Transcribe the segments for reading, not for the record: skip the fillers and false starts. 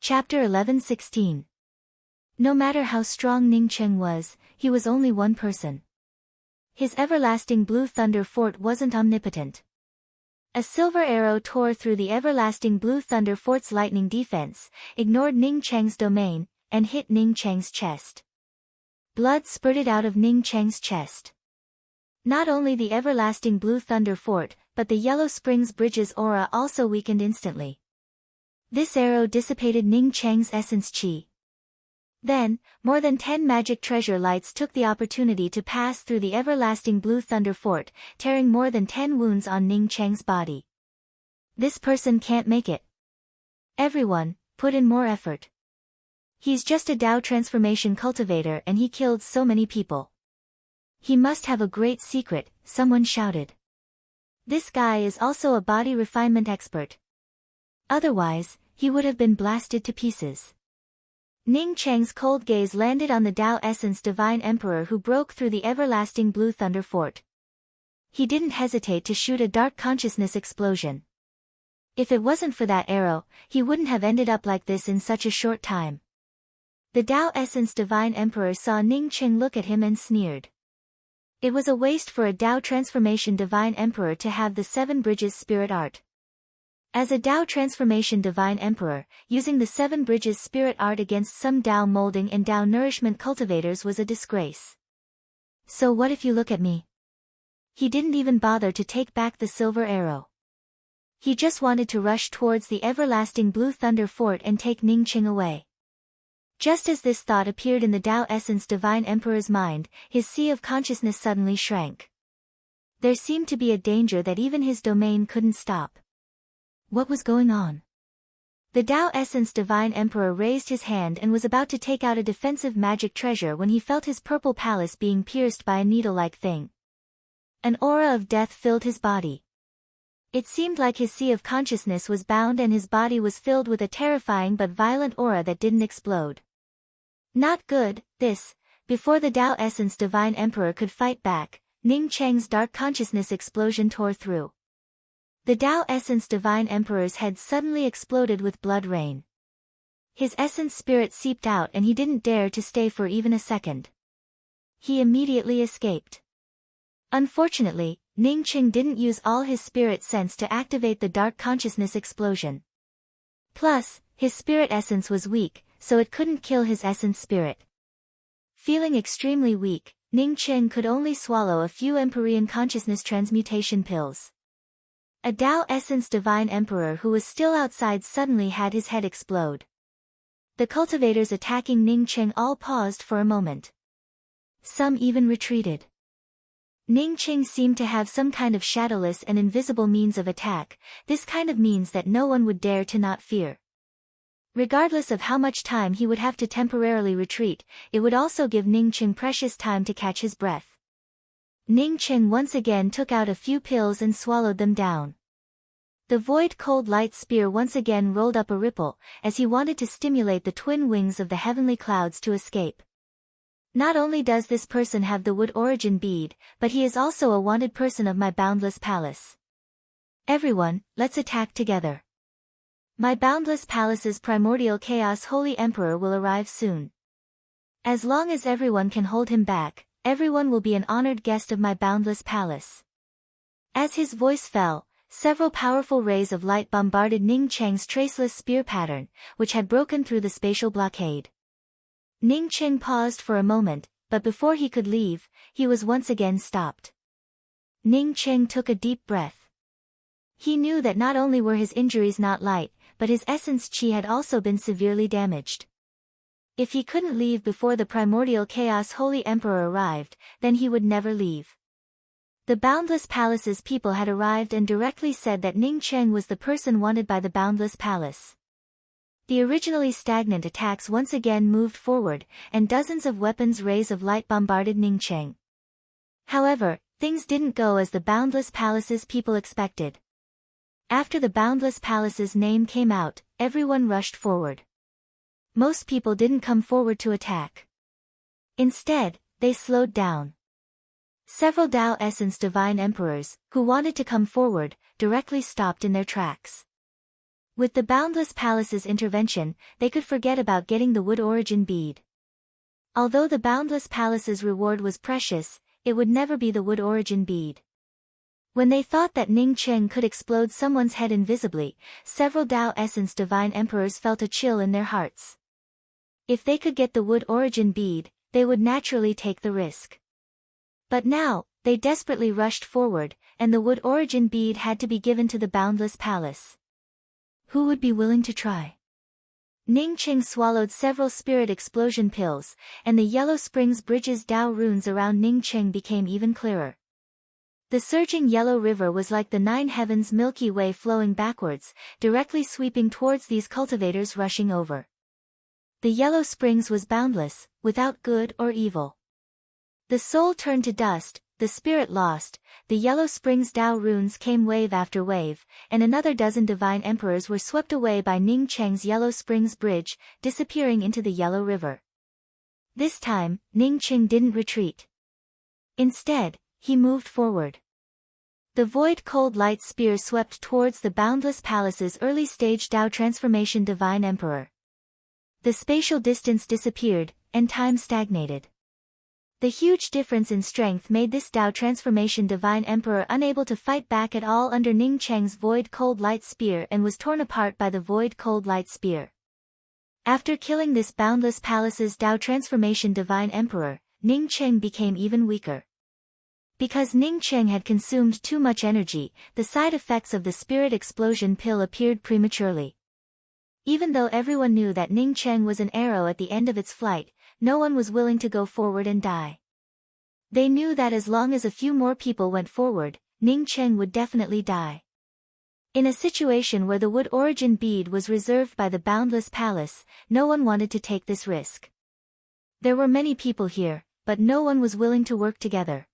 Chapter 11:16. No matter how strong Ning Cheng was, he was only one person. His everlasting blue thunder fort wasn't omnipotent. A silver arrow tore through the everlasting blue thunder fort's lightning defense, ignored Ning Cheng's domain, and hit Ning Cheng's chest. Blood spurted out of Ning Cheng's chest. Not only the everlasting blue thunder fort, but the Yellow Springs Bridge's aura also weakened instantly. This arrow dissipated Ning Cheng's essence chi. Then, more than 10 magic treasure lights took the opportunity to pass through the everlasting blue thunder fort, tearing more than 10 wounds on Ning Cheng's body. This person can't make it. Everyone, put in more effort. He's just a Dao transformation cultivator and he killed so many people. He must have a great secret, someone shouted. This guy is also a body refinement expert. Otherwise, he would have been blasted to pieces. Ning Cheng's cold gaze landed on the Dao Essence Divine Emperor who broke through the everlasting blue thunder fort. He didn't hesitate to shoot a dark consciousness explosion. If it wasn't for that arrow, he wouldn't have ended up like this in such a short time. The Dao Essence Divine Emperor saw Ning Cheng look at him and sneered. It was a waste for a Dao Transformation Divine Emperor to have the Seven Bridges Spirit Art. As a Dao Transformation Divine Emperor, using the Seven Bridges Spirit Art against some Dao molding and Dao nourishment cultivators was a disgrace. So what if you look at me? He didn't even bother to take back the silver arrow. He just wanted to rush towards the everlasting blue thunder fort and take Ning Cheng away. Just as this thought appeared in the Dao Essence Divine Emperor's mind, his sea of consciousness suddenly shrank. There seemed to be a danger that even his domain couldn't stop. What was going on? The Dao Essence Divine Emperor raised his hand and was about to take out a defensive magic treasure when he felt his purple palace being pierced by a needle-like thing. An aura of death filled his body. It seemed like his sea of consciousness was bound and his body was filled with a terrifying but violent aura that didn't explode. Not good, this. Before the Dao Essence Divine Emperor could fight back, Ning Cheng's dark consciousness explosion tore through. The Dao Essence Divine Emperor's head suddenly exploded with blood rain. His essence spirit seeped out and he didn't dare to stay for even a second. He immediately escaped. Unfortunately, Ning Cheng didn't use all his spirit sense to activate the dark consciousness explosion. Plus, his spirit essence was weak, so it couldn't kill his essence spirit. Feeling extremely weak, Ning Cheng could only swallow a few Empyrean consciousness transmutation pills. A Dao Essence Divine Emperor who was still outside suddenly had his head explode. The cultivators attacking Ning Cheng all paused for a moment. Some even retreated. Ning Cheng seemed to have some kind of shadowless and invisible means of attack, this kind of means that no one would dare to not fear. Regardless of how much time he would have to temporarily retreat, it would also give Ning Cheng precious time to catch his breath. Ning Cheng once again took out a few pills and swallowed them down. The void cold light spear once again rolled up a ripple, as he wanted to stimulate the twin wings of the heavenly clouds to escape. Not only does this person have the wood origin bead, but he is also a wanted person of my boundless palace. Everyone, let's attack together. My boundless palace's primordial chaos holy emperor will arrive soon. As long as everyone can hold him back, everyone will be an honored guest of my boundless palace. As his voice fell, several powerful rays of light bombarded Ning Cheng's traceless spear pattern, which had broken through the spatial blockade. Ning Cheng paused for a moment, but before he could leave, he was once again stopped. Ning Cheng took a deep breath. He knew that not only were his injuries not light, but his essence chi had also been severely damaged. If he couldn't leave before the primordial chaos holy emperor arrived, then he would never leave. The boundless palace's people had arrived and directly said that Ning Cheng was the person wanted by the boundless palace. The originally stagnant attacks once again moved forward, and dozens of weapons rays of light bombarded Ning Cheng. However, things didn't go as the boundless palace's people expected. After the boundless palace's name came out, everyone rushed forward. Most people didn't come forward to attack. Instead, they slowed down. Several Dao Essence Divine Emperors, who wanted to come forward, directly stopped in their tracks. With the Boundless Palace's intervention, they could forget about getting the wood origin bead. Although the Boundless Palace's reward was precious, it would never be the wood origin bead. When they thought that Ning Cheng could explode someone's head invisibly, several Tao Essence Divine Emperors felt a chill in their hearts. If they could get the wood origin bead, they would naturally take the risk. But now, they desperately rushed forward, and the wood origin bead had to be given to the Boundless Palace. Who would be willing to try? Ning Cheng swallowed several spirit explosion pills, and the Yellow Springs Bridge's Tao runes around Ning Cheng became even clearer. The surging Yellow River was like the nine heavens Milky Way flowing backwards, directly sweeping towards these cultivators rushing over. The Yellow Springs was boundless, without good or evil. The soul turned to dust, the spirit lost, the Yellow Springs Tao runes came wave after wave, and another dozen divine emperors were swept away by Ning Cheng's Yellow Springs Bridge, disappearing into the Yellow River. This time, Ning Cheng didn't retreat. Instead, he moved forward. The void cold light spear swept towards the Boundless Palace's early-stage Tao transformation divine emperor. The spatial distance disappeared, and time stagnated. The huge difference in strength made this Tao transformation divine emperor unable to fight back at all under Ning Cheng's void cold light spear and was torn apart by the void cold light spear. After killing this Boundless Palace's Tao transformation divine emperor, Ning Cheng became even weaker. Because Ning Cheng had consumed too much energy, the side effects of the spirit explosion pill appeared prematurely. Even though everyone knew that Ning Cheng was an arrow at the end of its flight, no one was willing to go forward and die. They knew that as long as a few more people went forward, Ning Cheng would definitely die. In a situation where the wood origin bead was reserved by the Boundless Palace, no one wanted to take this risk. There were many people here, but no one was willing to work together.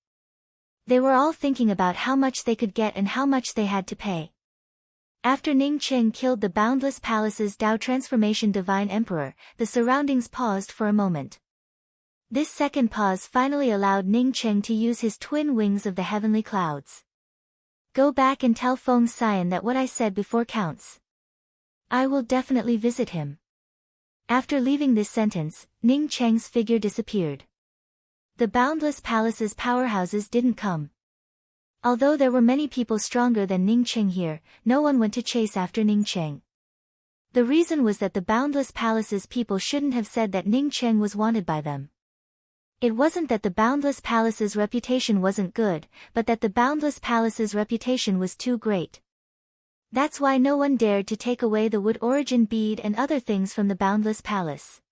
They were all thinking about how much they could get and how much they had to pay. After Ning Cheng killed the Boundless Palace's Tao transformation divine emperor, the surroundings paused for a moment. This second pause finally allowed Ning Cheng to use his twin wings of the heavenly clouds. Go back and tell Feng Xian that what I said before counts. I will definitely visit him. After leaving this sentence, Ning Cheng's figure disappeared. The Boundless Palace's powerhouses didn't come. Although there were many people stronger than Ning Cheng here, no one went to chase after Ning Cheng. The reason was that the Boundless Palace's people shouldn't have said that Ning Cheng was wanted by them. It wasn't that the Boundless Palace's reputation wasn't good, but that the Boundless Palace's reputation was too great. That's why no one dared to take away the wood origin bead and other things from the Boundless Palace.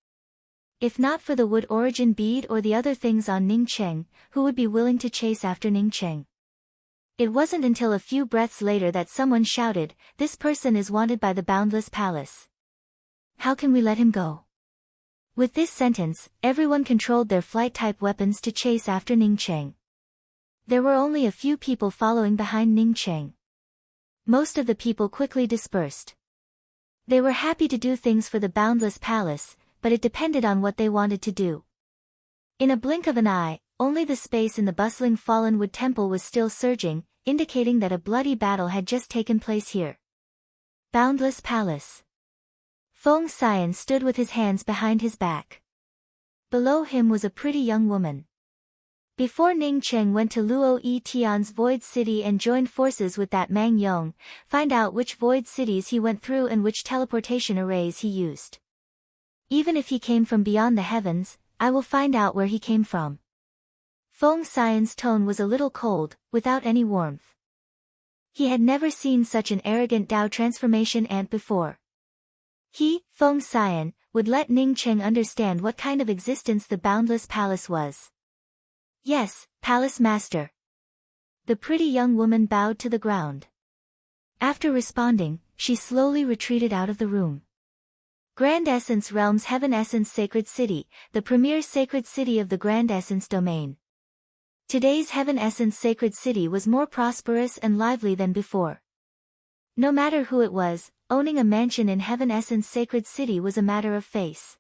If not for the wood origin bead or the other things on Ning Cheng, who would be willing to chase after Ning Cheng? It wasn't until a few breaths later that someone shouted, "This person is wanted by the Boundless Palace. How can we let him go?" With this sentence, everyone controlled their flight-type weapons to chase after Ning Cheng. There were only a few people following behind Ning Cheng. Most of the people quickly dispersed. They were happy to do things for the Boundless Palace, but it depended on what they wanted to do. In a blink of an eye, only the space in the bustling Fallen Wood Temple was still surging, indicating that a bloody battle had just taken place here. Boundless Palace. Feng Xian stood with his hands behind his back. Below him was a pretty young woman. Before Ning Cheng went to Luo Yi Tian's Void City and joined forces with that Mang Yong, find out which void cities he went through and which teleportation arrays he used. Even if he came from beyond the heavens, I will find out where he came from. Feng Xian's tone was a little cold, without any warmth. He had never seen such an arrogant Tao transformation ant before. He, Feng Xian, would let Ning Cheng understand what kind of existence the Boundless Palace was. Yes, Palace Master. The pretty young woman bowed to the ground. After responding, she slowly retreated out of the room. Grand Essence Realm's Heaven Essence Sacred City, the premier sacred city of the Grand Essence domain. Today's Heaven Essence Sacred City was more prosperous and lively than before. No matter who it was, owning a mansion in Heaven Essence Sacred City was a matter of face.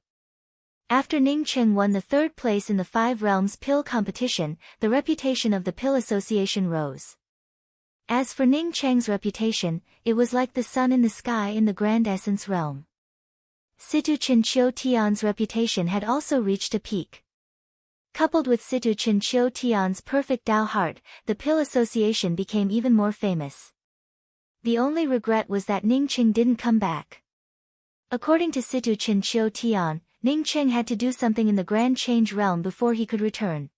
After Ning Cheng won the third place in the Five Realms Pill competition, the reputation of the Pill Association rose. As for Ning Cheng's reputation, it was like the sun in the sky in the Grand Essence realm. Situ Chin Chiu Tian's reputation had also reached a peak. Coupled with Situ Chin Chiu Tian's perfect Tao heart, the Pill Association became even more famous. The only regret was that Ning Cheng didn't come back. According to Situ Chin Chiu Tian, Ning Cheng had to do something in the Grand Change realm before he could return.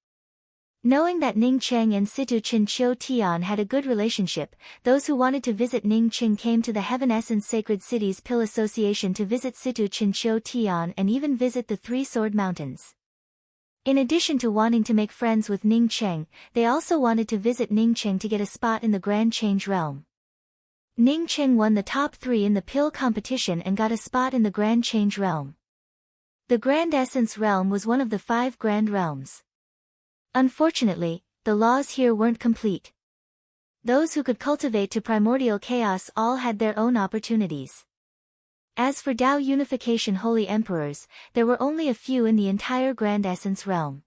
Knowing that Ning Cheng and Situ Chin Chiu Tian had a good relationship, those who wanted to visit Ning Cheng came to the Heaven Essence Sacred Cities Pill Association to visit Situ Chin Chiu Tian and even visit the Three Sword Mountains. In addition to wanting to make friends with Ning Cheng, they also wanted to visit Ning Cheng to get a spot in the Grand Change realm. Ning Cheng won the top 3 in the pill competition and got a spot in the Grand Change realm. The Grand Essence realm was one of the 5 Grand Realms. Unfortunately, the laws here weren't complete. Those who could cultivate to primordial chaos all had their own opportunities. As for Tao Unification Holy Emperors, there were only a few in the entire Grand Essence realm.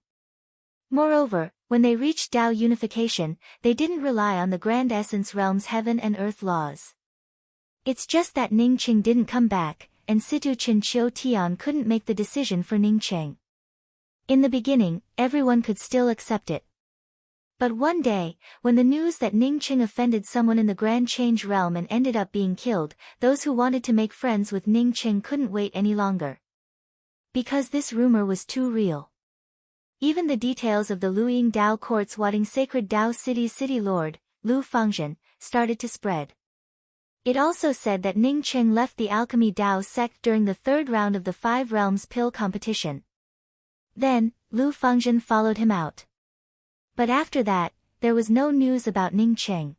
Moreover, when they reached Tao Unification, they didn't rely on the Grand Essence realm's heaven and earth laws. It's just that Ning Cheng didn't come back, and Situ Chin Chiu Tian couldn't make the decision for Ning Cheng. In the beginning, everyone could still accept it. But one day, when the news that Ning Cheng offended someone in the Grand Change realm and ended up being killed, those who wanted to make friends with Ning Cheng couldn't wait any longer. Because this rumor was too real. Even the details of the Luiying Dao courts Wading Sacred Dao City's city lord, Lu Fengzhen, started to spread. It also said that Ning Cheng left the Alchemy Dao sect during the 3rd round of the 5 Realms Pill competition. Then, Lu Fengzhen followed him out. But after that, there was no news about Ning Cheng.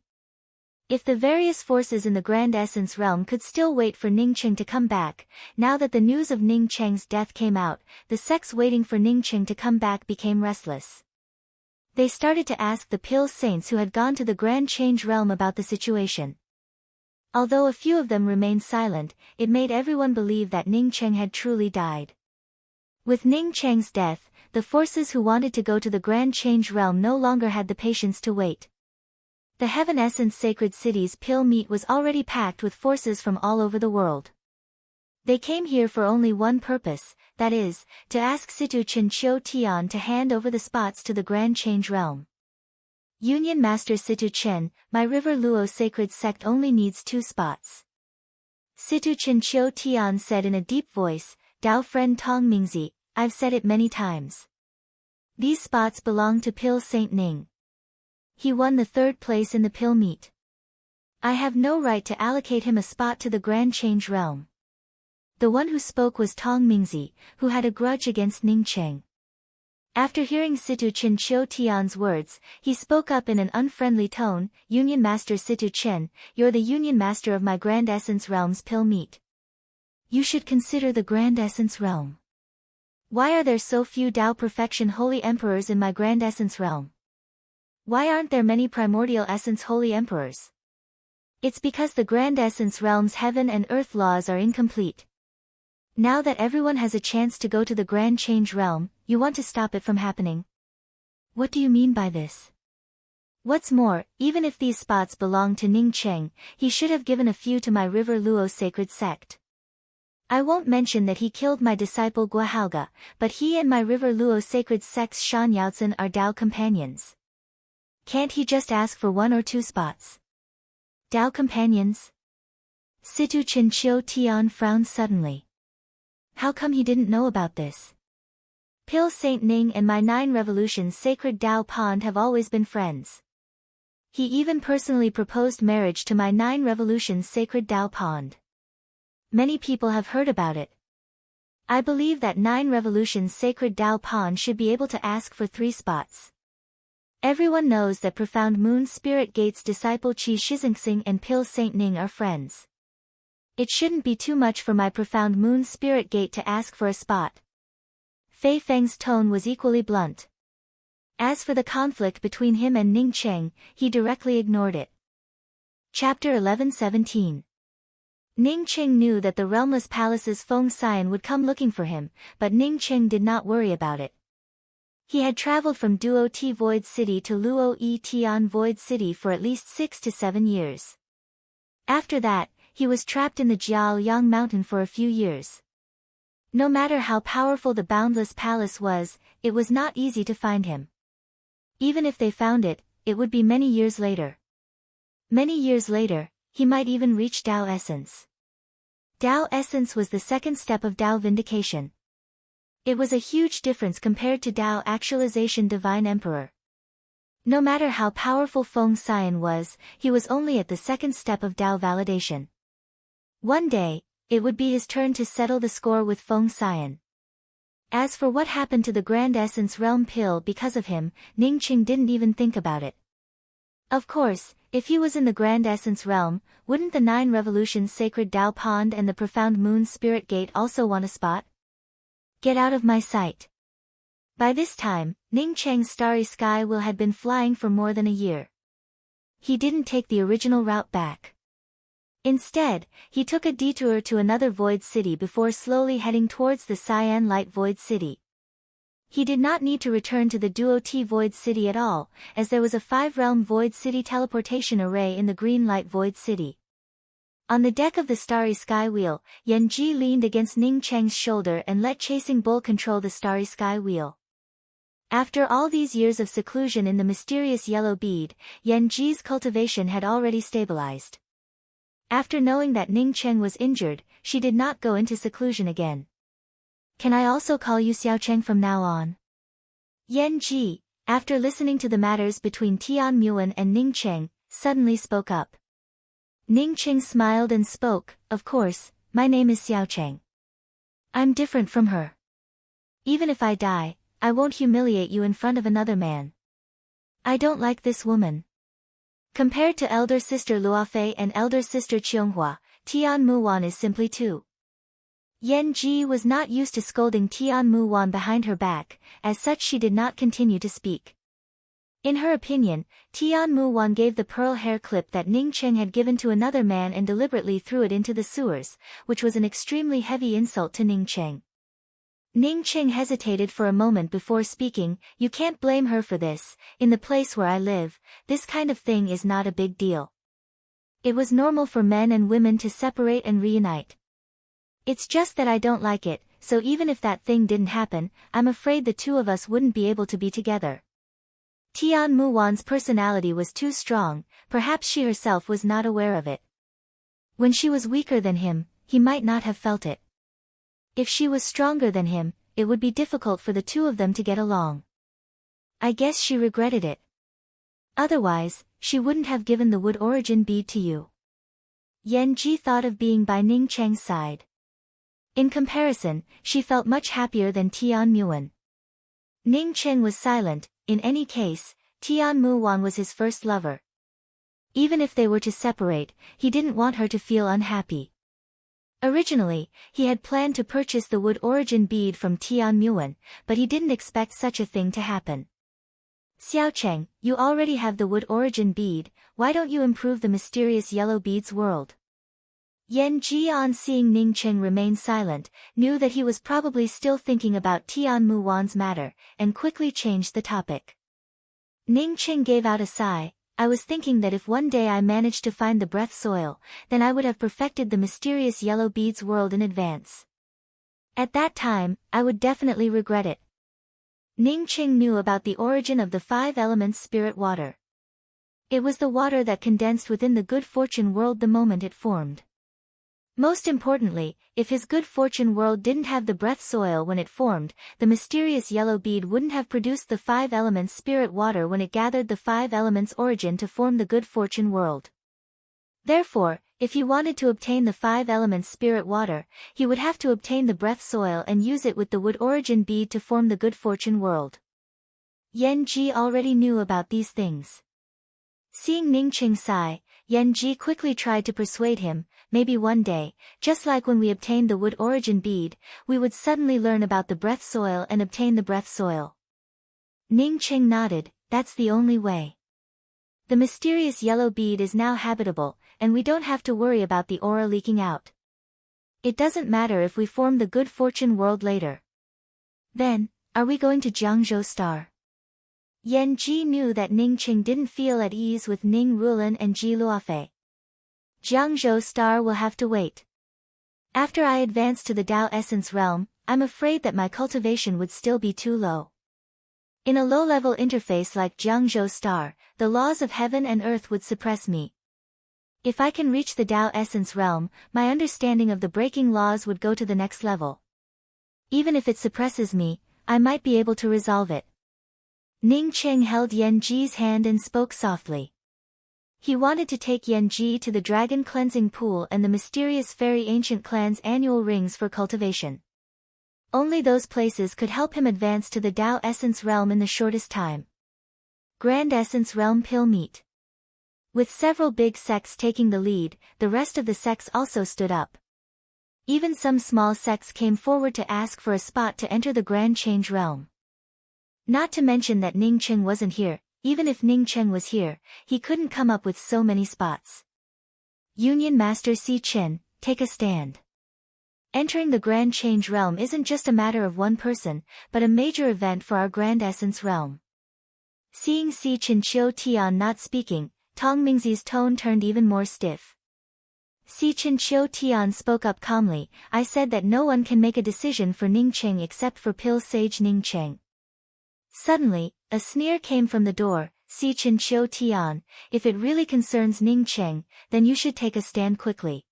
If the various forces in the Grand Essence realm could still wait for Ning Cheng to come back, now that the news of Ning Cheng's death came out, the sects waiting for Ning Cheng to come back became restless. They started to ask the Pill Saints who had gone to the Grand Change realm about the situation. Although a few of them remained silent, it made everyone believe that Ning Cheng had truly died. With Ning Cheng's death, the forces who wanted to go to the Grand Change realm no longer had the patience to wait. The Heaven Essence Sacred Cities Pill meet was already packed with forces from all over the world. They came here for only one purpose, that is, to ask Situ Chin Chiu Tian to hand over the spots to the Grand Change realm. Union Master Situ Chen, my River Luo Sacred Sect only needs 2 spots. Situ Chin Chiu Tian said in a deep voice, Dao friend Tong Mingzi, I've said it many times. These spots belong to Pill Saint Ning. He won the 3rd place in the pill meet. I have no right to allocate him a spot to the Grand Change realm. The one who spoke was Tong Mingzi, who had a grudge against Ning Cheng. After hearing Situ Chin Chiu Tian's words, he spoke up in an unfriendly tone, Union Master Situ Chen, you're the Union Master of my Grand Essence realm's pill meet. You should consider the Grand Essence realm. Why are there so few Tao Perfection Holy Emperors in my Grand Essence realm? Why aren't there many Primordial Essence Holy Emperors? It's because the Grand Essence realm's heaven and earth laws are incomplete. Now that everyone has a chance to go to the Grand Change realm, you want to stop it from happening. What do you mean by this? What's more, even if these spots belong to Ning Cheng, he should have given a few to my River Luo Sacred Sect. I won't mention that he killed my disciple Guahalga, but he and my River Luo Sacred Sect's Shan Yaotzen are Tao companions. Can't he just ask for 1 or 2 spots? Tao companions? Situ Chin Chiu Tian frowned suddenly. How come he didn't know about this? Pill Saint Ning and my 9 Revolutions Sacred Tao Pond have always been friends. He even personally proposed marriage to my 9 Revolutions Sacred Tao Pond. Many people have heard about it. I believe that 9 Revolutions Sacred Tao Pond should be able to ask for 3 spots. Everyone knows that Profound Moon Spirit Gate's disciple Qi Shizingsing and Pill Saint Ning are friends. It shouldn't be too much for my Profound Moon Spirit Gate to ask for a spot. Fei Feng's tone was equally blunt. As for the conflict between him and Ning Cheng, he directly ignored it. Chapter 11:17. Ning Cheng knew that the Realmless Palace's Feng Xian would come looking for him, but Ning Cheng did not worry about it. He had traveled from Duo T Void City to Luo E Tian Void City for at least 6 to 7 years. After that, he was trapped in the Jiaoyang mountain for a few years. No matter how powerful the Boundless Palace was, it was not easy to find him. Even if they found it, it would be many years later. Many years later, he might even reach Tao Essence. Tao Essence was the second step of Tao Vindication. It was a huge difference compared to Tao Actualization Divine Emperor. No matter how powerful Feng Xian was, he was only at the second step of Tao Validation. One day, it would be his turn to settle the score with Feng Xian. As for what happened to the Grand Essence Realm Pill because of him, Ningqing didn't even think about it. Of course, if he was in the Grand Essence Realm, wouldn't the 9 Revolutions Sacred Tao Pond and the Profound Moon Spirit Gate also want a spot? Get out of my sight. By this time, Ningcheng's Starry Sky Wheel had been flying for more than a year. He didn't take the original route back. Instead, he took a detour to another Void City before slowly heading towards the Cyan Light Void City. He did not need to return to the Duo T Void City at all, as there was a 5-realm Void City teleportation array in the Green Light Void City. On the deck of the Starry Sky Wheel, Yan Ji leaned against Ning Cheng's shoulder and let Chasing Bull control the Starry Sky Wheel. After all these years of seclusion in the mysterious yellow bead, Yan Ji's cultivation had already stabilized. After knowing that Ning Cheng was injured, she did not go into seclusion again. Can I also call you Xiao Cheng from now on? Yan Ji, after listening to the matters between Tian Muan and Ning Cheng, suddenly spoke up. Ning Cheng smiled and spoke, of course, my name is Xiao Cheng. I'm different from her. Even if I die, I won't humiliate you in front of another man. I don't like this woman. Compared to elder sister Luofei and elder sister Qianghua, Tian Muwan is simply too. Yan Ji was not used to scolding Tian Muwan behind her back, as such she did not continue to speak. In her opinion, Tian Muwan gave the pearl hair clip that Ning Cheng had given to another man and deliberately threw it into the sewers, which was an extremely heavy insult to Ning Cheng. Ning Cheng hesitated for a moment before speaking. You can't blame her for this. In the place where I live, this kind of thing is not a big deal. It was normal for men and women to separate and reunite. It's just that I don't like it, so even if that thing didn't happen, I'm afraid the two of us wouldn't be able to be together. Tian Muwan's personality was too strong, perhaps she herself was not aware of it. When she was weaker than him, he might not have felt it. If she was stronger than him, it would be difficult for the two of them to get along. I guess she regretted it. Otherwise, she wouldn't have given the wood origin bead to you. Yan Ji thought of being by Ning Cheng's side. In comparison, she felt much happier than Tian Muan. Ning Cheng was silent. In any case, Tian Muwan was his first lover. Even if they were to separate, he didn't want her to feel unhappy. Originally, he had planned to purchase the wood origin bead from Tian Muan, but he didn't expect such a thing to happen. Xiao Cheng, you already have the wood origin bead, why don't you improve the mysterious yellow beads world? Yan Ji, on seeing Ning Cheng remain silent, knew that he was probably still thinking about Tian Muwan's matter, and quickly changed the topic. Ning Cheng gave out a sigh. I was thinking that if one day I managed to find the breath soil, then I would have perfected the mysterious yellow beads world in advance. At that time, I would definitely regret it. Ning Cheng knew about the origin of the 5 elements spirit water. It was the water that condensed within the good fortune world the moment it formed. Most importantly, if his good fortune world didn't have the breath soil when it formed, the mysterious yellow bead wouldn't have produced the 5 elements spirit water when it gathered the 5 elements origin to form the good fortune world. Therefore, if he wanted to obtain the 5 elements spirit water, he would have to obtain the breath soil and use it with the wood origin bead to form the good fortune world. Yan Ji already knew about these things. Seeing Ning Cheng sigh, Yan Ji quickly tried to persuade him, maybe one day, just like when we obtained the wood origin bead, we would suddenly learn about the breath soil and obtain the breath soil. Ning Cheng nodded, that's the only way. The mysterious yellow bead is now habitable, and we don't have to worry about the aura leaking out. It doesn't matter if we form the good fortune world later. Then, Are we going to Jiangzhou Star? Yan Ji knew that Ning Qing didn't feel at ease with Ning Rulan and Ji Luofei. Jiangzhou Star will have to wait. After I advance to the Tao Essence realm, I'm afraid that my cultivation would still be too low. In a low-level interface like Jiangzhou Star, the laws of heaven and earth would suppress me. If I can reach the Tao Essence realm, my understanding of the breaking laws would go to the next level. Even if it suppresses me, I might be able to resolve it. Ning Qing held Yan Ji's hand and spoke softly. He wanted to take Yan Ji to the Dragon Cleansing Pool and the mysterious Fairy Ancient Clan's annual rings for cultivation. Only those places could help him advance to the Tao Essence realm in the shortest time. Grand Essence Realm Pill Meet. With several big sects taking the lead, the rest of the sects also stood up. Even some small sects came forward to ask for a spot to enter the Grand Change realm. Not to mention that Ning Qing wasn't here. Even if Ning Qing was here, he couldn't come up with so many spots. Union Master Si Qin, take a stand. Entering the Grand Change realm isn't just a matter of one person, but a major event for our Grand Essence realm. Seeing Si Qin Qiu Tian not speaking, Tong Mingzi's tone turned even more stiff. Si Qin Qiu Tian spoke up calmly. I said that no one can make a decision for Ning Qing except for Pill Sage Ning Qing. Suddenly, a sneer came from the door. Si Qin Qiu Tian, if it really concerns Ning Qing, then you should take a stand quickly.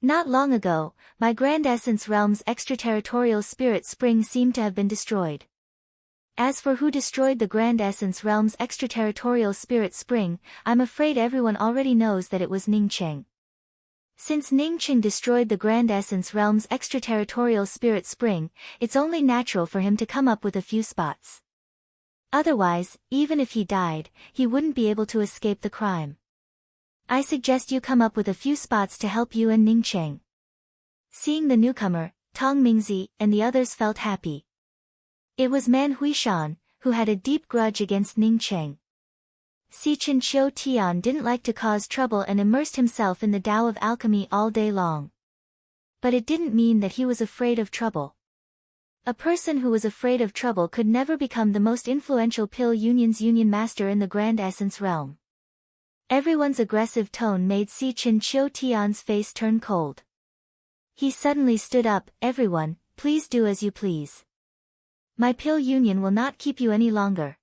Not long ago, my Grand Essence realm's extraterritorial spirit spring seemed to have been destroyed. As for who destroyed the Grand Essence realm's extraterritorial spirit spring, I'm afraid everyone already knows that it was Ning Qing. Since Ning Qing destroyed the Grand Essence realm's extraterritorial spirit spring, it's only natural for him to come up with a few spots. Otherwise, even if he died, he wouldn't be able to escape the crime. I suggest you come up with a few spots to help you and Ning Qing. Seeing the newcomer, Tong Mingzi and the others felt happy. It was Man Huishan, who had a deep grudge against Ning Qing. Si Qin Qiu Tian didn't like to cause trouble and immersed himself in the Tao of alchemy all day long. But it didn't mean that he was afraid of trouble. A person who was afraid of trouble could never become the most influential Pill Union's Union Master in the Grand Essence realm. Everyone's aggressive tone made Si Qin Qiu Tian's face turn cold. He suddenly stood up. Everyone, please do as you please. My Pill Union will not keep you any longer.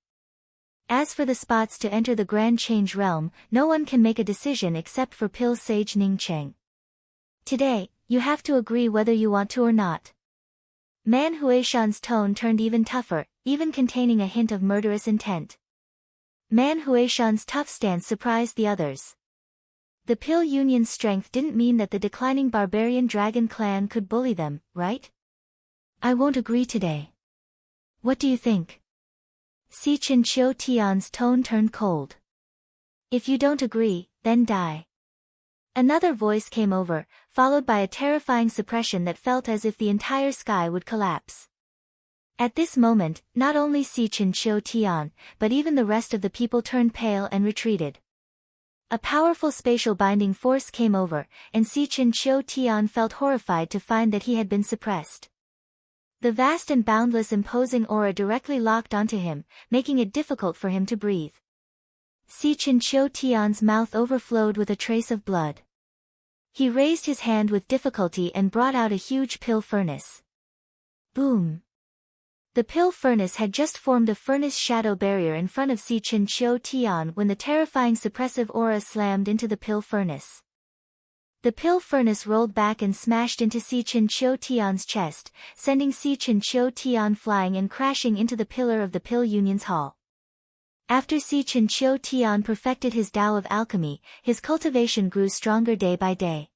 As for the spots to enter the Grand Change realm, no one can make a decision except for Pill Sage Ning Qing. Today, you have to agree whether you want to or not. Man Huishan's tone turned even tougher, even containing a hint of murderous intent. Man Huishan's tough stance surprised the others. The Pill Union's strength didn't mean that the declining barbarian dragon clan could bully them, right? I won't agree today. What do you think? Si Qin Qiu Tian's tone turned cold. If you don't agree, then die. Another voice came over, followed by a terrifying suppression that felt as if the entire sky would collapse. At this moment, not only Si Qin Qiu Tian, but even the rest of the people turned pale and retreated. A powerful spatial binding force came over, and Si Qin Qiu Tian felt horrified to find that he had been suppressed. The vast and boundless imposing aura directly locked onto him, making it difficult for him to breathe. Si Qin Qiu Tian's mouth overflowed with a trace of blood. He raised his hand with difficulty and brought out a huge pill furnace. Boom! The pill furnace had just formed a furnace shadow barrier in front of Si Qin Qiu Tian when the terrifying suppressive aura slammed into the pill furnace. The pill furnace rolled back and smashed into Si Qin Qiu Tian's chest, sending Si Qin Qiu Tian flying and crashing into the pillar of the Pill Union's hall. After Si Qin Qiu Tian perfected his Tao of alchemy, his cultivation grew stronger day by day.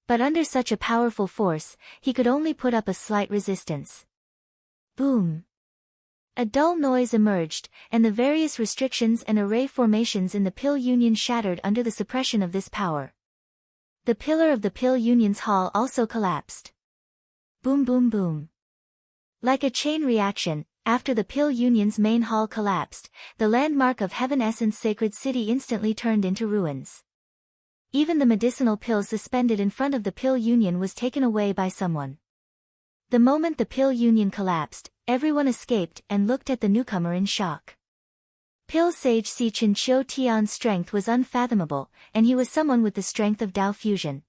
But under such a powerful force, he could only put up a slight resistance. Boom! A dull noise emerged, and the various restrictions and array formations in the Pill Union shattered under the suppression of this power. The pillar of the Pill Union's hall also collapsed. Boom boom boom. Like a chain reaction, after the Pill Union's main hall collapsed, the landmark of Heaven Essence Sacred City instantly turned into ruins. Even the medicinal pill suspended in front of the Pill Union was taken away by someone. The moment the Pill Union collapsed, Everyone escaped and looked at the newcomer in shock. Pill Sage Si Chinchou Tian's strength was unfathomable, and he was someone with the strength of Dao fusion.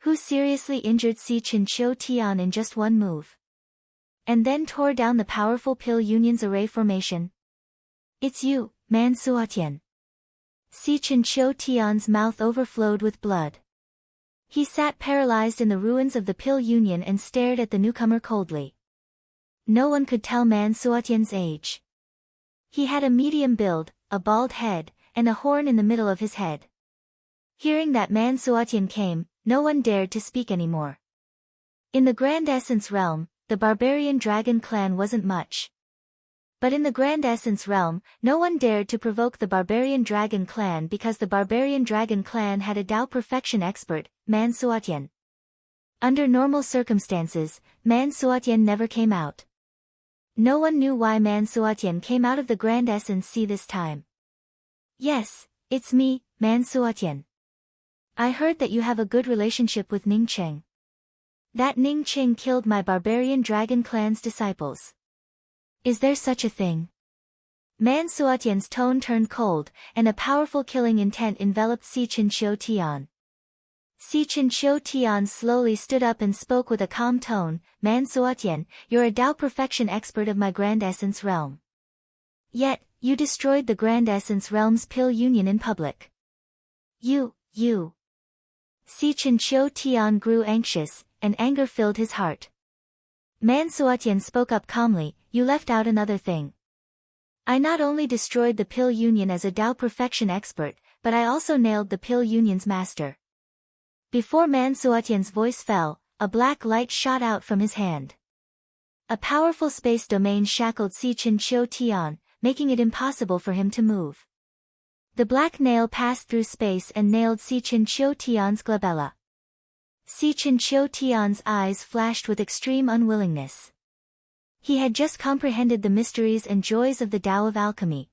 Who seriously injured Si Chinchou Tian in just one move? And then tore down the powerful Pill Union's array formation? It's you, Man Suatian. Si Chinchou Tian's mouth overflowed with blood. He sat paralyzed in the ruins of the Pill Union and stared at the newcomer coldly. No one could tell Man Suatian's age. He had a medium build, a bald head, and a horn in the middle of his head. Hearing that Man Suatian came, no one dared to speak anymore. In the Grand Essence realm, the barbarian dragon clan wasn't much. But in the Grand Essence realm, no one dared to provoke the barbarian dragon clan because the barbarian dragon clan had a Dao perfection expert, Man Suatian. Under normal circumstances, Man Suatian never came out. No one knew why Man Suatian came out of the Grand Essence Sea this time. Yes, it's me, Man Suatian. I heard that you have a good relationship with Ning Cheng. That Ning Cheng killed my barbarian dragon clan's disciples. Is there such a thing? Man Suatian's tone turned cold, and a powerful killing intent enveloped Si Chinchou Tian. Si Chinchou Tian slowly stood up and spoke with a calm tone, Man Suatian, you're a Dao perfection expert of my Grand Essence realm. Yet, you destroyed the Grand Essence realm's Pill Union in public. You. Si Chinchou Tian grew anxious, and anger filled his heart. Man Suatian spoke up calmly, you left out another thing. I not only destroyed the Pill Union as a Dao perfection expert, but I also nailed the Pill Union's master. Before Man Suatian's voice fell, a black light shot out from his hand. A powerful space domain shackled Si Chinchou Tian, making it impossible for him to move. The black nail passed through space and nailed Si Chinchou Tian's glabella. Si Chinchou Tian's eyes flashed with extreme unwillingness. He had just comprehended the mysteries and joys of the Tao of alchemy.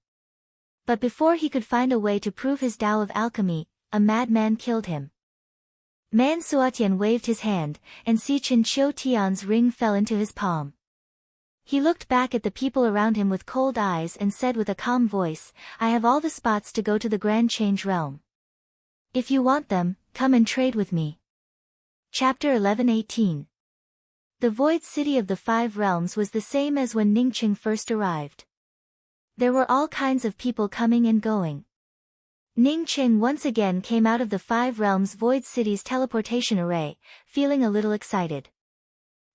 But before he could find a way to prove his Tao of alchemy, a madman killed him. Man Suatian waved his hand, and Si Chinchou Tian's ring fell into his palm. He looked back at the people around him with cold eyes and said with a calm voice, I have all the spots to go to the Grand Change Realm. If you want them, come and trade with me. Chapter 11:18. The Void City of the Five Realms was the same as when Ningqing first arrived. There were all kinds of people coming and going. Ningqing once again came out of the Five Realms Void City's teleportation array, feeling a little excited.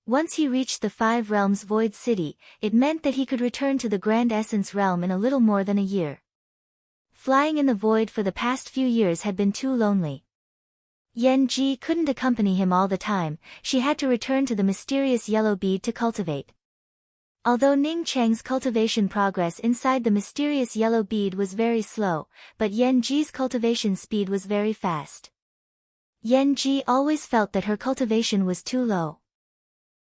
Once he reached the Five Realms Void City, it meant that he could return to the Grand Essence Realm in a little more than a year. Flying in the void for the past few years had been too lonely. Yan Ji couldn't accompany him all the time, she had to return to the mysterious yellow bead to cultivate. Although Ning Cheng's cultivation progress inside the mysterious yellow bead was very slow, but Yan Ji's cultivation speed was very fast. Yan Ji always felt that her cultivation was too low.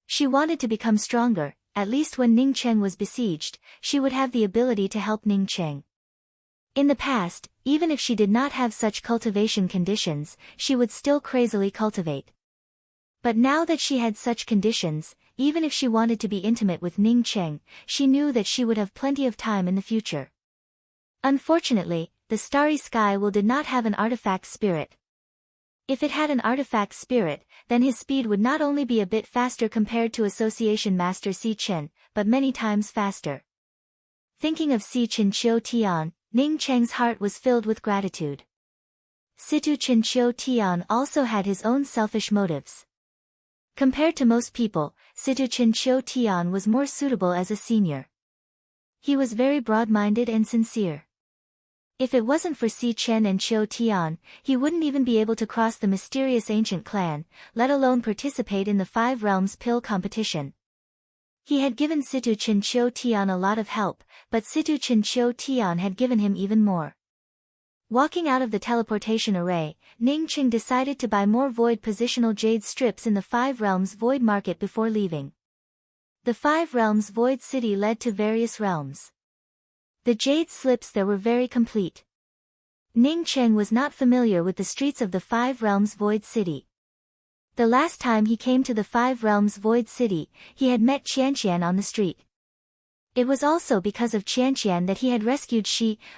She wanted to become stronger, at least when Ning Cheng was besieged, she would have the ability to help Ning Cheng. In the past, even if she did not have such cultivation conditions, she would still crazily cultivate. But now that she had such conditions, even if she wanted to be intimate with Ning Cheng, she knew that she would have plenty of time in the future. Unfortunately, the Starry Sky Will did not have an artifact spirit. If it had an artifact spirit, then his speed would not only be a bit faster compared to Association Master Si Chen, but many times faster. Thinking of Si Chinchou Tian, Ning Cheng's heart was filled with gratitude. Situ Chinchou Tian also had his own selfish motives. Compared to most people, Situ Chinchou Tian was more suitable as a senior. He was very broad-minded and sincere. If it wasn't for Si Chen and Chiu Tian, he wouldn't even be able to cross the mysterious ancient clan, let alone participate in the Five Realms Pill competition. He had given Situ Chinchou Tian a lot of help, but Situ Chinchou Tian had given him even more. Walking out of the teleportation array, Ning Qing decided to buy more void positional jade strips in the Five Realms Void Market before leaving. The Five Realms Void City led to various realms. The jade slips there were very complete. Ning Cheng was not familiar with the streets of the Five Realms Void City. The last time he came to the Five Realms Void City, he had met Qianqian on the street. It was also because of Qianqian that he had rescued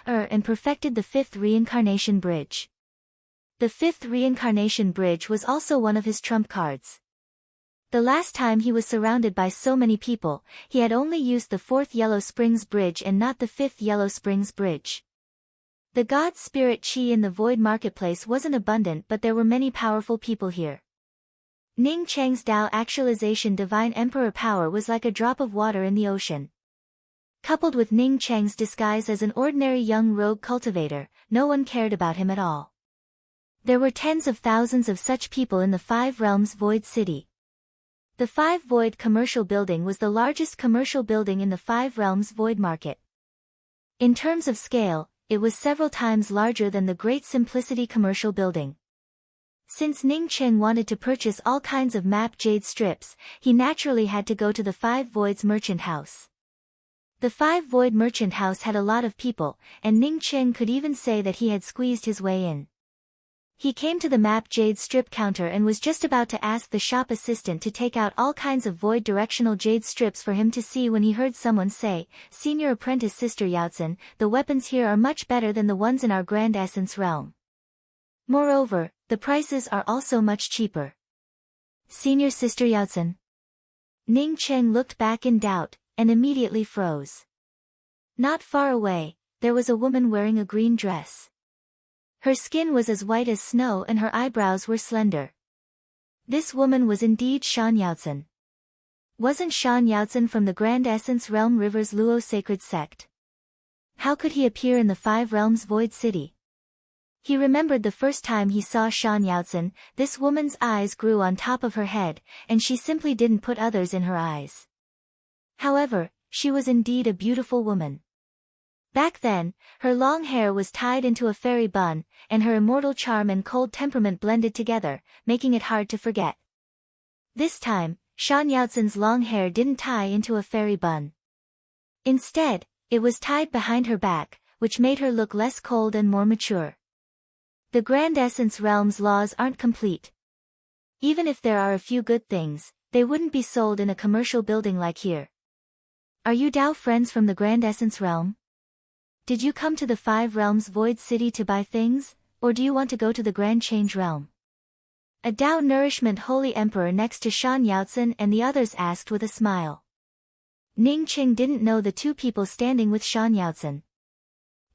and perfected the fifth reincarnation bridge. The fifth reincarnation bridge was also one of his trump cards. The last time he was surrounded by so many people, he had only used the fourth Yellow Springs Bridge and not the fifth Yellow Springs Bridge. The god spirit Qi in the Void Marketplace wasn't abundant, but there were many powerful people here. Ning Cheng's Tao actualization divine emperor power was like a drop of water in the ocean. Coupled with Ning Cheng's disguise as an ordinary young rogue cultivator, no one cared about him at all. There were tens of thousands of such people in the Five Realms Void City. The Five Void Commercial Building was the largest commercial building in the Five Realms Void Market. In terms of scale, it was several times larger than the Great Simplicity Commercial Building. Since Ning Cheng wanted to purchase all kinds of map jade strips, he naturally had to go to the Five Voids Merchant House. The Five Void Merchant House had a lot of people, and Ning Cheng could even say that he had squeezed his way in. He came to the map jade strip counter and was just about to ask the shop assistant to take out all kinds of void directional jade strips for him to see when he heard someone say, "Senior Apprentice Sister Yaotzen, the weapons here are much better than the ones in our Grand Essence realm. Moreover, the prices are also much cheaper." Senior Sister Yaotzen. Ning Cheng looked back in doubt, and immediately froze. Not far away, there was a woman wearing a green dress. Her skin was as white as snow and her eyebrows were slender. This woman was indeed Shan Yaotzen. Wasn't Shan Yaotzen from the Grand Essence Realm River's Luo Sacred Sect? How could he appear in the Five Realms Void City? He remembered the first time he saw Shan Yaotzen, this woman's eyes grew on top of her head, and she simply didn't put others in her eyes. However, she was indeed a beautiful woman. Back then, her long hair was tied into a fairy bun, and her immortal charm and cold temperament blended together, making it hard to forget. This time, Shan Yaotzen's long hair didn't tie into a fairy bun. Instead, it was tied behind her back, which made her look less cold and more mature. The Grand Essence Realm's laws aren't complete. Even if there are a few good things, they wouldn't be sold in a commercial building like here. Are you Tao friends from the Grand Essence Realm? Did you come to the Five Realms Void City to buy things, or do you want to go to the Grand Change Realm? A Tao Nourishment Holy Emperor next to Shan Yaotzen and the others asked with a smile. Ning Cheng didn't know the two people standing with Shan Yaotzen.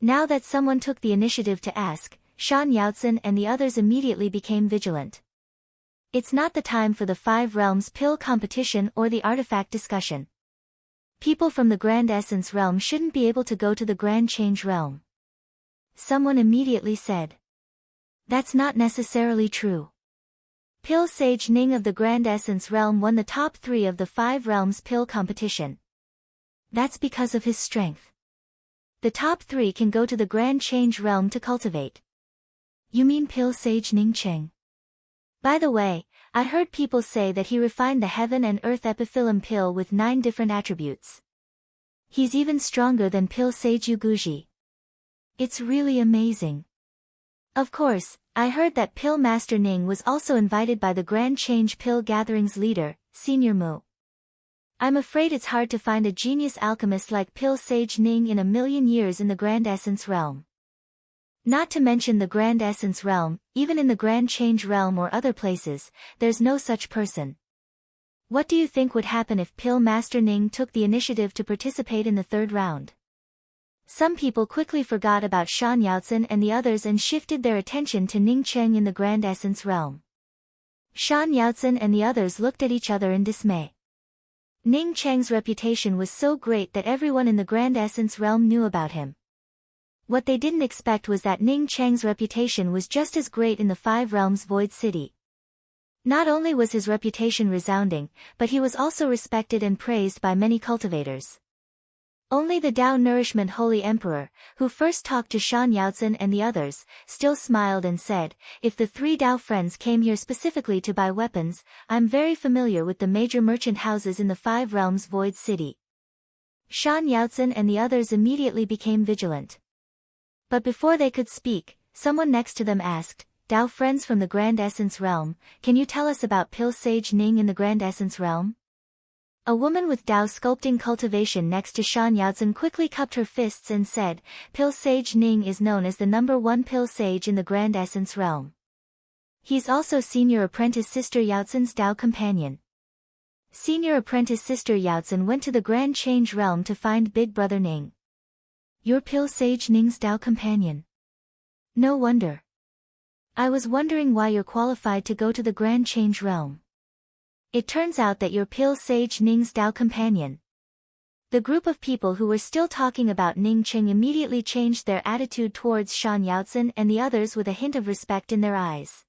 Now that someone took the initiative to ask, Shan Yaotzen and the others immediately became vigilant. It's not the time for the Five Realms pill competition or the artifact discussion. People from the Grand Essence Realm shouldn't be able to go to the Grand Change Realm. Someone immediately said. That's not necessarily true. Pill Sage Ning of the Grand Essence Realm won the top 3 of the Five Realms pill competition. That's because of his strength. The top 3 can go to the Grand Change Realm to cultivate. You mean Pill Sage Ning Cheng? By the way, I heard people say that he refined the Heaven and Earth Epiphyllum pill with 9 different attributes. He's even stronger than Pill Sage Yuguji. It's really amazing. Of course, I heard that Pill Master Ning was also invited by the Grand Change Pill Gatherings leader, Senior Mu. I'm afraid it's hard to find a genius alchemist like Pill Sage Ning in a million years in the Grand Essence Realm. Not to mention the Grand Essence Realm, even in the Grand Change Realm or other places, there's no such person. What do you think would happen if Pill Master Ning took the initiative to participate in the 3rd round? Some people quickly forgot about Shan Yaotzen and the others and shifted their attention to Ning Cheng in the Grand Essence Realm. Shan Yaotzen and the others looked at each other in dismay. Ning Cheng's reputation was so great that everyone in the Grand Essence Realm knew about him. What they didn't expect was that Ning Cheng's reputation was just as great in the Five Realms Void City. Not only was his reputation resounding, but he was also respected and praised by many cultivators. Only the Tao Nourishment Holy Emperor, who first talked to Shan Yaotzen and the others, still smiled and said, "If the 3 Tao friends came here specifically to buy weapons, I'm very familiar with the major merchant houses in the Five Realms Void City." Shan Yaotzen and the others immediately became vigilant. But before they could speak, someone next to them asked, Dao friends from the Grand Essence Realm, can you tell us about Pil Sage Ning in the Grand Essence Realm? A woman with Dao sculpting cultivation next to Shan Yaozhen quickly cupped her fists and said, Pil Sage Ning is known as the #1 Pil Sage in the Grand Essence Realm. He's also Senior Apprentice Sister Yaozhen's Dao companion. Senior Apprentice Sister Yaozhen went to the Grand Change Realm to find Big Brother Ning. You're Pil Sage Ning's Dao companion. No wonder. I was wondering why you're qualified to go to the Grand Change Realm. It turns out that you're Pil Sage Ning's Dao companion. The group of people who were still talking about Ning Qing immediately changed their attitude towards Shan Yaozhen and the others with a hint of respect in their eyes.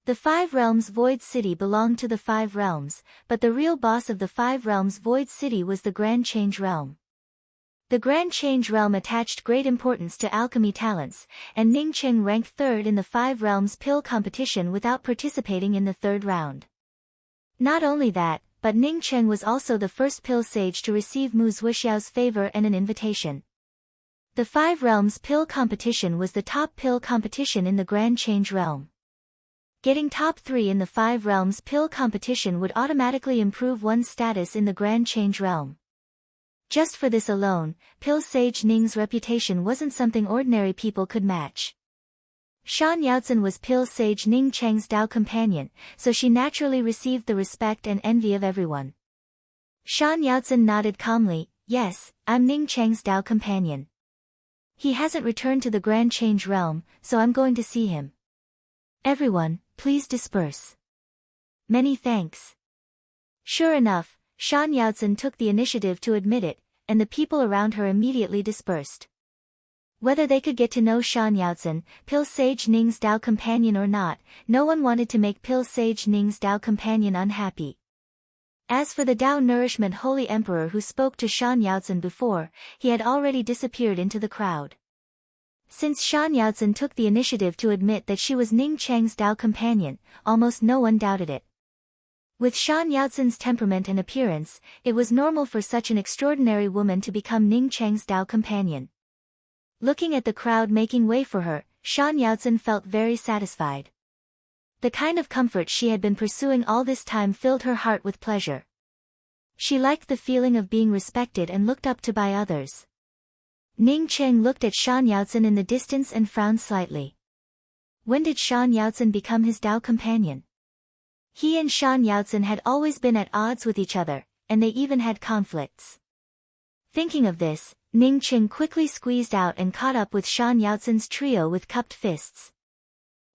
The Five Realms Void City belonged to the Five Realms, but the real boss of the Five Realms Void City was the Grand Change Realm. The Grand Change Realm attached great importance to alchemy talents, and Ning Qing ranked 3rd in the Five Realms Pill competition without participating in the 3rd round. Not only that, but Ning Qing was also the first Pil Sage to receive Mu Zhuxiao's favor and an invitation. The Five Realms Pill competition was the top Pill competition in the Grand Change Realm. Getting top 3 in the Five Realms Pill competition would automatically improve one's status in the Grand Change Realm. Just for this alone, Pil Sage Ning's reputation wasn't something ordinary people could match. Shan Yaozhen was Pil Sage Ning Cheng's Dao companion, so she naturally received the respect and envy of everyone. Shan Yaozhen nodded calmly, yes, I'm Ning Cheng's Dao companion. He hasn't returned to the Grand Change Realm, so I'm going to see him. Everyone, please disperse. Many thanks. Sure enough, Shan Yaozhen took the initiative to admit it, and the people around her immediately dispersed. Whether they could get to know Shan Yaozhen, Pil Sage Ning's Dao companion or not, no one wanted to make Pil Sage Ning's Dao companion unhappy. As for the Dao Nourishment Holy Emperor who spoke to Shan Yaozhen before, he had already disappeared into the crowd. Since Shan Yaozhen took the initiative to admit that she was Ning Cheng's Dao companion, almost no one doubted it. With Shan Yaozhen's temperament and appearance, it was normal for such an extraordinary woman to become Ning Cheng's Dao companion. Looking at the crowd making way for her, Shan Yaozhen felt very satisfied. The kind of comfort she had been pursuing all this time filled her heart with pleasure. She liked the feeling of being respected and looked up to by others. Ning Cheng looked at Shan Yaozhen in the distance and frowned slightly. When did Shan Yaozhen become his Dao companion? He and Shan Yaozhen had always been at odds with each other, and they even had conflicts. Thinking of this, Ning Qing quickly squeezed out and caught up with Shan Yaozhen's trio with cupped fists.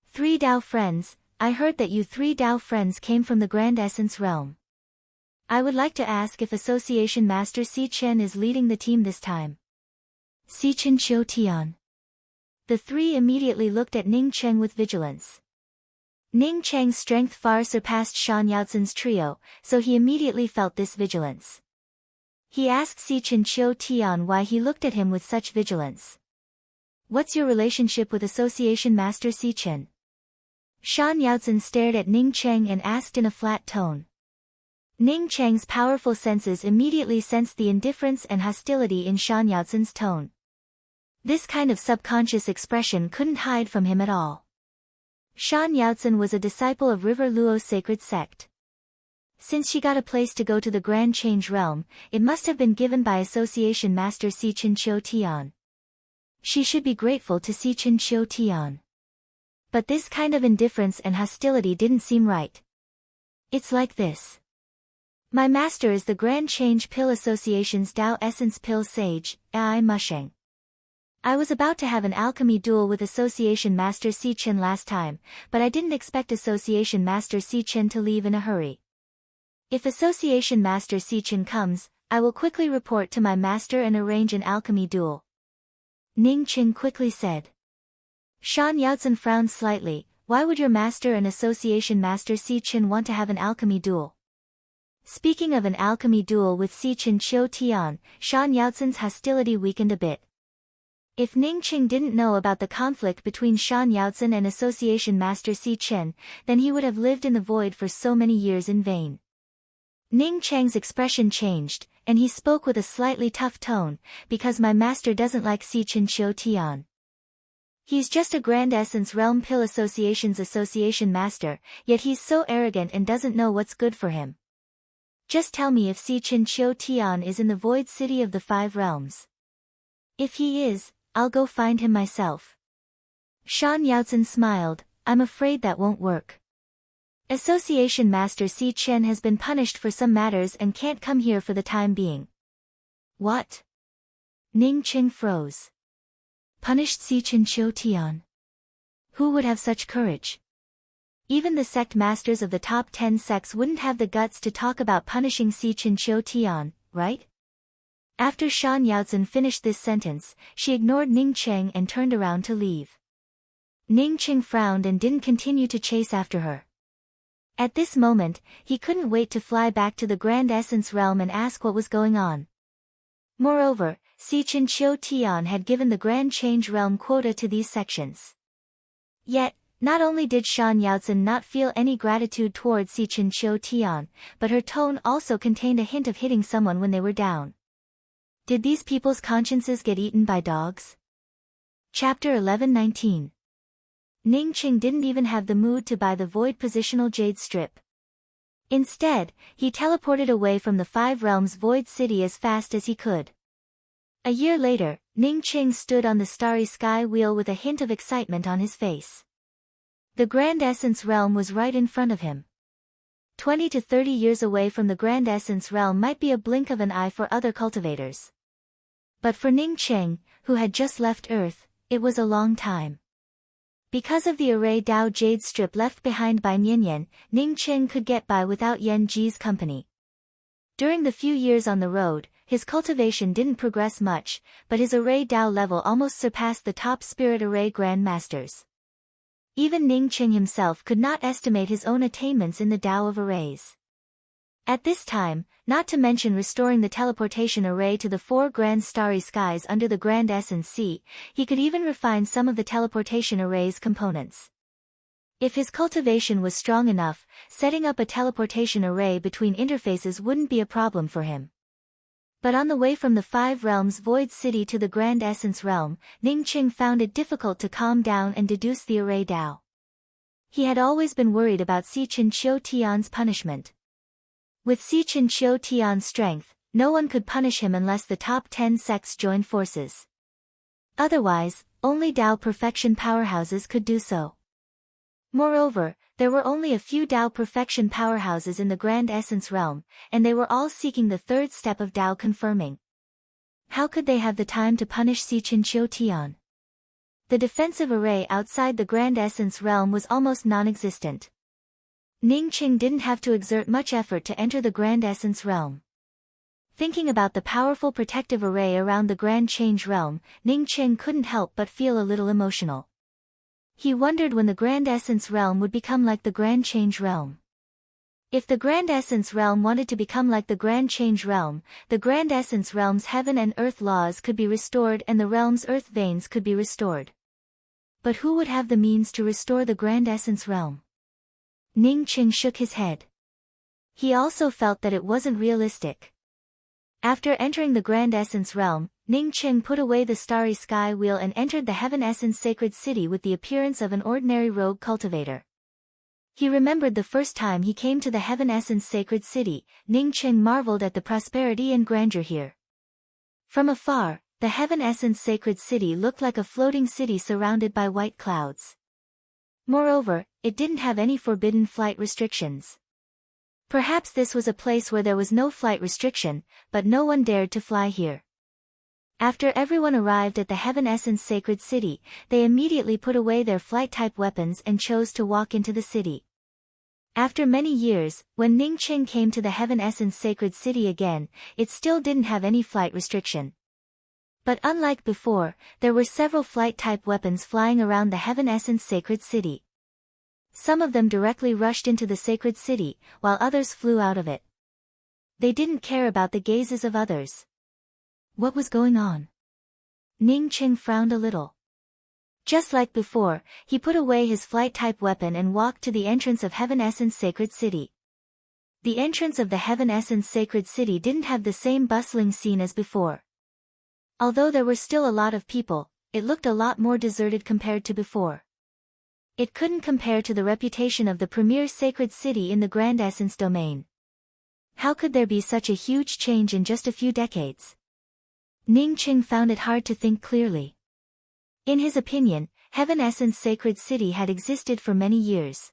3 Dao friends, I heard that you 3 Dao friends came from the Grand Essence Realm. I would like to ask if Association Master Si Chen is leading the team this time. Si Chen Qiu Tian. The 3 immediately looked at Ning Cheng with vigilance. Ning Cheng's strength far surpassed Shan Yaozhen's trio, so he immediately felt this vigilance. He asked Si Chen Qiu Tian why he looked at him with such vigilance. What's your relationship with Association Master Si Chen? Shan Yaozhen stared at Ning Cheng and asked in a flat tone. Ning Cheng's powerful senses immediately sensed the indifference and hostility in Shan Yaozhen's tone. This kind of subconscious expression couldn't hide from him at all. Shan Yaozhen was a disciple of River Luo's sacred sect. Since she got a place to go to the Grand Change Realm, it must have been given by Association Master Si Chen Qiu Tian. She should be grateful to Si Chen Qiu Tian. But this kind of indifference and hostility didn't seem right. It's like this. My master is the Grand Change Pill Association's Dao Essence Pill Sage, Ai Musheng. I was about to have an alchemy duel with Association Master Si Chen last time, but I didn't expect Association Master Si Chen to leave in a hurry. If Association Master Si Chen comes, I will quickly report to my master and arrange an alchemy duel. Ning Qing quickly said. Shan Yaozhen frowned slightly. Why would your master and Association Master Si Chen want to have an alchemy duel? Speaking of an alchemy duel with Si Chen Qiu Tian, Shan Yaozhen's hostility weakened a bit. If Ning Qing didn't know about the conflict between Shan Yaozhen and Association Master Si Chen, then he would have lived in the void for so many years in vain. Ning Cheng's expression changed, and he spoke with a slightly tough tone, because my master doesn't like Si Chen Qiu Tian. He's just a Grand Essence Realm Pill Association's association master, yet he's so arrogant and doesn't know what's good for him. Just tell me if Si Chin Chiu Tian is in the Void City of the Five Realms. If he is, I'll go find him myself. Shan Yaozhen smiled. I'm afraid that won't work. Association Master Si Chen has been punished for some matters and can't come here for the time being. What? Ning Qing froze. Punished Si Chin Chiu Tian? Who would have such courage? Even the sect masters of the top 10 sects wouldn't have the guts to talk about punishing Si Chin Chiu Tian, right? After Shan Yaozhen finished this sentence, she ignored Ning Cheng and turned around to leave. Ning Qing frowned and didn't continue to chase after her. At this moment, he couldn't wait to fly back to the Grand Essence Realm and ask what was going on. Moreover, Si Chin Chiu Tian had given the Grand Change Realm quota to these sections. Yet, not only did Shan Yaozhen not feel any gratitude toward Si Chin Chiu Tian, but her tone also contained a hint of hitting someone when they were down. Did these people's consciences get eaten by dogs? Chapter 11:19. Ning Qing didn't even have the mood to buy the void positional jade strip. Instead, he teleported away from the Five Realms Void City as fast as he could. A year later, Ning Qing stood on the starry sky wheel with a hint of excitement on his face. The Grand Essence Realm was right in front of him. 20 to 30 years away from the Grand Essence Realm might be a blink of an eye for other cultivators. But for Ning Qing, who had just left Earth, it was a long time. Because of the array Dao Jade strip left behind by Nianyan, Ning Qing could get by without Yan Ji's company. During the few years on the road, his cultivation didn't progress much, but his array Dao level almost surpassed the top spirit array Grand Masters. Even Ning Qing himself could not estimate his own attainments in the Dao of arrays. At this time, not to mention restoring the teleportation array to the 4 grand starry skies under the Grand Essence Sea, he could even refine some of the teleportation array's components. If his cultivation was strong enough, setting up a teleportation array between interfaces wouldn't be a problem for him. But on the way from the Five Realms Void City to the Grand Essence Realm, Ning Qing found it difficult to calm down and deduce the array Dao. He had always been worried about Si Chin Chiu Tian's punishment. With Si Chin Chiu Tian's strength, no one could punish him unless the top 10 sects joined forces. Otherwise, only Dao perfection powerhouses could do so. Moreover, there were only a few Dao perfection powerhouses in the Grand Essence Realm, and they were all seeking the third step of Dao confirming. How could they have the time to punish Si Chin Chiu Tian? The defensive array outside the Grand Essence Realm was almost non-existent. Ning Qing didn't have to exert much effort to enter the Grand Essence Realm. Thinking about the powerful protective array around the Grand Change Realm, Ning Qing couldn't help but feel a little emotional. He wondered when the Grand Essence Realm would become like the Grand Change Realm. If the Grand Essence Realm wanted to become like the Grand Change Realm, the Grand Essence Realm's heaven and earth laws could be restored and the realm's earth veins could be restored. But who would have the means to restore the Grand Essence Realm? Ning Qing shook his head. He also felt that it wasn't realistic. After entering the Grand Essence Realm, Ning Qing put away the starry sky wheel and entered the Heaven Essence Sacred City with the appearance of an ordinary rogue cultivator. He remembered the first time he came to the Heaven Essence Sacred City. Ning Qing marveled at the prosperity and grandeur here. From afar, the Heaven Essence Sacred City looked like a floating city surrounded by white clouds. Moreover, it didn't have any forbidden flight restrictions. Perhaps this was a place where there was no flight restriction, but no one dared to fly here. After everyone arrived at the Heaven Essence Sacred City, they immediately put away their flight-type weapons and chose to walk into the city. After many years, when Ning Qing came to the Heaven Essence Sacred City again, it still didn't have any flight restriction. But unlike before, there were several flight-type weapons flying around the Heaven Essence Sacred City. Some of them directly rushed into the Sacred City, while others flew out of it. They didn't care about the gazes of others. What was going on? Ning Qing frowned a little. Just like before, he put away his flight-type weapon and walked to the entrance of Heaven Essence Sacred City. The entrance of the Heaven Essence Sacred City didn't have the same bustling scene as before. Although there were still a lot of people, it looked a lot more deserted compared to before. It couldn't compare to the reputation of the premier sacred city in the Grand Essence domain. How could there be such a huge change in just a few decades? Ningqing found it hard to think clearly. In his opinion, Heaven Essence Sacred City had existed for many years.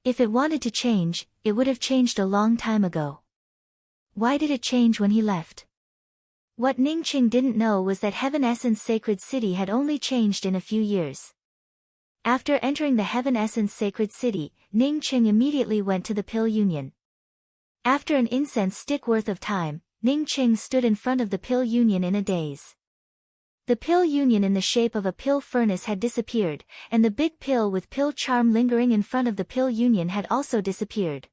If it wanted to change, it would have changed a long time ago. Why did it change when he left? What Ningqing didn't know was that Heaven Essence Sacred City had only changed in a few years. After entering the Heaven Essence Sacred City, Ningqing immediately went to the Pill Union. After an incense stick worth of time, Ningqing stood in front of the Pill Union in a daze. The Pill Union in the shape of a pill furnace had disappeared, and the big pill with pill charm lingering in front of the Pill Union had also disappeared.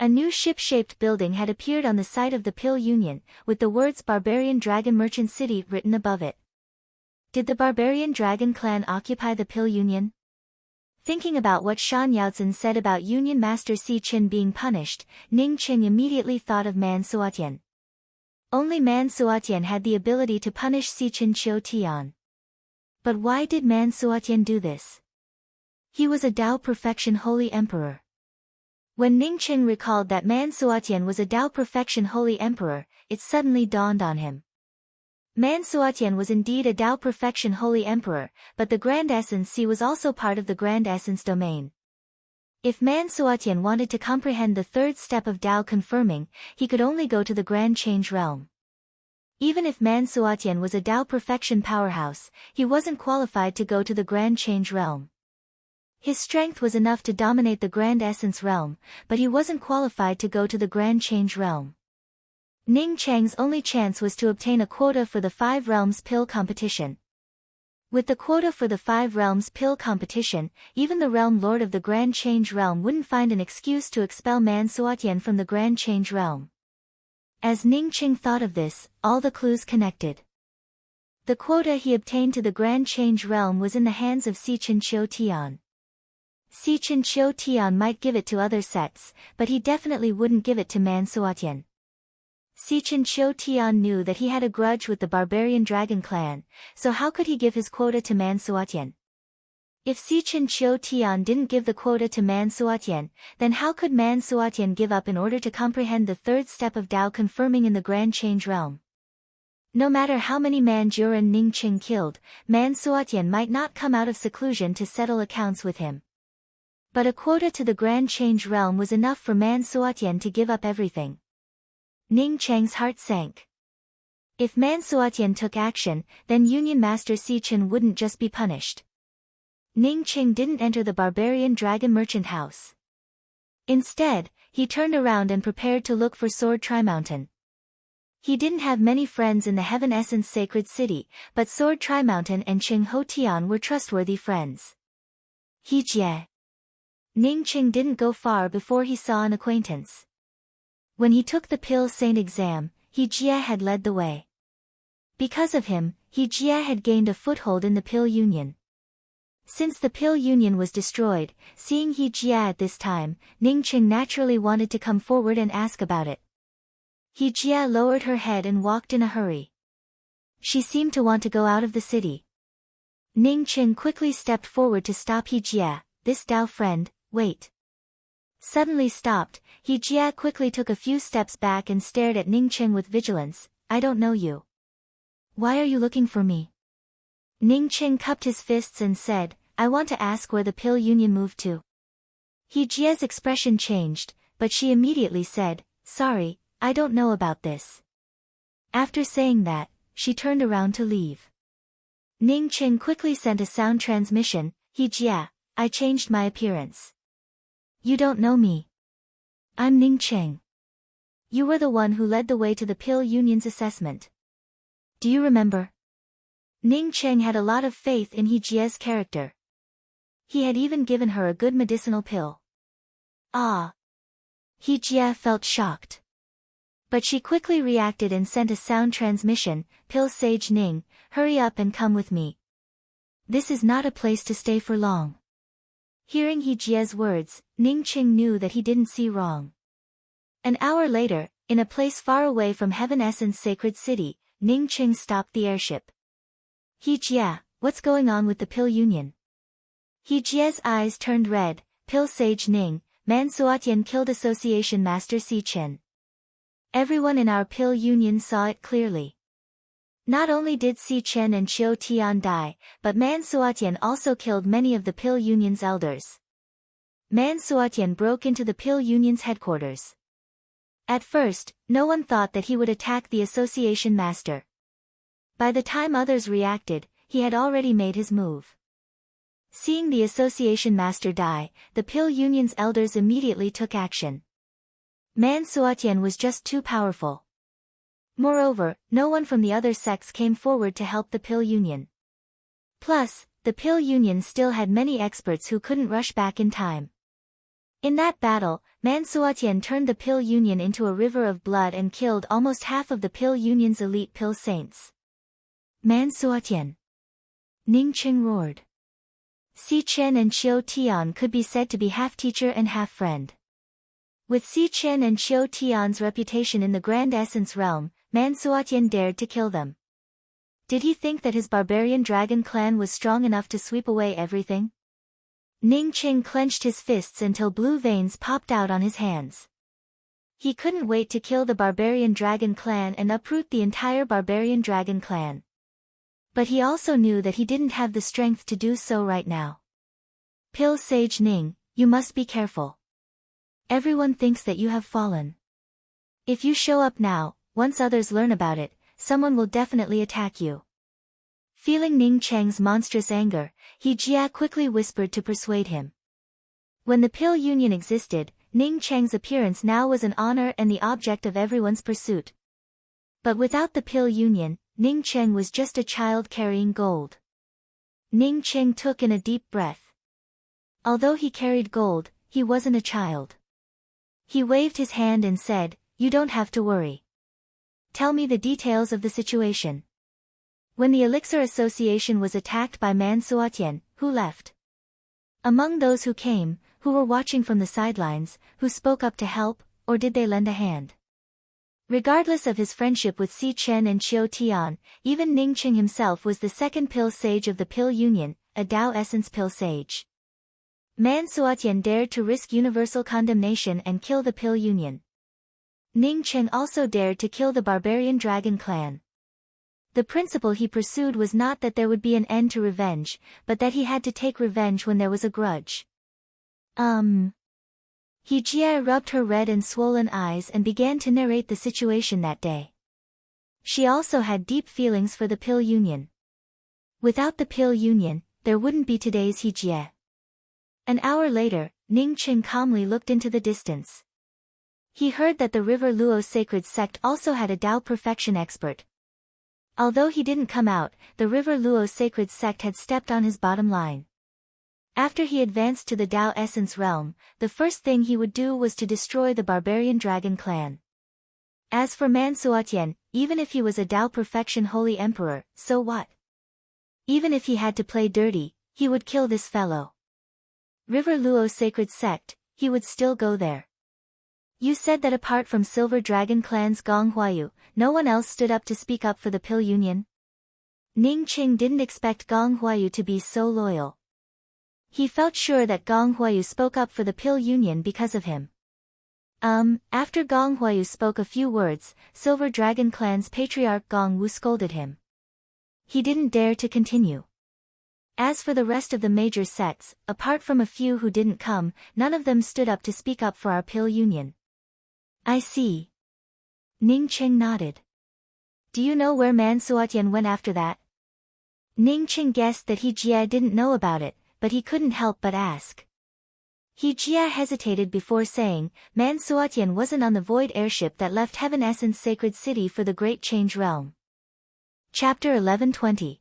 A new ship-shaped building had appeared on the site of the Pill Union, with the words Barbarian Dragon Merchant City written above it. Did the Barbarian Dragon clan occupy the Pill Union? Thinking about what Shan Yaozhen said about Union Master Si Qin being punished, Ningqing immediately thought of Man Suotian. Only Man Suotian had the ability to punish Si Qin Qiu Tian. But why did Man Suotian do this? He was a Tao Perfection Holy Emperor. When Ningqing recalled that Man Suotian was a Tao Perfection Holy Emperor, it suddenly dawned on him. Man Suotian was indeed a Tao Perfection Holy Emperor, but the Grand Essence Sea was also part of the Grand Essence domain. If Man Suotian wanted to comprehend the third step of Tao confirming, he could only go to the Grand Change Realm. Even if Man Suotian was a Tao Perfection powerhouse, he wasn't qualified to go to the Grand Change Realm. His strength was enough to dominate the Grand Essence Realm, but he wasn't qualified to go to the Grand Change Realm. Ningqing's only chance was to obtain a quota for the 5 Realms Pill competition. With the quota for the 5 Realms Pill competition, even the Realm Lord of the Grand Change Realm wouldn't find an excuse to expel Man Suotian from the Grand Change Realm. As Ningqing thought of this, all the clues connected. The quota he obtained to the Grand Change Realm was in the hands of Si Qin Qiu Tian. Si Qin Qiu Tian might give it to other sects, but he definitely wouldn't give it to Man Suotian. Si Qin Qiu Tian knew that he had a grudge with the Barbarian Dragon clan, so how could he give his quota to Man Suotian? If Si Qin Qiu Tian didn't give the quota to Man Suotian, then how could Man Suotian give up in order to comprehend the third step of Tao confirming in the Grand Change Realm? No matter how many Manjuran Ningqing killed, Man Suotian might not come out of seclusion to settle accounts with him. But a quota to the Grand Change Realm was enough for Man Suotian to give up everything. Ningqing's heart sank. If Man Suotian took action, then Union Master Si Qin wouldn't just be punished. Ningqing didn't enter the Barbarian Dragon Merchant house. Instead, he turned around and prepared to look for Sword Tri-Mountain. He didn't have many friends in the Heaven Essence Sacred City, but Sword Tri-Mountain and Qing Ho Tian were trustworthy friends. He Jie. Ningqing didn't go far before he saw an acquaintance. When he took the Pill Saint exam, He Jie had led the way. Because of him, He Jie had gained a foothold in the Pill Union. Since the Pill Union was destroyed, seeing He Jie at this time, Ningqing naturally wanted to come forward and ask about it. He Jie lowered her head and walked in a hurry. She seemed to want to go out of the city. Ningqing quickly stepped forward to stop He Jie. This Tao friend, wait. Suddenly stopped, He Jie quickly took a few steps back and stared at Ningqing with vigilance. I don't know you. Why are you looking for me? Ningqing cupped his fists and said, I want to ask where the Pill Union moved to. He Jie's expression changed, but she immediately said, sorry, I don't know about this. After saying that, she turned around to leave. Ningqing quickly sent a sound transmission, He Jie, I changed my appearance. You don't know me. I'm Ningqing. You were the one who led the way to the Pill Union's assessment. Do you remember? Ningqing had a lot of faith in He Jie's character. He had even given her a good medicinal pill. Ah! He Jie felt shocked. But she quickly reacted and sent a sound transmission, Pill Sage Ning, hurry up and come with me. This is not a place to stay for long. Hearing He Jie's words, Ningqing knew that he didn't see wrong. An hour later, in a place far away from Heaven Essence Sacred City, Ningqing stopped the airship. He Jia, what's going on with the Pill Union? He Jia's eyes turned red. Pill Sage Ning, Man Suatian killed Association Master Si Chen. Everyone in our Pill Union saw it clearly. Not only did Si Chen and Qiu Tian die, but Man Suatian also killed many of the Pill Union's elders. Man Suatian broke into the Pill Union's headquarters. At first, no one thought that he would attack the Association Master. By the time others reacted, he had already made his move. Seeing the Association Master die, the Pill Union's elders immediately took action. Man Suatian was just too powerful. Moreover, no one from the other sects came forward to help the Pill Union. Plus, the Pill Union still had many experts who couldn't rush back in time. In that battle, Man Suatian turned the Pill Union into a river of blood and killed almost half of the Pill Union's elite Pill Saints. Man Suatian! Ning Qing roared. Si Chen and Qiu Tian could be said to be half teacher and half friend. With Si Chen and Qiu Tian's reputation in the Grand Essence realm, Man Suatian dared to kill them. Did he think that his barbarian dragon clan was strong enough to sweep away everything? Ning Qing clenched his fists until blue veins popped out on his hands. He couldn't wait to kill the barbarian dragon clan and uproot the entire barbarian dragon clan. But he also knew that he didn't have the strength to do so right now. Pill Sage Ning, you must be careful. Everyone thinks that you have fallen. If you show up now, once others learn about it, someone will definitely attack you. Feeling Ning Cheng's monstrous anger, He Jia quickly whispered to persuade him. When the Pill Union existed, Ning Cheng's appearance now was an honor and the object of everyone's pursuit. But without the Pill Union, Ning Cheng was just a child carrying gold. Ning Cheng took in a deep breath. Although he carried gold, he wasn't a child. He waved his hand and said, "You don't have to worry. Tell me the details of the situation." When the Elixir Association was attacked by Man Suatian, who left? Among those who came, who were watching from the sidelines, who spoke up to help, or did they lend a hand? Regardless of his friendship with Si Chen and Qiu Tian, even Ning Qing himself was the second Pill Sage of the Pill Union, a Tao Essence Pill Sage. Man Suatian dared to risk universal condemnation and kill the Pill Union. Ning Qing also dared to kill the barbarian dragon clan. The principle he pursued was not that there would be an end to revenge, but that he had to take revenge when there was a grudge. He Jia rubbed her red and swollen eyes and began to narrate the situation that day. She also had deep feelings for the Pill Union. Without the Pill Union, there wouldn't be today's He Jia. An hour later, Ning Qing calmly looked into the distance. He heard that the River Luo sacred sect also had a Tao perfection expert. Although he didn't come out, the River Luo sacred sect had stepped on his bottom line. After he advanced to the Tao Essence realm, the first thing he would do was to destroy the barbarian dragon clan. As for Man Suatian, even if he was a Tao Perfection Holy Emperor, so what? Even if he had to play dirty, he would kill this fellow. River Luo Sacred Sect, he would still go there. You said that apart from Silver Dragon Clan's Gong Huayu, no one else stood up to speak up for the Pill Union? Ning Qing didn't expect Gong Huayu to be so loyal. He felt sure that Gong Huayu spoke up for the Pill Union because of him. After Gong Huayu spoke a few words, Silver Dragon Clan's patriarch Gong Wu scolded him. He didn't dare to continue. As for the rest of the major sects, apart from a few who didn't come, none of them stood up to speak up for our Pill Union. I see. Ning Qing nodded. Do you know where Man Suatian went after that? Ning Qing guessed that He Jia didn't know about it, but he couldn't help but ask. He Jia hesitated before saying, Man Suatian wasn't on the void airship that left Heaven Essence Sacred City for the Great Change Realm. Chapter 1120.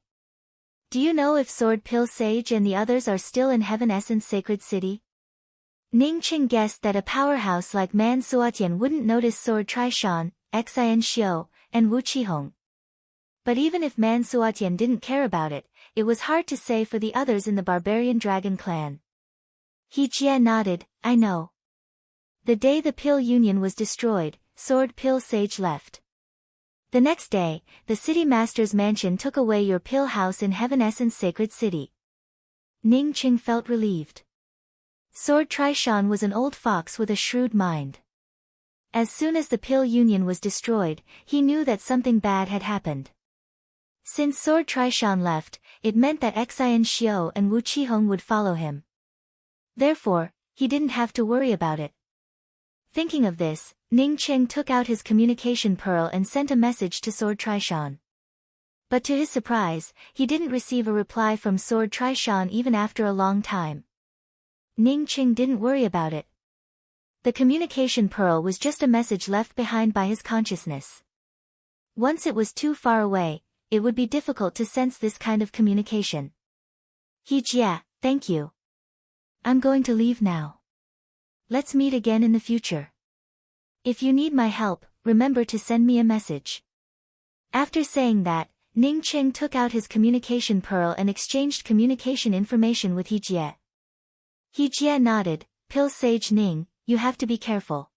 Do you know if Sword Pill Sage and the others are still in Heaven Essence Sacred City? Ning Qing guessed that a powerhouse like Man Suatian wouldn't notice Sword Trishan, Xin Xiu, and Wu Qihong. But even if Man Suatian didn't care about it, it was hard to say for the others in the Barbarian Dragon Clan. He Jia nodded, I know. The day the Pill Union was destroyed, Sword Pill Sage left. The next day, the city master's mansion took away your pill house in Heaven Essence Sacred City. Ning Qing felt relieved. Sword Trishan was an old fox with a shrewd mind. As soon as the pill union was destroyed, he knew that something bad had happened. Since Sword Trishan left, it meant that Xian Xiao and Wu Qihong would follow him. Therefore, he didn't have to worry about it. Thinking of this, Ning Qing took out his communication pearl and sent a message to Sword Trishan. But to his surprise, he didn't receive a reply from Sword Trishan even after a long time. Ning Qing didn't worry about it. The communication pearl was just a message left behind by his consciousness. Once it was too far away, it would be difficult to sense this kind of communication. Jia, thank you. I'm going to leave now. Let's meet again in the future. If you need my help, remember to send me a message. After saying that, Ning Qing took out his communication pearl and exchanged communication information with Jia. Jia nodded. Pill Sage Ning, you have to be careful.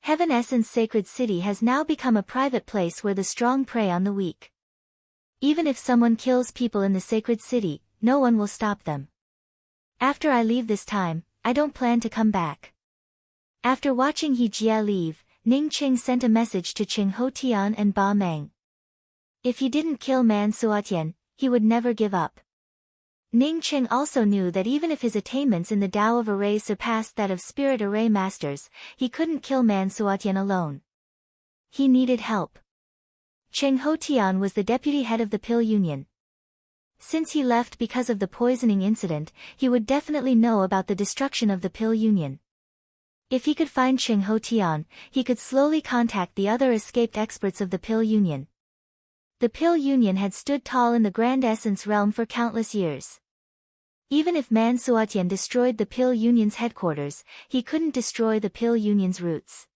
Heaven Essence Sacred City has now become a private place where the strong prey on the weak. Even if someone kills people in the sacred city, no one will stop them. After I leave this time, I don't plan to come back. After watching Jia leave, Ning Qing sent a message to Qing Hotian and Ba Meng. If he didn't kill Man Suatian, he would never give up. Ning Qing also knew that even if his attainments in the Tao of Array surpassed that of Spirit Array Masters, he couldn't kill Man Suatian alone. He needed help. Qing Hotian was the deputy head of the Pill Union. Since he left because of the poisoning incident, he would definitely know about the destruction of the Pill Union. If he could find Qing Hotian, he could slowly contact the other escaped experts of the Pill Union. The Pill Union had stood tall in the Grand Essence realm for countless years. Even if Man Suatian destroyed the Pill Union's headquarters, he couldn't destroy the Pill Union's roots.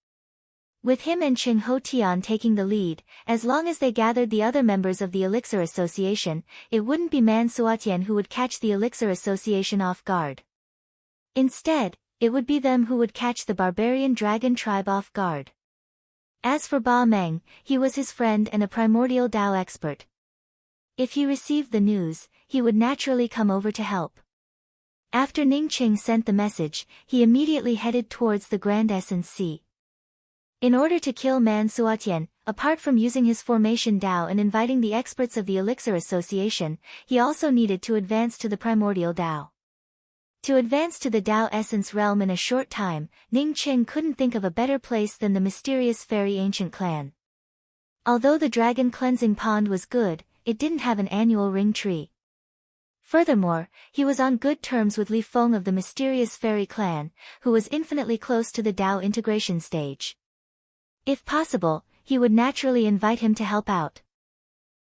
With him and Qing Hotian taking the lead, as long as they gathered the other members of the Elixir Association, it wouldn't be Man Suatian who would catch the Elixir Association off guard. Instead, it would be them who would catch the barbarian dragon tribe off guard. As for Ba Meng, he was his friend and a primordial Tao expert. If he received the news, he would naturally come over to help. After Ning Qing sent the message, he immediately headed towards the Grand Essence Sea. In order to kill Man Suatian, apart from using his formation Tao and inviting the experts of the Elixir Association, he also needed to advance to the primordial Tao. To advance to the Tao Essence realm in a short time, Ning Qing couldn't think of a better place than the mysterious fairy ancient clan. Although the dragon cleansing pond was good, it didn't have an annual ring tree. Furthermore, he was on good terms with Li Feng of the mysterious fairy clan, who was infinitely close to the Tao integration stage. If possible, he would naturally invite him to help out.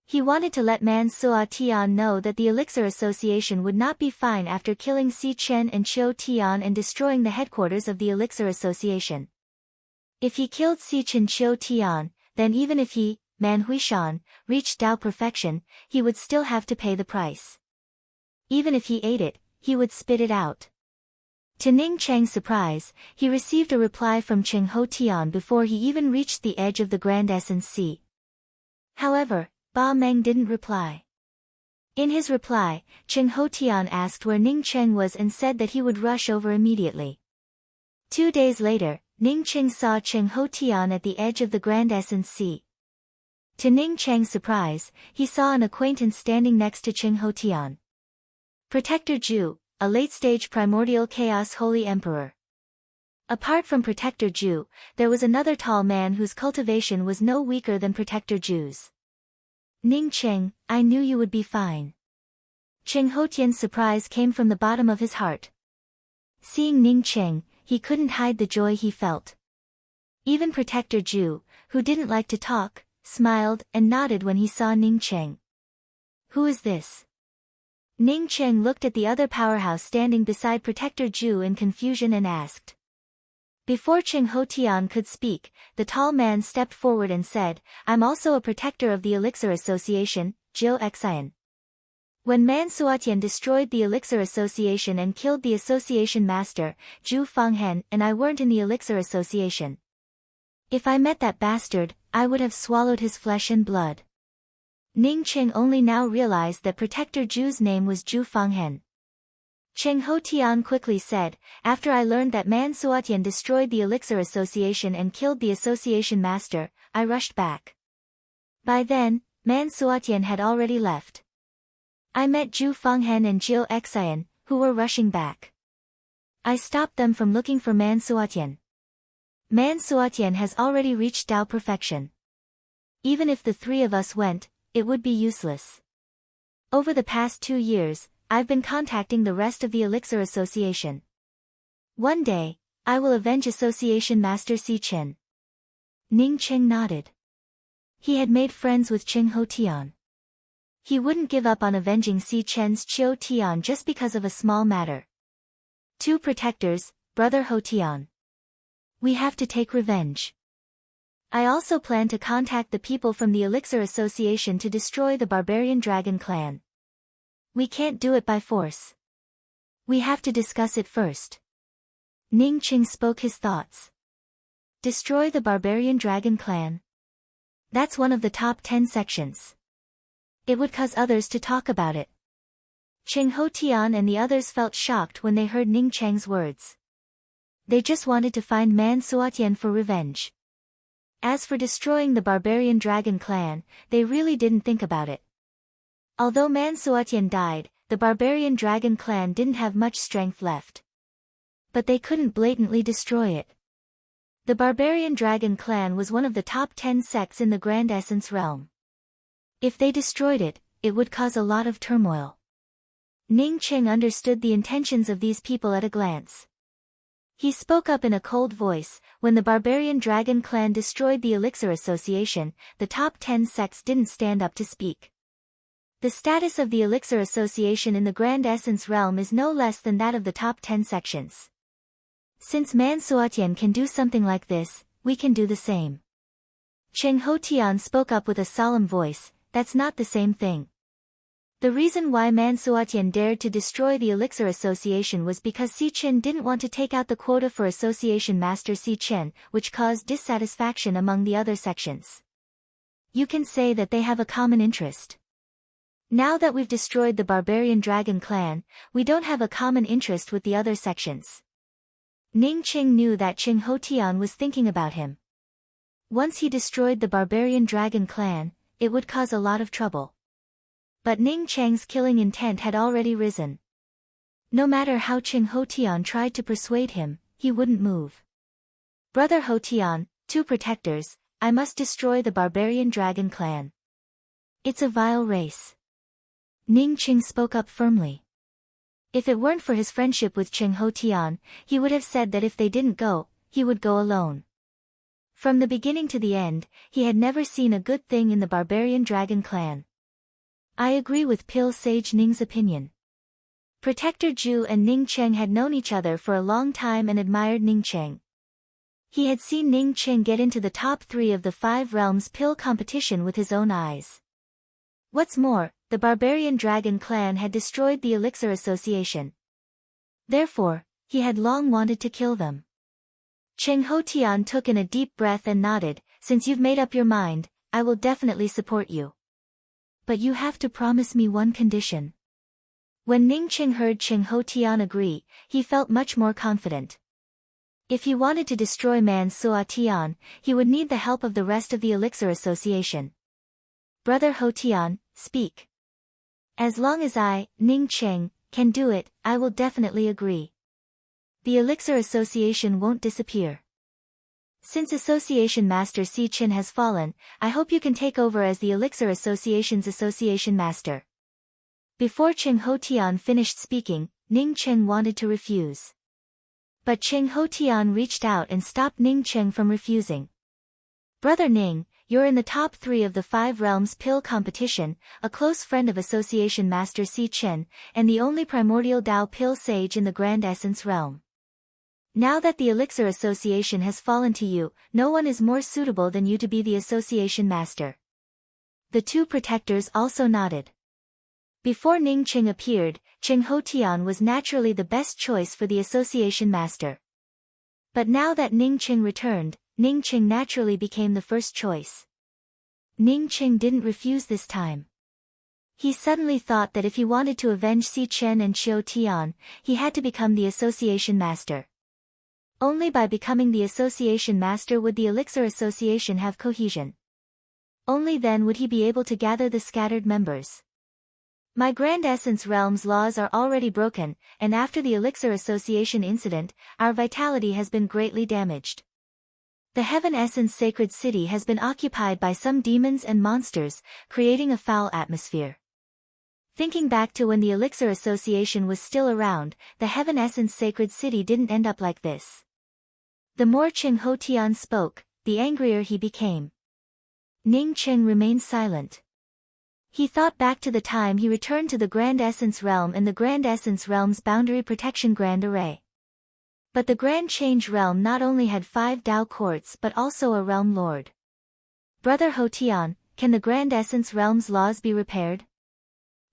He wanted to let Man Suatian know that the Elixir Association would not be fine after killing Si Chen and Qiu Tian and destroying the headquarters of the Elixir Association. If he killed Si Chen Qiu Tian, then even if he, Man Huishan, reached Tao perfection, he would still have to pay the price. Even if he ate it, he would spit it out. To Ning Cheng's surprise, he received a reply from Qing Hotian before he even reached the edge of the Grand Essence Sea. However, Ba Meng didn't reply. In his reply, Qing Hotian asked where Ning Cheng was and said that he would rush over immediately. 2 days later, Ning Cheng saw Qing Hotian at the edge of the Grand Essence Sea. To Ning Cheng's surprise, he saw an acquaintance standing next to Qing Hotian. Protector Zhu, a late-stage primordial chaos holy emperor. Apart from Protector Zhu, there was another tall man whose cultivation was no weaker than Protector Zhu's. Ning Cheng, I knew you would be fine. Qing Hotian's surprise came from the bottom of his heart. Seeing Ning Cheng, he couldn't hide the joy he felt. Even Protector Zhu, who didn't like to talk, smiled and nodded when he saw Ning Cheng. Who is this? Ning Cheng looked at the other powerhouse standing beside Protector Zhu in confusion and asked. Before Qing Hotian could speak, the tall man stepped forward and said, I'm also a protector of the Elixir Association, Jiu Xian. When Man Suatian destroyed the Elixir Association and killed the Association Master, Zhu Fenghen and I weren't in the Elixir Association. If I met that bastard, I would have swallowed his flesh and blood. Ning Cheng only now realized that Protector Zhu's name was Zhu Fanghen. Cheng Ho Tian quickly said, after I learned that Man Suotian destroyed the Elixir Association and killed the Association Master, I rushed back. By then, Man Suotian had already left. I met Zhu Fanghen and Jiu Xian, who were rushing back. I stopped them from looking for Man Suotian. Man Suotian has already reached Dao perfection. Even if the three of us went, it would be useless. Over the past 2 years, I've been contacting the rest of the Elixir Association. One day, I will avenge Association Master Si Chen. Ning Cheng nodded. He had made friends with Cheng Ho Tian. He wouldn't give up on avenging Si Chen's Chiu Tian just because of a small matter. 2 protectors, Brother Ho Tian. We have to take revenge. I also plan to contact the people from the Elixir Association to destroy the Barbarian Dragon Clan. We can't do it by force. We have to discuss it first. Ning Cheng spoke his thoughts. Destroy the Barbarian Dragon Clan. That's one of the top 10 sections. It would cause others to talk about it. Cheng Ho Tian and the others felt shocked when they heard Ning Cheng's words. They just wanted to find Man Suotian for revenge. As for destroying the Barbarian Dragon Clan, they really didn't think about it. Although Man Suotian died, the Barbarian Dragon Clan didn't have much strength left. But they couldn't blatantly destroy it. The Barbarian Dragon Clan was one of the top 10 sects in the Grand Essence realm. If they destroyed it, it would cause a lot of turmoil. Ning Cheng understood the intentions of these people at a glance. He spoke up in a cold voice, when the Barbarian Dragon Clan destroyed the Elixir Association, the top 10 sects didn't stand up to speak. The status of the Elixir Association in the Grand Essence realm is no less than that of the top 10 sections. Since Man Suotian can do something like this, we can do the same. Cheng Ho Tian spoke up with a solemn voice, that's not the same thing. The reason why Man Suotian dared to destroy the Elixir Association was because Si Chen didn't want to take out the quota for Association Master Si Chen, which caused dissatisfaction among the other sections. You can say that they have a common interest. Now that we've destroyed the Barbarian Dragon Clan, we don't have a common interest with the other sections. Ning Cheng knew that Cheng Ho Tian was thinking about him. Once he destroyed the Barbarian Dragon Clan, it would cause a lot of trouble. But Ning Cheng's killing intent had already risen. No matter how Cheng Ho Tian tried to persuade him, he wouldn't move. Brother Ho Tian, 2 protectors, I must destroy the Barbarian Dragon Clan. It's a vile race. Ning Cheng spoke up firmly. If it weren't for his friendship with Cheng Ho Tian, he would have said that if they didn't go, he would go alone. From the beginning to the end, he had never seen a good thing in the Barbarian Dragon Clan. I agree with Pil Sage Ning's opinion. Protector Zhu and Ning Cheng had known each other for a long time and admired Ning Cheng. He had seen Ning Cheng get into the top 3 of the 5 realms Pil competition with his own eyes. What's more, the Barbarian Dragon Clan had destroyed the Elixir Association. Therefore, he had long wanted to kill them. Cheng Ho Tian took in a deep breath and nodded, since you've made up your mind, I will definitely support you. But you have to promise me one condition. When Ning Cheng heard Cheng Ho Tian agree, he felt much more confident. If he wanted to destroy Man Suotian, he would need the help of the rest of the Elixir Association. Brother Ho Tian, speak. As long as I, Ning Cheng, can do it, I will definitely agree. The Elixir Association won't disappear. Since Association Master Si Chen has fallen, I hope you can take over as the Elixir Association's Association Master. Before Cheng Ho Tian finished speaking, Ning Cheng wanted to refuse. But Cheng Ho Tian reached out and stopped Ning Cheng from refusing. Brother Ning, you're in the top 3 of the 5 realms Pil competition, a close friend of Association Master Si Chen, and the only primordial Dao Pil sage in the Grand Essence realm. Now that the Elixir Association has fallen to you, no one is more suitable than you to be the Association Master. The 2 protectors also nodded. Before Ning Cheng appeared, Cheng Ho Tian was naturally the best choice for the Association Master. But now that Ning Cheng returned, Ning Qing naturally became the first choice. Ning Qing didn't refuse this time. He suddenly thought that if he wanted to avenge Si Chen and Qiu Tian, he had to become the Association Master. Only by becoming the Association Master would the Elixir Association have cohesion. Only then would he be able to gather the scattered members. My Grand Essence Realm's laws are already broken, and after the Elixir Association incident, our vitality has been greatly damaged. The Heaven Essence Sacred City has been occupied by some demons and monsters, creating a foul atmosphere. Thinking back to when the Elixir Association was still around, the Heaven Essence Sacred City didn't end up like this. The more Qing Ho Tian spoke, the angrier he became. Ning Qing remained silent. He thought back to the time he returned to the Grand Essence Realm and the Grand Essence Realm's Boundary Protection Grand Array. But the Grand Change Realm not only had 5 Dao courts but also a Realm Lord. Brother Ho Tian, can the Grand Essence Realm's laws be repaired?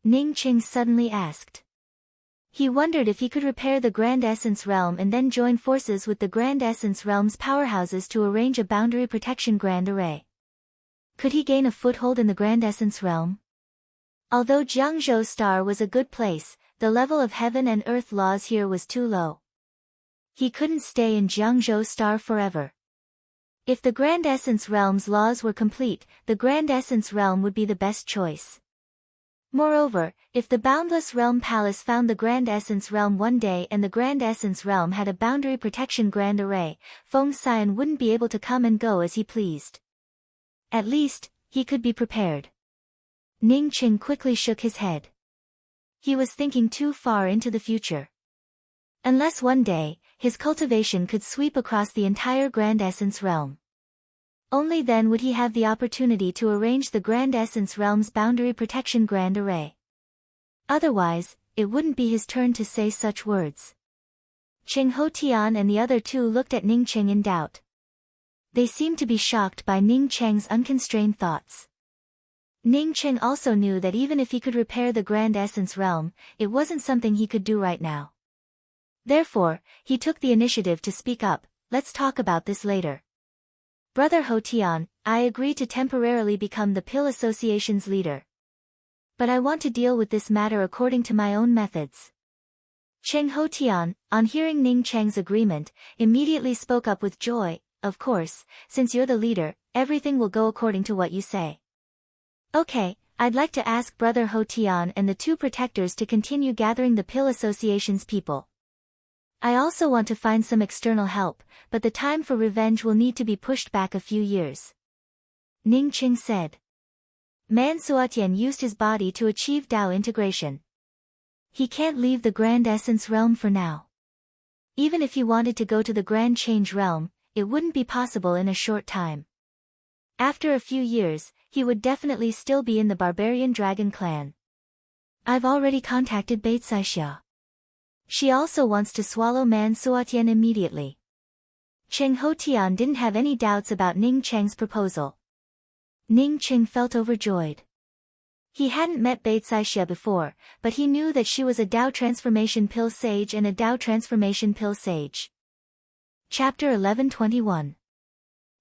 Ning Qing suddenly asked. He wondered if he could repair the Grand Essence Realm and then join forces with the Grand Essence Realm's powerhouses to arrange a Boundary Protection Grand Array. Could he gain a foothold in the Grand Essence Realm? Although Jiangzhou Star was a good place, the level of heaven and earth laws here was too low. He couldn't stay in Jiangzhou Star forever. If the Grand Essence Realm's laws were complete, the Grand Essence Realm would be the best choice. Moreover, if the Boundless Realm Palace found the Grand Essence Realm one day and the Grand Essence Realm had a Boundary Protection Grand Array, Feng Xian wouldn't be able to come and go as he pleased. At least, he could be prepared. Ning Qing quickly shook his head. He was thinking too far into the future. Unless one day, his cultivation could sweep across the entire Grand Essence Realm. Only then would he have the opportunity to arrange the Grand Essence Realm's Boundary Protection Grand Array. Otherwise, it wouldn't be his turn to say such words. Qing Ho Tian and the other two looked at Ning Qing in doubt. They seemed to be shocked by Ning Cheng's unconstrained thoughts. Ning Qing also knew that even if he could repair the Grand Essence Realm, it wasn't something he could do right now. Therefore, he took the initiative to speak up. Let's talk about this later. Brother Ho Tian, I agree to temporarily become the Pill Association's leader. But I want to deal with this matter according to my own methods. Qing Ho Tian, on hearing Ning Cheng's agreement, immediately spoke up with joy. Of course, since you're the leader, everything will go according to what you say. Okay, I'd like to ask Brother Ho Tian and the 2 protectors to continue gathering the Pill Association's people. I also want to find some external help, but the time for revenge will need to be pushed back a few years. Ning Qing said. Man Suatian used his body to achieve Dao integration. He can't leave the Grand Essence Realm for now. Even if he wanted to go to the Grand Change Realm, it wouldn't be possible in a short time. After a few years, he would definitely still be in the Barbarian Dragon clan. I've already contacted Beicaixia. She also wants to swallow Man Suatian immediately. Qing Ho Tian didn't have any doubts about Ning Cheng's proposal. Ning Qing felt overjoyed. He hadn't met Beicaixia before, but he knew that she was a Dao Transformation Pill Sage and a Dao Transformation Pill Sage. Chapter 1121.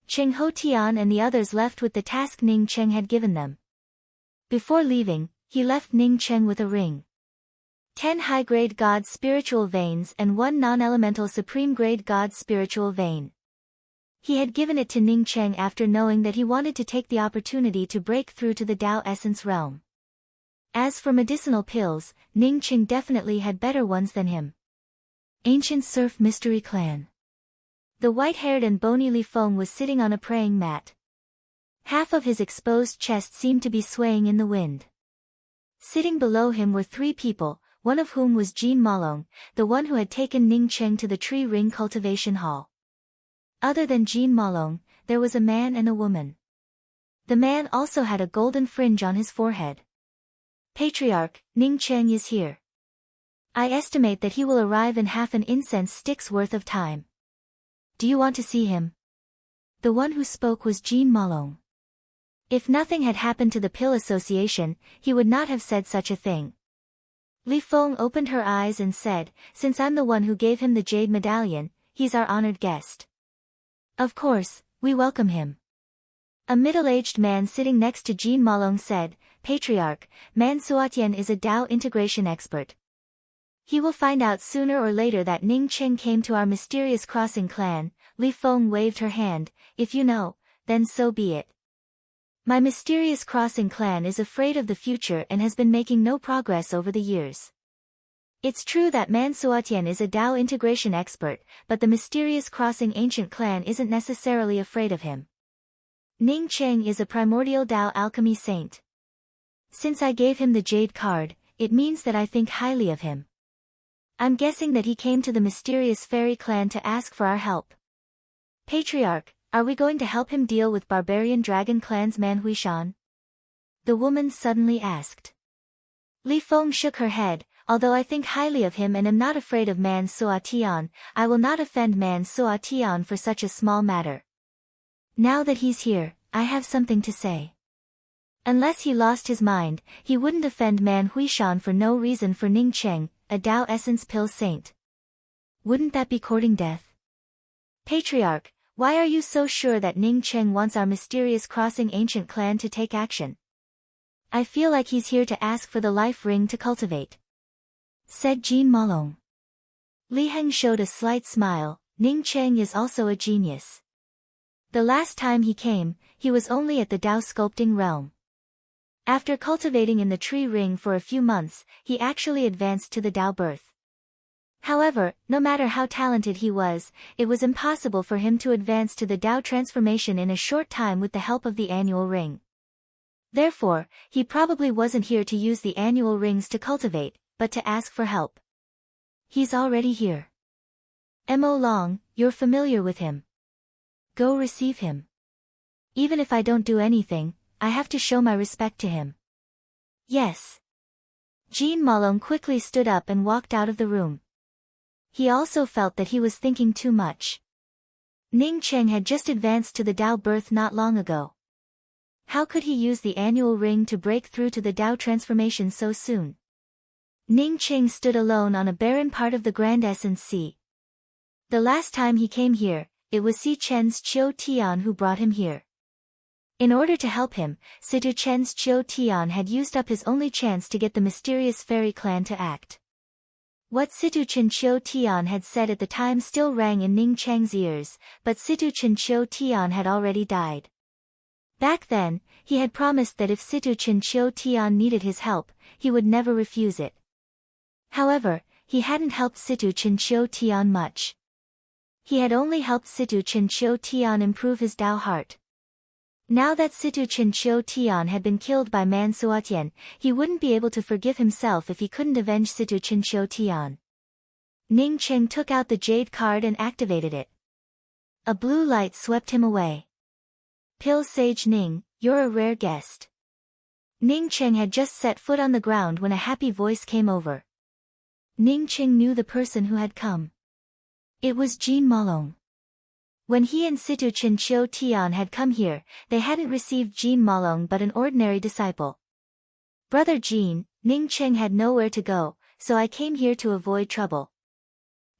Qing Ho Tian and the others left with the task Ning Cheng had given them. Before leaving, he left Ning Cheng with a ring. 10 high-grade God spiritual veins and 1 non-elemental supreme-grade God spiritual vein. He had given it to Ning Cheng after knowing that he wanted to take the opportunity to break through to the Dao Essence Realm. As for medicinal pills, Ning Cheng definitely had better ones than him. Ancient Surf Mystery Clan. The white-haired and bony Li Feng was sitting on a praying mat. Half of his exposed chest seemed to be swaying in the wind. Sitting below him were 3 people, one of whom was Jean Malong, the one who had taken Ning Cheng to the Tree Ring Cultivation Hall. Other than Jean Malong, there was a man and a woman. The man also had a golden fringe on his forehead. Patriarch, Ning Cheng is here. I estimate that he will arrive in half an incense stick's worth of time. Do you want to see him? The one who spoke was Jean Malong. If nothing had happened to the Pill Association, he would not have said such a thing. Li Feng opened her eyes and said, since I'm the one who gave him the jade medallion, he's our honored guest. Of course, we welcome him. A middle-aged man sitting next to Jean Malong said, Patriarch, Man Suatian is a Dao integration expert. He will find out sooner or later that Ning Cheng came to our mysterious crossing clan. Li Feng waved her hand. If you know, then so be it. My mysterious crossing clan is afraid of the future and has been making no progress over the years. It's true that Man Suatian is a Dao integration expert, but the mysterious crossing ancient clan isn't necessarily afraid of him. Ning Cheng is a primordial Dao alchemy saint. Since I gave him the jade card, it means that I think highly of him. I'm guessing that he came to the mysterious fairy clan to ask for our help. Patriarch, are we going to help him deal with barbarian dragon clan's Man Huishan? The woman suddenly asked. Li Feng shook her head. Although I think highly of him and am not afraid of Man Suatian, I will not offend Man Suatian for such a small matter. Now that he's here, I have something to say. Unless he lost his mind, he wouldn't offend Man Huishan for no reason for Ning Cheng, a Dao essence pill saint. Wouldn't that be courting death? Patriarch, why are you so sure that Ning Cheng wants our mysterious crossing ancient clan to take action? I feel like he's here to ask for the life ring to cultivate, said Jean Malong. Li Heng showed a slight smile. Ning Cheng is also a genius. The last time he came, he was only at the Dao sculpting realm. After cultivating in the tree ring for a few months, he actually advanced to the Dao birth. However, no matter how talented he was, it was impossible for him to advance to the Dao transformation in a short time with the help of the annual ring. Therefore, he probably wasn't here to use the annual rings to cultivate, but to ask for help. He's already here. Mo Long, you're familiar with him. Go receive him. Even if I don't do anything, I have to show my respect to him. Yes. Jean Malong quickly stood up and walked out of the room. He also felt that he was thinking too much. Ning Cheng had just advanced to the Dao birth not long ago. How could he use the annual ring to break through to the Dao transformation so soon? Ning Cheng stood alone on a barren part of the Grand Essence Sea. The last time he came here, it was Si Chen's Chiu Tian who brought him here. In order to help him, Situ Chen's Chiu Tian had used up his only chance to get the mysterious fairy clan to act. What Situ Chen Chiu Tian had said at the time still rang in Ning Cheng's ears, but Situ Chen Chiu Tian had already died. Back then, he had promised that if Situ Chen Chiu Tian needed his help, he would never refuse it. However, he hadn't helped Situ Chen Chiu Tian much. He had only helped Situ Chen Chiu Tian improve his Dao heart. Now that Situ Chen Chiu Tian had been killed by Man Suatian, he wouldn't be able to forgive himself if he couldn't avenge Situ Chen Chiu Tian. Ning Cheng took out the jade card and activated it. A blue light swept him away. Pill Sage Ning, you're a rare guest. Ning Cheng had just set foot on the ground when a happy voice came over. Ning Cheng knew the person who had come. It was Jean Malong. When he and Situ Chen Chiu Tian had come here, they hadn't received Jean Malong but an ordinary disciple. Brother Jean, Ning Cheng had nowhere to go, so I came here to avoid trouble.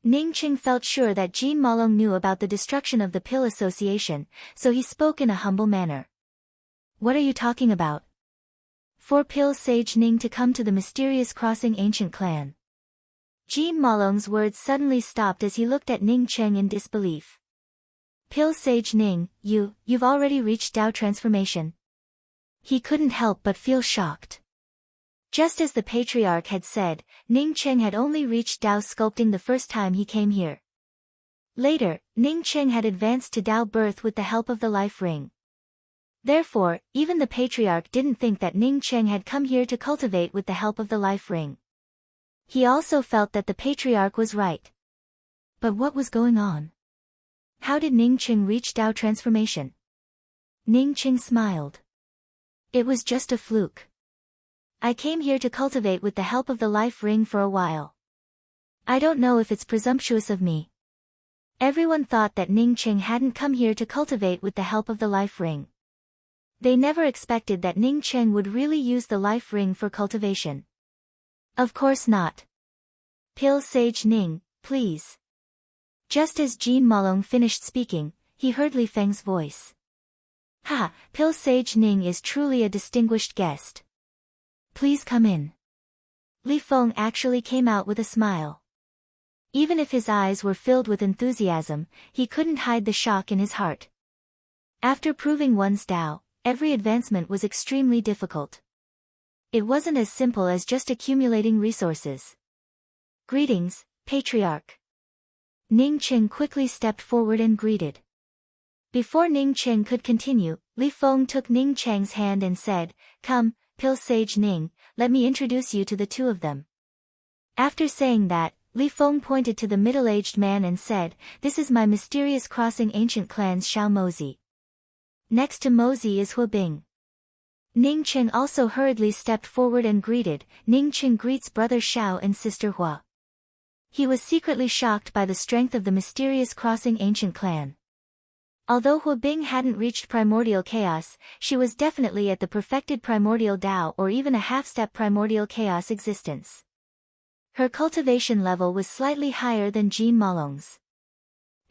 Ning Cheng felt sure that Jean Malong knew about the destruction of the Pill Association, so he spoke in a humble manner. What are you talking about? For Pill Sage Ning to come to the mysterious crossing ancient clan. Jean Malong's words suddenly stopped as he looked at Ning Cheng in disbelief. Pill Sage Ning, you've already reached Dao transformation. He couldn't help but feel shocked. Just as the patriarch had said, Ning Cheng had only reached Dao sculpting the first time he came here. Later, Ning Cheng had advanced to Dao birth with the help of the life ring. Therefore, even the patriarch didn't think that Ning Cheng had come here to cultivate with the help of the life ring. He also felt that the patriarch was right. But what was going on? How did Ning Cheng reach Dao transformation? Ning Cheng smiled. It was just a fluke. I came here to cultivate with the help of the life ring for a while. I don't know if it's presumptuous of me. Everyone thought that Ning Cheng hadn't come here to cultivate with the help of the life ring. They never expected that Ning Cheng would really use the life ring for cultivation. Of course not. Pill Sage Ning, please. Just as Jean Malong finished speaking, he heard Li Feng's voice. Ha, Pill Sage Ning is truly a distinguished guest. Please come in. Li Feng actually came out with a smile. Even if his eyes were filled with enthusiasm, he couldn't hide the shock in his heart. After proving one's Tao, every advancement was extremely difficult. It wasn't as simple as just accumulating resources. Greetings, Patriarch. Ning Qing quickly stepped forward and greeted. Before Ning Qing could continue, Li Feng took Ning Cheng's hand and said, "Come, Pill Sage Ning, let me introduce you to the two of them." After saying that, Li Feng pointed to the middle-aged man and said, "This is my mysterious crossing ancient clan's Xiao Mozi. Next to Mozi is Huabing." Ning Qing also hurriedly stepped forward and greeted. Ning Qing greets brother Xiao and sister Hua. He was secretly shocked by the strength of the mysterious crossing ancient clan. Although Huabing hadn't reached primordial chaos, she was definitely at the perfected primordial Tao or even a half-step primordial chaos existence. Her cultivation level was slightly higher than Jean Malong's.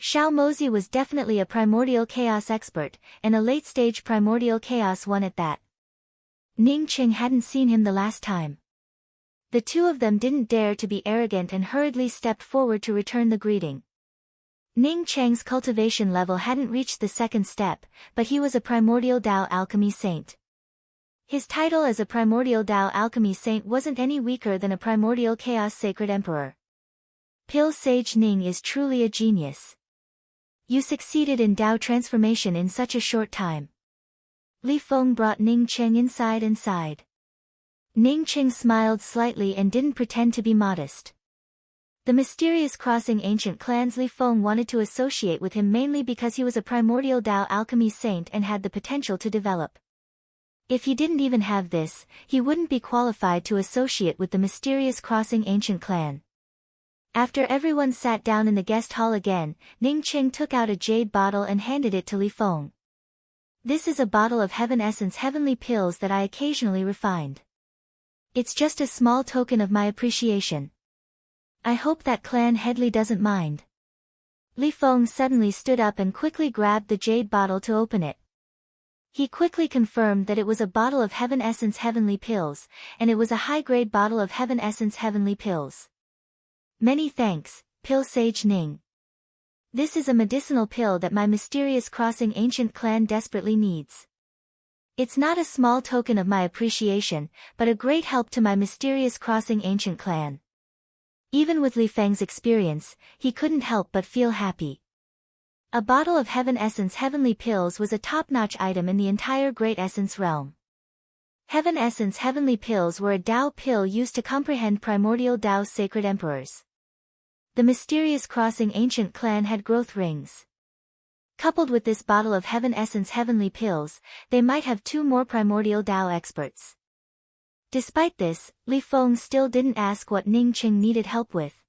Xiao Mozi was definitely a primordial chaos expert, and a late-stage primordial chaos one at that. Ning Qing hadn't seen him the last time. The two of them didn't dare to be arrogant and hurriedly stepped forward to return the greeting. Ning Cheng's cultivation level hadn't reached the second step, but he was a primordial Tao alchemy saint. His title as a primordial Tao alchemy saint wasn't any weaker than a primordial chaos sacred emperor. Pill Sage Ning is truly a genius. You succeeded in Tao transformation in such a short time. Li Feng brought Ning Cheng inside and sighed. Ning Cheng smiled slightly and didn't pretend to be modest. The mysterious crossing ancient clans Li Feng wanted to associate with him mainly because he was a primordial Tao alchemy saint and had the potential to develop. If he didn't even have this, he wouldn't be qualified to associate with the mysterious crossing ancient clan. After everyone sat down in the guest hall again, Ning Qing took out a jade bottle and handed it to Li Feng. "This is a bottle of Heaven Essence heavenly pills that I occasionally refined. It's just a small token of my appreciation. I hope that clan Headley doesn't mind." Li Feng suddenly stood up and quickly grabbed the jade bottle to open it. He quickly confirmed that it was a bottle of Heaven Essence heavenly pills, and it was a high-grade bottle of Heaven Essence heavenly pills. "Many thanks, Pill Sage Ning. This is a medicinal pill that my mysterious crossing ancient clan desperately needs. It's not a small token of my appreciation, but a great help to my mysterious crossing ancient clan." Even with Li Feng's experience, he couldn't help but feel happy. A bottle of Heaven Essence heavenly pills was a top-notch item in the entire Great Essence realm. Heaven Essence heavenly pills were a Tao pill used to comprehend primordial Tao sacred emperors. The mysterious crossing ancient clan had growth rings. Coupled with this bottle of Heaven Essence heavenly pills, they might have two more primordial Tao experts. Despite this, Li Feng still didn't ask what Ning Qing needed help with.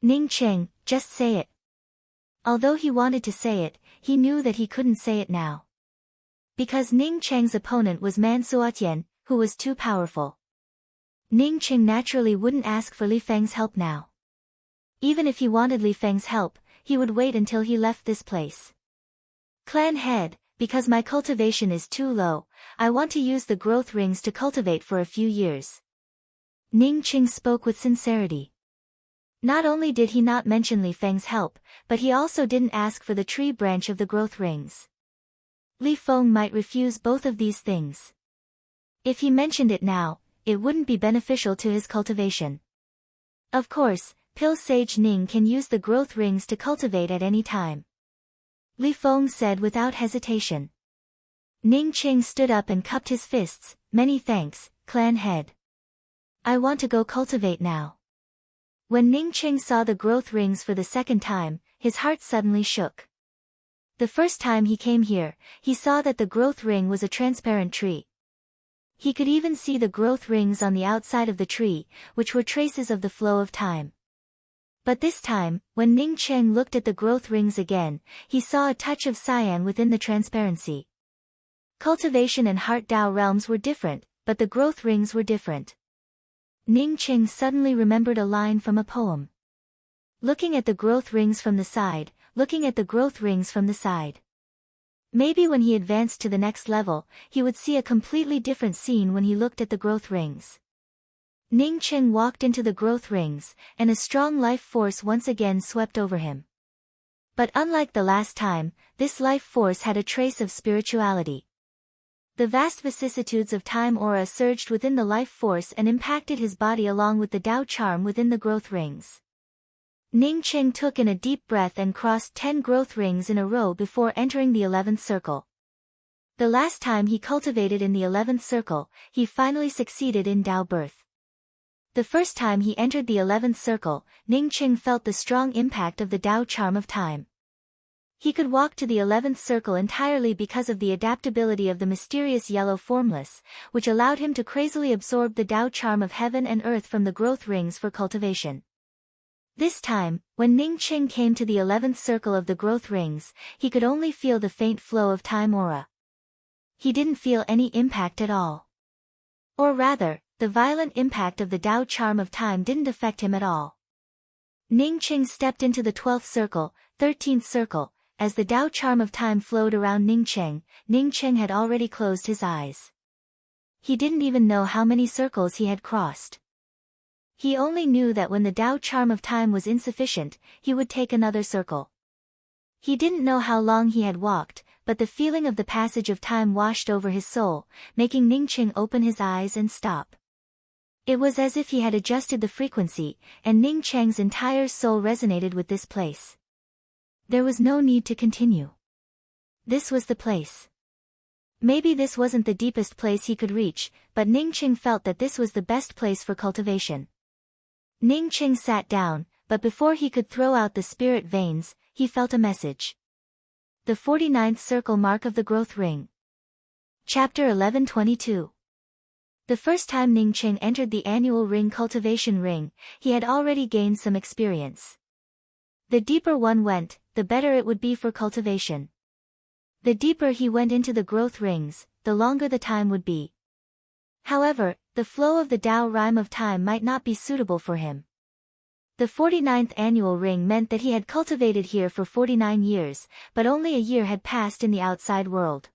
"Ning Qing, just say it." Although he wanted to say it, he knew that he couldn't say it now. Because Ning Cheng's opponent was Man Suotian, who was too powerful. Ning Qing naturally wouldn't ask for Li Feng's help now. Even if he wanted Li Feng's help, he would wait until he left this place. "Clan head, because my cultivation is too low, I want to use the growth rings to cultivate for a few years." Ning Qing spoke with sincerity. Not only did he not mention Li Feng's help, but he also didn't ask for the tree branch of the growth rings. Li Feng might refuse both of these things. If he mentioned it now, it wouldn't be beneficial to his cultivation. Of course, Pill Sage Ning can use the growth rings to cultivate at any time. Li Feng said without hesitation. Ning Qing stood up and cupped his fists. "Many thanks, clan head. I want to go cultivate now." When Ning Qing saw the growth rings for the second time, his heart suddenly shook. The first time he came here, he saw that the growth ring was a transparent tree. He could even see the growth rings on the outside of the tree, which were traces of the flow of time. But this time, when Ning Qing looked at the growth rings again, he saw a touch of cyan within the transparency. Cultivation and Heart Tao realms were different, but the growth rings were different. Ning Qing suddenly remembered a line from a poem. Looking at the growth rings from the side, looking at the growth rings from the side. Maybe when he advanced to the next level, he would see a completely different scene when he looked at the growth rings. Ning Cheng walked into the growth rings, and a strong life force once again swept over him. But unlike the last time, this life force had a trace of spirituality. The vast vicissitudes of time aura surged within the life force and impacted his body along with the Tao charm within the growth rings. Ning Cheng took in a deep breath and crossed 10 growth rings in a row before entering the 11th circle. The last time he cultivated in the 11th circle, he finally succeeded in Tao birth. The first time he entered the 11th circle, Ning Cheng felt the strong impact of the Tao charm of time. He could walk to the 11th circle entirely because of the adaptability of the mysterious yellow formless, which allowed him to crazily absorb the Tao charm of heaven and earth from the growth rings for cultivation. This time, when Ning Cheng came to the 11th circle of the growth rings, he could only feel the faint flow of time aura. He didn't feel any impact at all. Or rather, the violent impact of the Tao charm of time didn't affect him at all. Ning Cheng stepped into the 12th circle, 13th circle. As the Tao charm of time flowed around Ning Cheng had already closed his eyes. He didn't even know how many circles he had crossed. He only knew that when the Tao charm of time was insufficient, he would take another circle. He didn't know how long he had walked, but the feeling of the passage of time washed over his soul, making Ning Cheng open his eyes and stop. It was as if he had adjusted the frequency, and Ning Cheng's entire soul resonated with this place. There was no need to continue. This was the place. Maybe this wasn't the deepest place he could reach, but Ning Cheng felt that this was the best place for cultivation. Ning Cheng sat down, but before he could throw out the spirit veins, he felt a message. The 49th circle mark of the growth ring. Chapter 1122. The first time Ning Cheng entered the annual ring cultivation ring, he had already gained some experience. The deeper one went, the better it would be for cultivation. The deeper he went into the growth rings, the longer the time would be. However, the flow of the Tao rhyme of time might not be suitable for him. The 49th annual ring meant that he had cultivated here for 49 years, but only a year had passed in the outside world.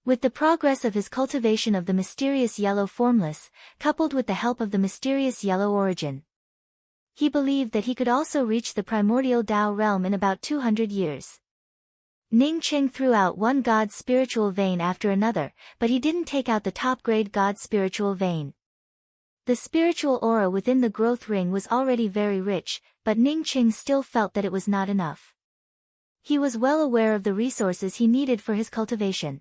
With the progress of his cultivation of the mysterious yellow formless, coupled with the help of the mysterious yellow origin, he believed that he could also reach the primordial Tao realm in about 200 years. Ning Cheng threw out one God's spiritual vein after another, but he didn't take out the top-grade God's spiritual vein. The spiritual aura within the growth ring was already very rich, but Ning Cheng still felt that it was not enough. He was well aware of the resources he needed for his cultivation.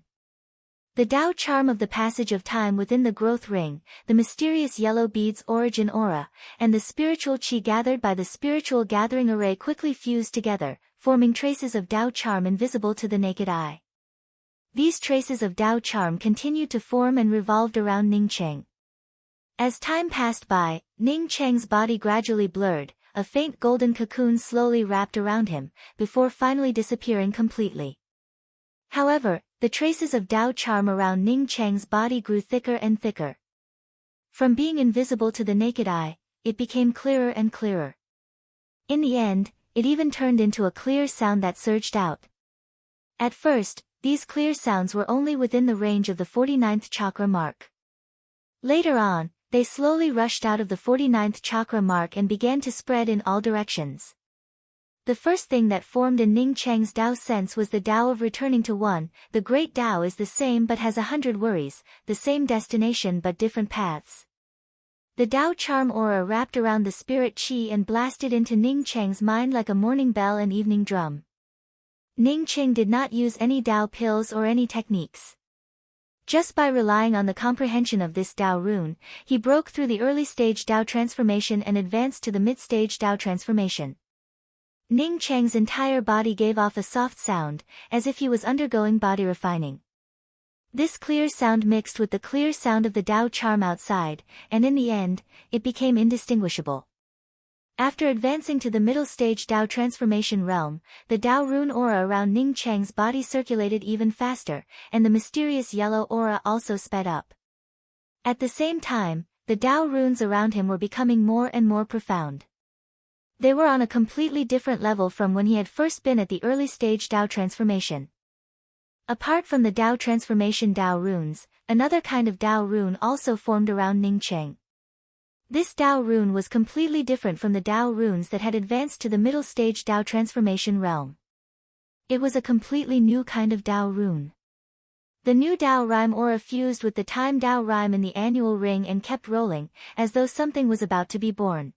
The Tao charm of the passage of time within the growth ring, the mysterious yellow beads origin aura, and the spiritual qi gathered by the spiritual gathering array quickly fused together, forming traces of Tao charm invisible to the naked eye. These traces of Tao charm continued to form and revolved around Ning Cheng. As time passed by, Ning Cheng's body gradually blurred, a faint golden cocoon slowly wrapped around him, before finally disappearing completely. However, the traces of Tao charm around Ning Cheng's body grew thicker and thicker. From being invisible to the naked eye, it became clearer and clearer. In the end, it even turned into a clear sound that surged out. At first, these clear sounds were only within the range of the 49th chakra mark. Later on, they slowly rushed out of the 49th chakra mark and began to spread in all directions. The first thing that formed in Ning Cheng's Tao sense was the Tao of returning to one. The great Tao is the same but has 100 worries, the same destination but different paths. The Tao charm aura wrapped around the spirit qi and blasted into Ning Cheng's mind like a morning bell and evening drum. Ning Cheng did not use any Tao pills or any techniques. Just by relying on the comprehension of this Tao rune, he broke through the early stage Tao transformation and advanced to the mid-stage Tao transformation. Ning Cheng's entire body gave off a soft sound, as if he was undergoing body refining. This clear sound mixed with the clear sound of the Tao charm outside, and in the end, it became indistinguishable. After advancing to the middle stage Tao transformation realm, the Tao rune aura around Ning Cheng's body circulated even faster, and the mysterious yellow aura also sped up. At the same time, the Tao runes around him were becoming more and more profound. They were on a completely different level from when he had first been at the early stage Dao transformation. Apart from the Dao transformation Dao runes, another kind of Dao rune also formed around Ningcheng. This Dao rune was completely different from the Dao runes that had advanced to the middle stage Dao transformation realm. It was a completely new kind of Dao rune. The new Dao rhyme aura fused with the time Dao rhyme in the annual ring and kept rolling, as though something was about to be born.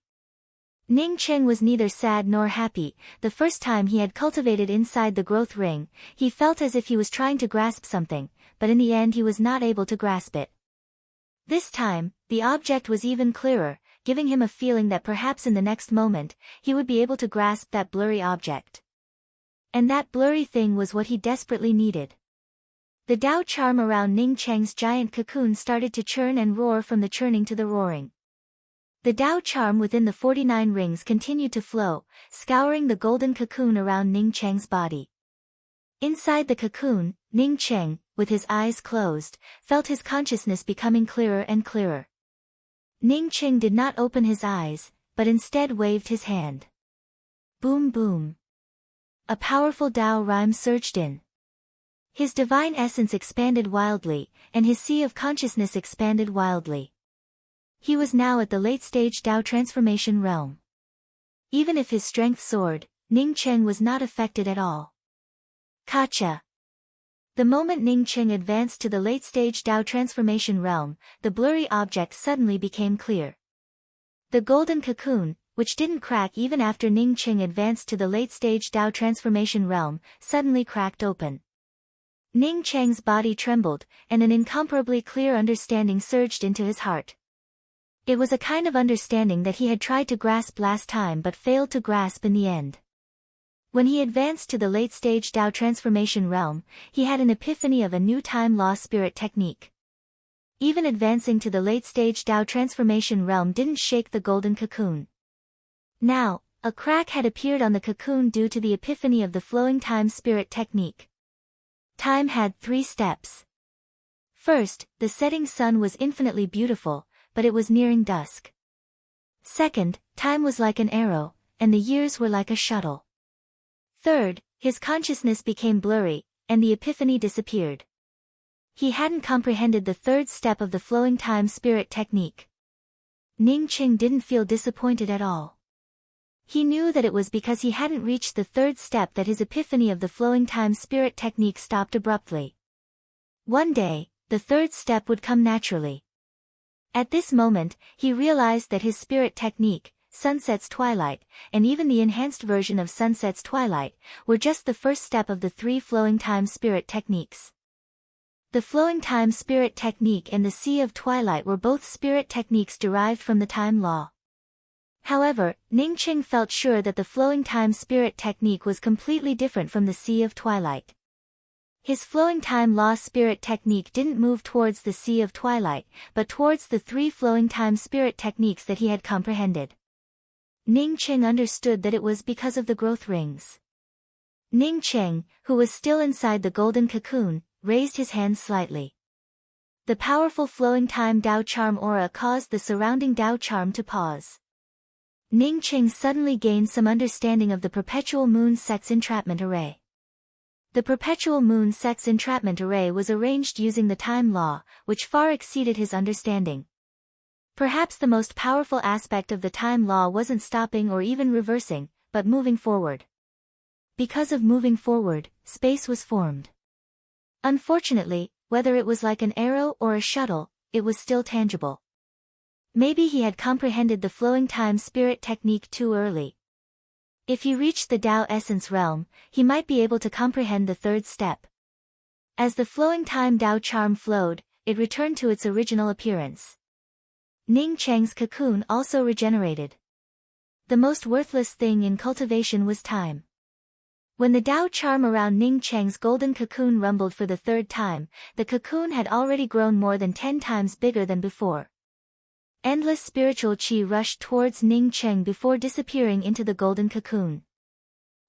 Ningcheng was neither sad nor happy. The first time he had cultivated inside the growth ring, he felt as if he was trying to grasp something, but in the end he was not able to grasp it. This time, the object was even clearer, giving him a feeling that perhaps in the next moment, he would be able to grasp that blurry object. And that blurry thing was what he desperately needed. The Dao charm around Ningcheng's giant cocoon started to churn and roar, from the churning to the roaring. The Dao charm within the 49 rings continued to flow, scouring the golden cocoon around Ningcheng's body. Inside the cocoon, Ningcheng, with his eyes closed, felt his consciousness becoming clearer and clearer. Ningcheng did not open his eyes, but instead waved his hand. Boom boom. A powerful Dao rhyme surged in. His divine essence expanded wildly, and his sea of consciousness expanded wildly. He was now at the late-stage Dao transformation realm. Even if his strength soared, Ningcheng was not affected at all. Kacha. The moment Ningcheng advanced to the late-stage Dao transformation realm, the blurry object suddenly became clear. The golden cocoon, which didn't crack even after Ningcheng advanced to the late-stage Dao transformation realm, suddenly cracked open. Ningcheng's body trembled, and an incomparably clear understanding surged into his heart. It was a kind of understanding that he had tried to grasp last time but failed to grasp in the end. When he advanced to the late-stage Dao transformation realm, he had an epiphany of a new time law spirit technique. Even advancing to the late-stage Dao transformation realm didn't shake the golden cocoon. Now, a crack had appeared on the cocoon due to the epiphany of the flowing time spirit technique. Time had 3 steps. First, the setting sun was infinitely beautiful, but it was nearing dusk. Second, time was like an arrow, and the years were like a shuttle. Third, his consciousness became blurry, and the epiphany disappeared. He hadn't comprehended the 3rd step of the flowing time spirit technique. Ningcheng didn't feel disappointed at all. He knew that it was because he hadn't reached the 3rd step that his epiphany of the flowing time spirit technique stopped abruptly. One day, the 3rd step would come naturally. At this moment, he realized that his spirit technique, Sunset's Twilight, and even the enhanced version of Sunset's Twilight, were just the first step of the 3 flowing time spirit techniques. The flowing time spirit technique and the Sea of Twilight were both spirit techniques derived from the time law. However, Ningcheng felt sure that the flowing time spirit technique was completely different from the Sea of Twilight. His flowing time law spirit technique didn't move towards the Sea of Twilight, but towards the 3 flowing time spirit techniques that he had comprehended. Ningcheng understood that it was because of the growth rings. Ningcheng, who was still inside the golden cocoon, raised his hand slightly. The powerful flowing time Dao charm aura caused the surrounding Dao charm to pause. Ningcheng suddenly gained some understanding of the perpetual moon sex entrapment array. The perpetual moon sex entrapment array was arranged using the time law, which far exceeded his understanding. Perhaps the most powerful aspect of the time law wasn't stopping or even reversing, but moving forward. Because of moving forward, space was formed. Unfortunately, whether it was like an arrow or a shuttle, it was still tangible. Maybe he had comprehended the flowing time spirit technique too early. If he reached the Dao essence realm, he might be able to comprehend the 3rd step. As the flowing time Dao charm flowed, it returned to its original appearance. Ningcheng's cocoon also regenerated. The most worthless thing in cultivation was time. When the Dao charm around Ningcheng's golden cocoon rumbled for the 3rd time, the cocoon had already grown more than 10 times bigger than before. Endless spiritual qi rushed towards Ningcheng before disappearing into the golden cocoon.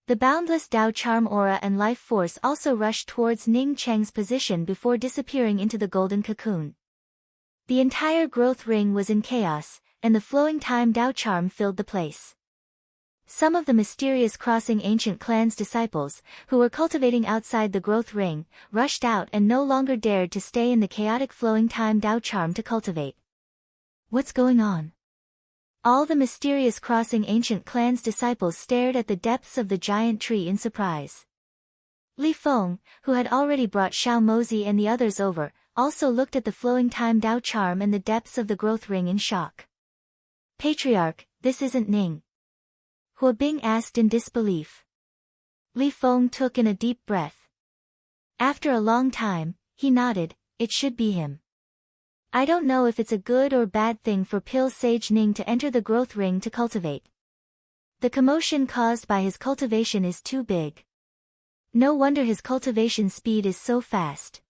The boundless Dao charm aura and life force also rushed towards Ningcheng's position before disappearing into the golden cocoon. The entire growth ring was in chaos, and the flowing time Dao charm filled the place. Some of the mysterious Crossing Ancient Clan's disciples, who were cultivating outside the growth ring, rushed out and no longer dared to stay in the chaotic flowing time Dao charm to cultivate. What's going on? All the mysterious Crossing Ancient Clan's disciples stared at the depths of the giant tree in surprise. Li Feng, who had already brought Xiao Mozi and the others over, also looked at the flowing time Dao charm and the depths of the growth ring in shock. Patriarch, this isn't Ning. Hua Bing asked in disbelief. Li Feng took in a deep breath. After a long time, he nodded, it should be him. I don't know if it's a good or bad thing for Pil Sage Ning to enter the growth ring to cultivate. The commotion caused by his cultivation is too big. No wonder his cultivation speed is so fast.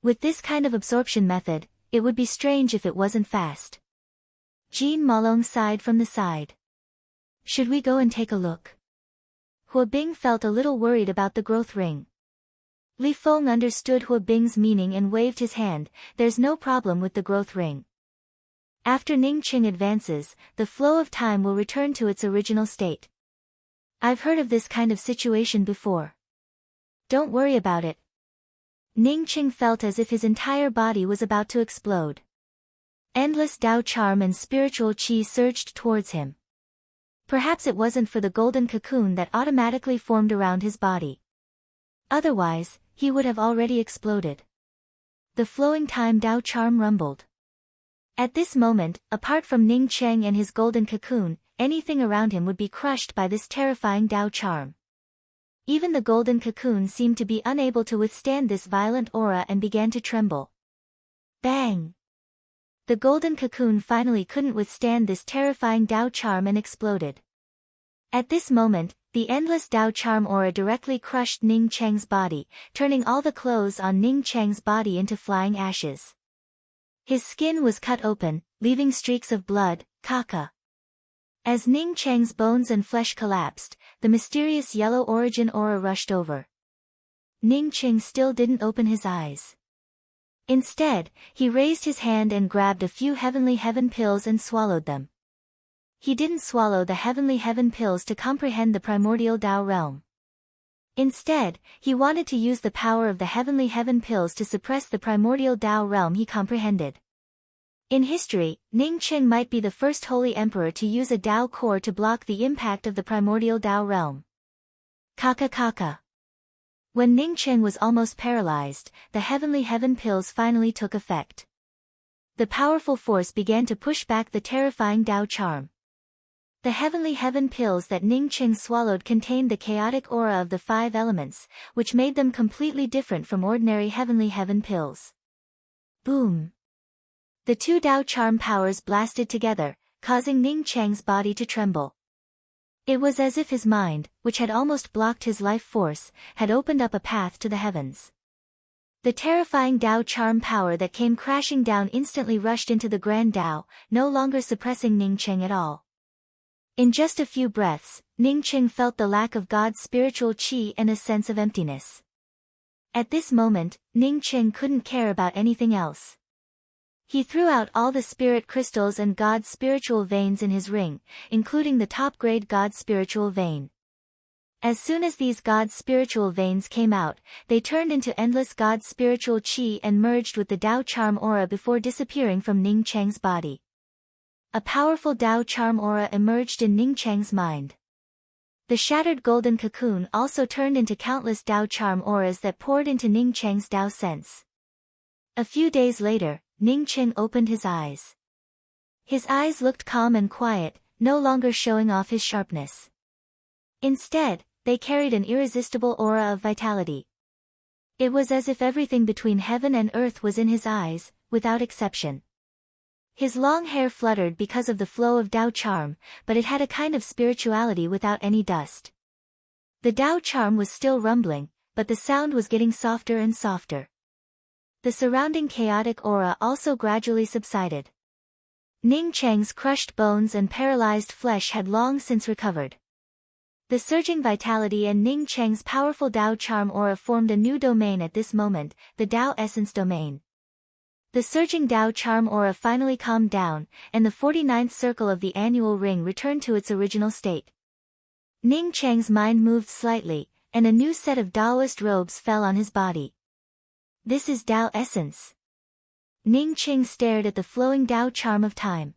With this kind of absorption method, it would be strange if it wasn't fast. Jean Malong sighed from the side. Should we go and take a look? Hua Bing felt a little worried about the growth ring. Li Feng understood Hua Bing's meaning and waved his hand, there's no problem with the growth ring. After Ning Qing advances, the flow of time will return to its original state. I've heard of this kind of situation before. Don't worry about it. Ning Qing felt as if his entire body was about to explode. Endless Dao charm and spiritual qi surged towards him. Perhaps it wasn't for the golden cocoon that automatically formed around his body. Otherwise, he would have already exploded. The flowing time Dao charm rumbled. At this moment, apart from Ning Cheng and his golden cocoon, anything around him would be crushed by this terrifying Dao charm. Even the golden cocoon seemed to be unable to withstand this violent aura and began to tremble. Bang! The golden cocoon finally couldn't withstand this terrifying Dao charm and exploded. At this moment, the endless Dao charm aura directly crushed Ning Cheng's body, turning all the clothes on Ning Cheng's body into flying ashes. His skin was cut open, leaving streaks of blood, caca. As Ning Cheng's bones and flesh collapsed, the mysterious yellow origin aura rushed over. Ning Cheng still didn't open his eyes. Instead, he raised his hand and grabbed a few heavenly heaven pills and swallowed them. He didn't swallow the heavenly heaven pills to comprehend the primordial Dao realm. Instead, he wanted to use the power of the heavenly heaven pills to suppress the primordial Dao realm he comprehended. In history, Ning Qing might be the first holy emperor to use a Dao core to block the impact of the primordial Dao realm. Kaka kaka. When Ning Qing was almost paralyzed, the heavenly heaven pills finally took effect. The powerful force began to push back the terrifying Dao charm. The heavenly heaven pills that Ning Qing swallowed contained the chaotic aura of the 5 elements, which made them completely different from ordinary heavenly heaven pills. Boom! The 2 Dao charm powers blasted together, causing Ning Cheng's body to tremble. It was as if his mind, which had almost blocked his life force, had opened up a path to the heavens. The terrifying Dao charm power that came crashing down instantly rushed into the Grand Dao, no longer suppressing Ning Cheng at all. In just a few breaths, Ning Cheng felt the lack of God's spiritual qi and a sense of emptiness. At this moment, Ning Cheng couldn't care about anything else. He threw out all the spirit crystals and God's spiritual veins in his ring, including the top-grade God's spiritual vein. As soon as these God's spiritual veins came out, they turned into endless God's spiritual qi and merged with the Dao charm aura before disappearing from Ning Cheng's body. A powerful Dao charm aura emerged in Ning Cheng's mind. The shattered golden cocoon also turned into countless Dao charm auras that poured into Ning Cheng's Dao sense. A few days later, Ning Cheng opened his eyes. His eyes looked calm and quiet, no longer showing off his sharpness. Instead, they carried an irresistible aura of vitality. It was as if everything between heaven and earth was in his eyes, without exception. His long hair fluttered because of the flow of Dao charm, but it had a kind of spirituality without any dust. The Dao charm was still rumbling, but the sound was getting softer and softer. The surrounding chaotic aura also gradually subsided. Ning Cheng's crushed bones and paralyzed flesh had long since recovered. The surging vitality and Ning Cheng's powerful Dao charm aura formed a new domain at this moment, the Dao essence domain. The surging Dao charm aura finally calmed down, and the 49th circle of the annual ring returned to its original state. Ning Cheng's mind moved slightly, and a new set of Taoist robes fell on his body. This is Tao essence. Ning Cheng stared at the flowing Tao charm of time.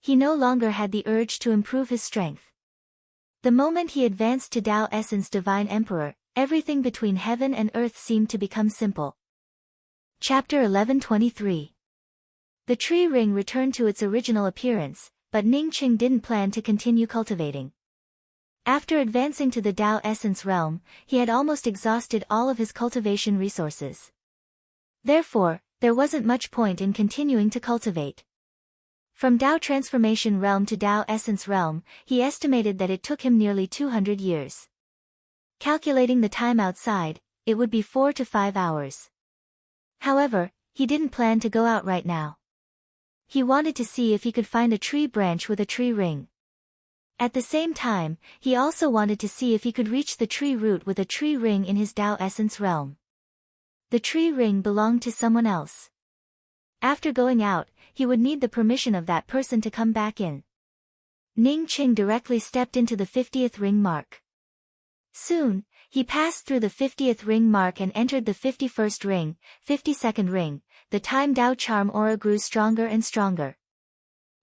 He no longer had the urge to improve his strength. The moment he advanced to Tao essence Divine Emperor, everything between heaven and earth seemed to become simple. Chapter 11:23. The tree ring returned to its original appearance, but Ning Cheng didn't plan to continue cultivating. After advancing to the Tao essence realm, he had almost exhausted all of his cultivation resources. Therefore, there wasn't much point in continuing to cultivate. From Tao transformation realm to Tao essence realm, he estimated that it took him nearly 200 years. Calculating the time outside, it would be 4 to 5 hours. However, he didn't plan to go out right now. He wanted to see if he could find a tree branch with a tree ring. At the same time, he also wanted to see if he could reach the tree root with a tree ring in his Tao essence realm. The tree ring belonged to someone else. After going out, he would need the permission of that person to come back in. Ning Cheng directly stepped into the 50th ring mark. Soon, he passed through the 50th ring mark and entered the 51st ring, 52nd ring. The time Tao charm aura grew stronger and stronger.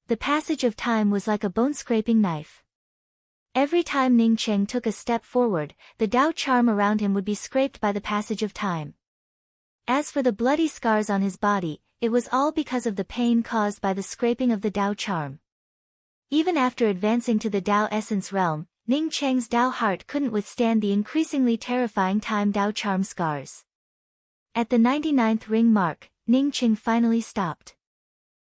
The passage of time was like a bone-scraping knife. Every time Ning Cheng took a step forward, the Tao charm around him would be scraped by the passage of time. As for the bloody scars on his body, it was all because of the pain caused by the scraping of the Tao charm. Even after advancing to the Tao essence realm, Ning Cheng's Tao heart couldn't withstand the increasingly terrifying time Tao charm scars. At the 99th ring mark, Ning Cheng finally stopped.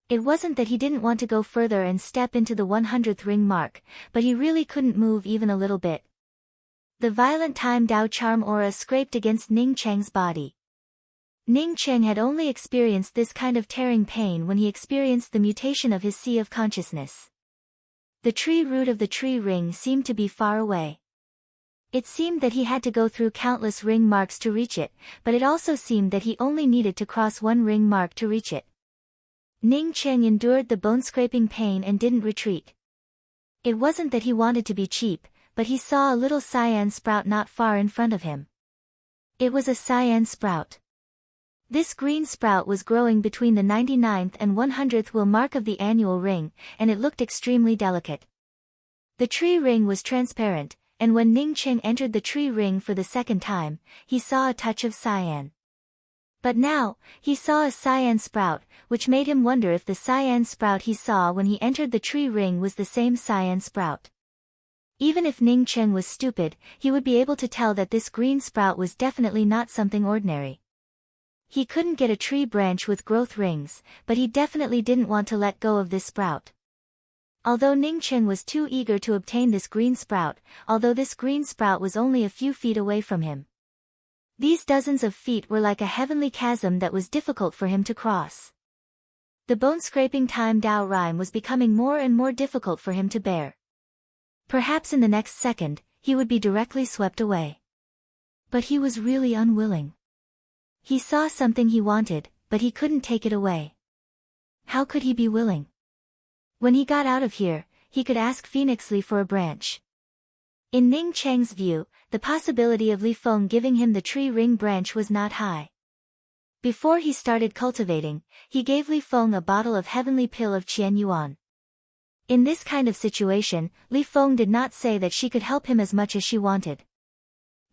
It wasn't that he didn't want to go further and step into the 100th ring mark, but he really couldn't move even a little bit. The violent time Tao charm aura scraped against Ning Cheng's body. Ning Cheng had only experienced this kind of tearing pain when he experienced the mutation of his sea of consciousness. The tree root of the tree ring seemed to be far away. It seemed that he had to go through countless ring marks to reach it, but it also seemed that he only needed to cross one ring mark to reach it. Ning Cheng endured the bone-scraping pain and didn't retreat. It wasn't that he wanted to be cheap, but he saw a little cyan sprout not far in front of him. It was a cyan sprout. This green sprout was growing between the 99th and 100th will mark of the annual ring, and it looked extremely delicate. The tree ring was transparent, and when Ning Cheng entered the tree ring for the second time, he saw a touch of cyan. But now, he saw a cyan sprout, which made him wonder if the cyan sprout he saw when he entered the tree ring was the same cyan sprout. Even if Ning Cheng was stupid, he would be able to tell that this green sprout was definitely not something ordinary. He couldn't get a tree branch with growth rings, but he definitely didn't want to let go of this sprout. Although Ning Cheng was too eager to obtain this green sprout, although this green sprout was only a few feet away from him. These dozens of feet were like a heavenly chasm that was difficult for him to cross. The bone-scraping time Tao rhyme was becoming more and more difficult for him to bear. Perhaps in the next second, he would be directly swept away. But he was really unwilling. He saw something he wanted, but he couldn't take it away. How could he be willing? When he got out of here, he could ask Phoenix Li for a branch. In Ning Cheng's view, the possibility of Li Feng giving him the tree ring branch was not high. Before he started cultivating, he gave Li Feng a bottle of heavenly pill of Qian Yuan. In this kind of situation, Li Feng did not say that she could help him as much as she wanted.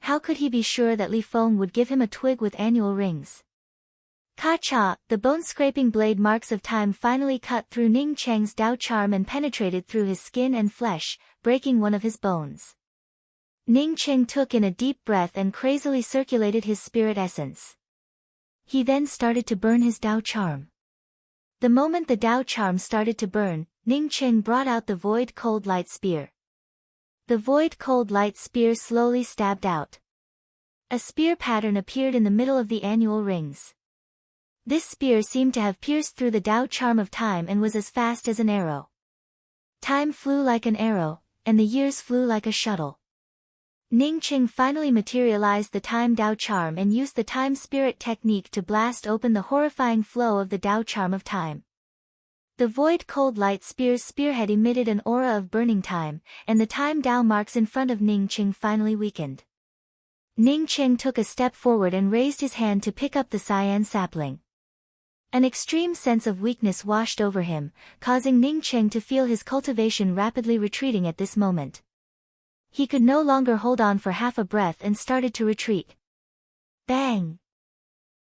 How could he be sure that Li Feng would give him a twig with annual rings? Ka-cha, the bone-scraping blade marks of time finally cut through Ning Cheng's Tao charm and penetrated through his skin and flesh, breaking one of his bones. Ning Cheng took in a deep breath and crazily circulated his spirit essence. He then started to burn his Tao charm. The moment the Tao charm started to burn, Ning Cheng brought out the void cold light spear. The void cold light spear slowly stabbed out. A spear pattern appeared in the middle of the annual rings. This spear seemed to have pierced through the Tao charm of time and was as fast as an arrow. Time flew like an arrow, and the years flew like a shuttle. Ning Cheng finally materialized the time Tao charm and used the time spirit technique to blast open the horrifying flow of the Tao charm of time. The void cold light spear's spearhead emitted an aura of burning time, and the time Dao marks in front of Ning Cheng finally weakened. Ning Cheng took a step forward and raised his hand to pick up the cyan sapling. An extreme sense of weakness washed over him, causing Ning Cheng to feel his cultivation rapidly retreating at this moment. He could no longer hold on for half a breath and started to retreat. Bang!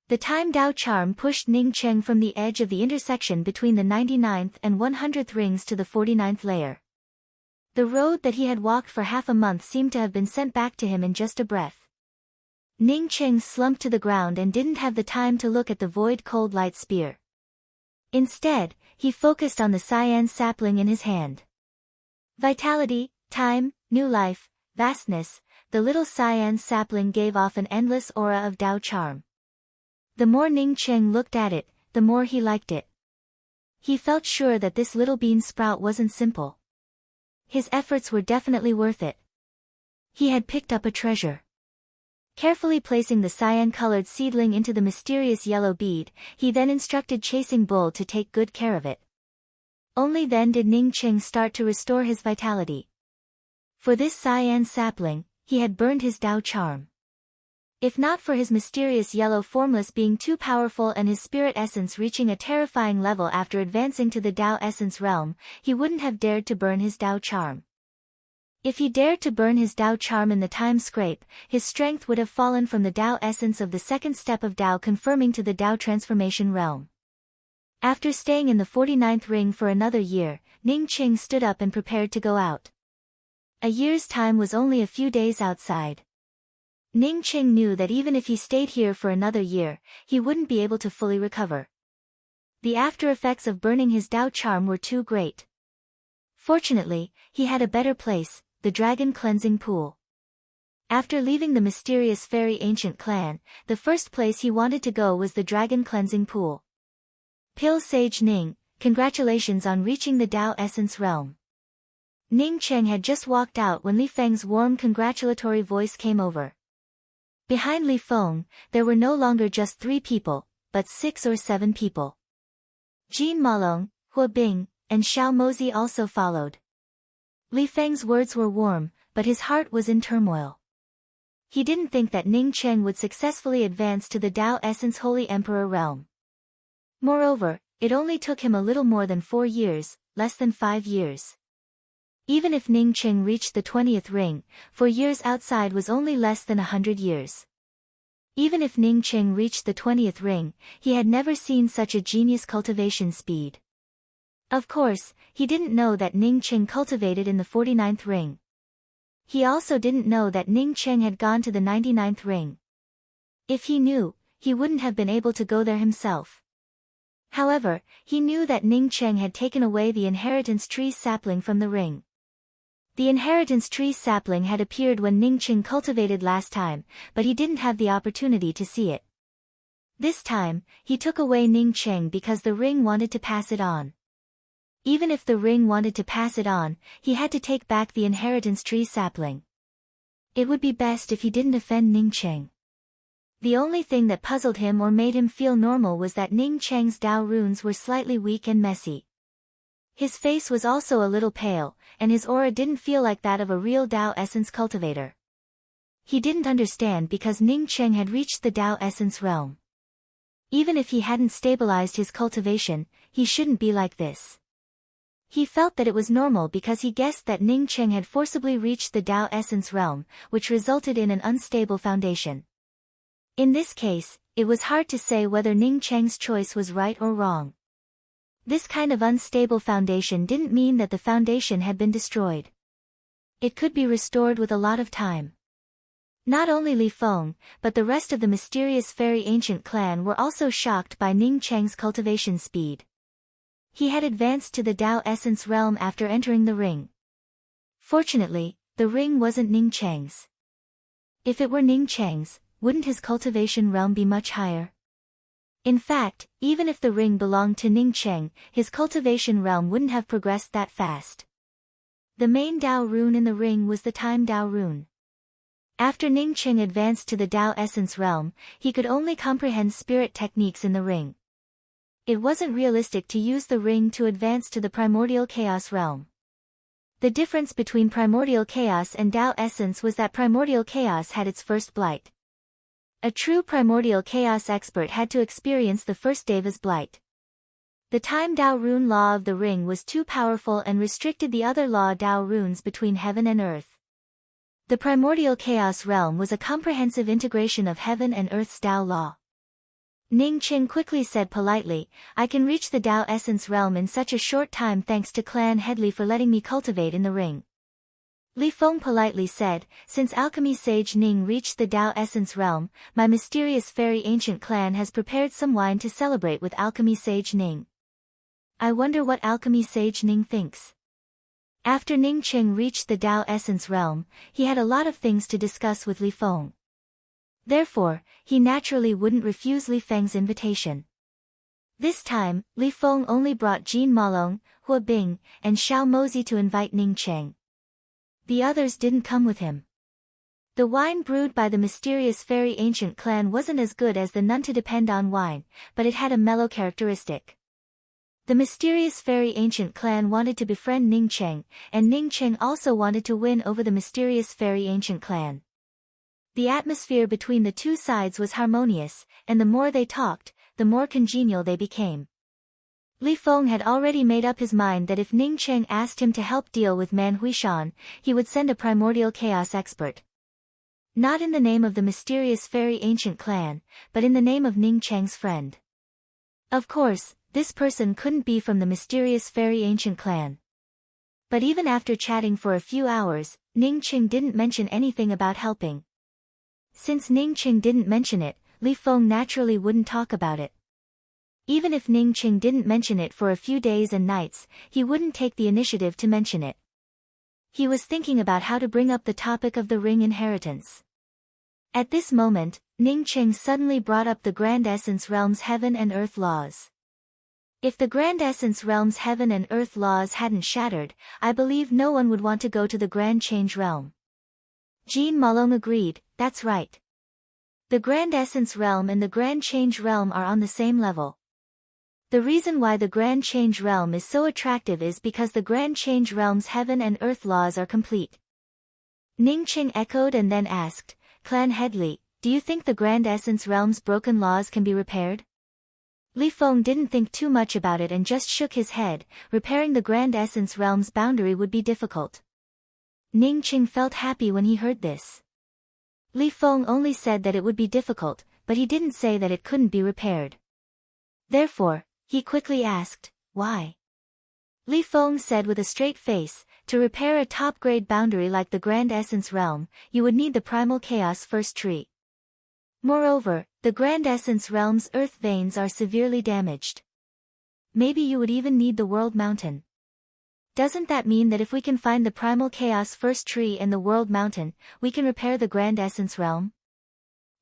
The time Dao charm pushed Ning Cheng from the edge of the intersection between the 99th and 100th rings to the 49th layer. The road that he had walked for half a month seemed to have been sent back to him in just a breath. Ning Cheng slumped to the ground and didn't have the time to look at the void cold light spear. Instead, he focused on the cyan sapling in his hand. Vitality, time, new life, vastness, the little cyan sapling gave off an endless aura of Dao charm. The more Ning Cheng looked at it, the more he liked it. He felt sure that this little bean sprout wasn't simple. His efforts were definitely worth it. He had picked up a treasure. Carefully placing the cyan-colored seedling into the mysterious yellow bead, he then instructed Chasing Bull to take good care of it. Only then did Ning Cheng start to restore his vitality. For this cyan sapling, he had burned his Dao charm. If not for his mysterious yellow formless being too powerful and his spirit essence reaching a terrifying level after advancing to the Dao essence realm, he wouldn't have dared to burn his Dao charm. If he dared to burn his Dao charm in the time scrape, his strength would have fallen from the Dao essence of the second step of Dao confirming to the Dao transformation realm. After staying in the 49th ring for another year, Ning Cheng stood up and prepared to go out. A year's time was only a few days outside. Ning Cheng knew that even if he stayed here for another year, he wouldn't be able to fully recover. The after effects of burning his Dao charm were too great. Fortunately, he had a better place, the Dragon Cleansing Pool. After leaving the mysterious fairy ancient clan, the first place he wanted to go was the Dragon Cleansing Pool. Pil Sage Ning, congratulations on reaching the Dao Essence realm. Ning Cheng had just walked out when Li Feng's warm congratulatory voice came over. Behind Li Feng, there were no longer just 3 people, but 6 or 7 people. Jean Malong, Hua Bing, and Xiao Mozi also followed. Li Feng's words were warm, but his heart was in turmoil. He didn't think that Ning Cheng would successfully advance to the Dao Essence Holy Emperor realm. Moreover, it only took him a little more than 4 years, less than 5 years. Even if Ning Cheng reached the 20th ring, 4 years outside was only less than 100 years. Even if Ning Cheng reached the 20th ring, he had never seen such a genius cultivation speed. Of course, he didn't know that Ning Cheng cultivated in the 49th ring. He also didn't know that Ning Cheng had gone to the 99th ring. If he knew, he wouldn't have been able to go there himself. However, he knew that Ning Cheng had taken away the inheritance tree sapling from the ring. The inheritance tree sapling had appeared when Ning Cheng cultivated last time, but he didn't have the opportunity to see it. This time, he took away Ning Cheng because the ring wanted to pass it on. Even if the ring wanted to pass it on, he had to take back the inheritance tree sapling. It would be best if he didn't offend Ning Cheng. The only thing that puzzled him or made him feel normal was that Ning Cheng's Dao runes were slightly weak and messy. His face was also a little pale, and his aura didn't feel like that of a real Dao essence cultivator. He didn't understand because Ning Cheng had reached the Dao essence realm. Even if he hadn't stabilized his cultivation, he shouldn't be like this. He felt that it was normal because he guessed that Ning Cheng had forcibly reached the Dao essence realm, which resulted in an unstable foundation. In this case, it was hard to say whether Ning Cheng's choice was right or wrong. This kind of unstable foundation didn't mean that the foundation had been destroyed. It could be restored with a lot of time. Not only Li Feng, but the rest of the mysterious fairy ancient clan were also shocked by Ning Cheng's cultivation speed. He had advanced to the Dao essence realm after entering the ring. Fortunately, the ring wasn't Ning Cheng's. If it were Ning Cheng's, wouldn't his cultivation realm be much higher? In fact, even if the ring belonged to Ning Cheng, his cultivation realm wouldn't have progressed that fast. The main Dao rune in the ring was the Time Dao rune. After Ning Cheng advanced to the Dao essence realm, he could only comprehend spirit techniques in the ring. it wasn't realistic to use the ring to advance to the primordial chaos realm. The difference between primordial chaos and Tao essence was that primordial chaos had its first blight. A true primordial chaos expert had to experience the first Deva's blight. The time Tao rune law of the ring was too powerful and restricted the other law Tao runes between heaven and earth. The primordial chaos realm was a comprehensive integration of heaven and earth's Tao law. Ning Qing quickly said politely, I can reach the Tao essence realm in such a short time thanks to Clan Headley for letting me cultivate in the ring. Li Feng politely said, since alchemy sage Ning reached the Tao essence realm, my mysterious fairy ancient clan has prepared some wine to celebrate with alchemy sage Ning. I wonder what alchemy sage Ning thinks. After Ning Qing reached the Tao essence realm, he had a lot of things to discuss with Li Feng. Therefore, he naturally wouldn't refuse Li Feng's invitation. This time, Li Feng only brought Jean Malong, Hua Bing, and Xiao Mozi to invite Ning Qing. The others didn't come with him. The wine brewed by the mysterious fairy ancient clan wasn't as good as the none to depend on wine, but it had a mellow characteristic. The mysterious fairy ancient clan wanted to befriend Ning Qing, and Ning Qing also wanted to win over the mysterious fairy ancient clan. The atmosphere between the two sides was harmonious, and the more they talked, the more congenial they became. Li Feng had already made up his mind that if Ning Qing asked him to help deal with Man Huishan, he would send a primordial chaos expert. Not in the name of the mysterious fairy ancient clan, but in the name of Ning Qing's friend. Of course, this person couldn't be from the mysterious fairy ancient clan. But even after chatting for a few hours, Ning Qing didn't mention anything about helping. Since Ning Qing didn't mention it, Li Feng naturally wouldn't talk about it. Even if Ning Qing didn't mention it for a few days and nights, he wouldn't take the initiative to mention it. He was thinking about how to bring up the topic of the ring inheritance. At this moment, Ning Qing suddenly brought up the Grand Essence Realm's heaven and earth laws. If the Grand Essence Realm's heaven and earth laws hadn't shattered, I believe no one would want to go to the Grand Change Realm. Jean Malong agreed, that's right. The Grand Essence Realm and the Grand Change Realm are on the same level. The reason why the Grand Change Realm is so attractive is because the Grand Change Realm's heaven and earth laws are complete. Ning Qing echoed and then asked, Clan Headley, do you think the Grand Essence Realm's broken laws can be repaired? Li Feng didn't think too much about it and just shook his head. Repairing the Grand Essence Realm's boundary would be difficult. Ning Qing felt happy when he heard this. Li Feng only said that it would be difficult, but he didn't say that it couldn't be repaired. Therefore, he quickly asked, why? Li Feng said with a straight face, to repair a top-grade boundary like the Grand Essence Realm, you would need the Primal Chaos First Tree. Moreover, the Grand Essence Realm's earth veins are severely damaged. Maybe you would even need the World Mountain. Doesn't that mean that if we can find the Primal Chaos First Tree and the World Mountain, we can repair the Grand Essence Realm?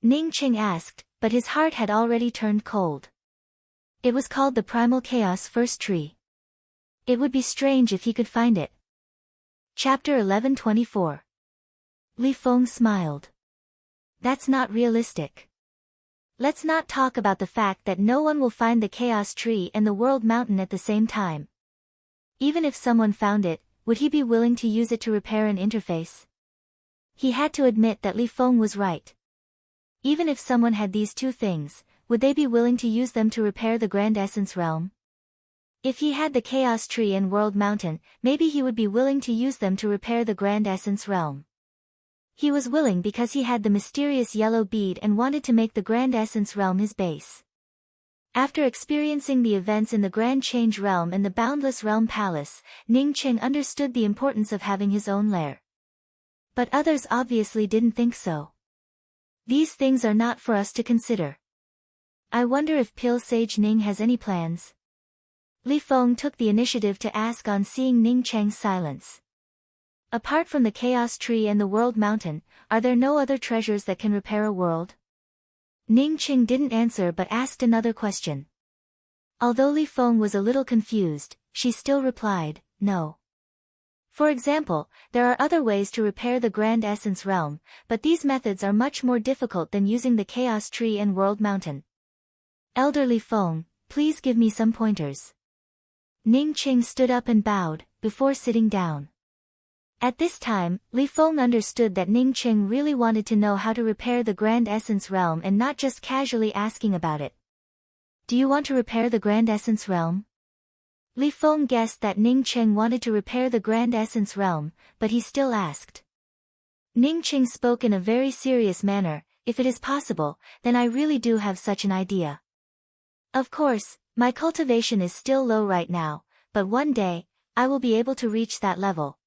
Ning Qing asked, but his heart had already turned cold. It was called the Primal Chaos First Tree. It would be strange if he could find it. Chapter 1124. Li Feng smiled. That's not realistic. Let's not talk about the fact that no one will find the Chaos Tree and the World Mountain at the same time. Even if someone found it, would he be willing to use it to repair an interface? He had to admit that Li Feng was right. Even if someone had these two things, would they be willing to use them to repair the Grand Essence Realm? If he had the Chaos Tree and World Mountain, maybe he would be willing to use them to repair the Grand Essence Realm. He was willing because he had the mysterious yellow bead and wanted to make the Grand Essence Realm his base. After experiencing the events in the Grand Change Realm and the Boundless Realm Palace, Ning Qing understood the importance of having his own lair. But others obviously didn't think so. These things are not for us to consider. I wonder if Pil Sage Ning has any plans. Li Feng took the initiative to ask on seeing Ning Cheng's silence. Apart from the Chaos Tree and the World Mountain, are there no other treasures that can repair a world? Ning Qing didn't answer but asked another question. Although Li Feng was a little confused, she still replied, no. For example, there are other ways to repair the Grand Essence Realm, but these methods are much more difficult than using the Chaos Tree and World Mountain. Elder Li Feng, please give me some pointers. Ning Qing stood up and bowed, before sitting down. At this time, Li Feng understood that Ning Qing really wanted to know how to repair the Grand Essence Realm and not just casually asking about it. Do you want to repair the Grand Essence Realm? Li Feng guessed that Ning Qing wanted to repair the Grand Essence Realm, but he still asked. Ning Qing spoke in a very serious manner. If it is possible, then I really do have such an idea. Of course, my cultivation is still low right now, but one day, I will be able to reach that level.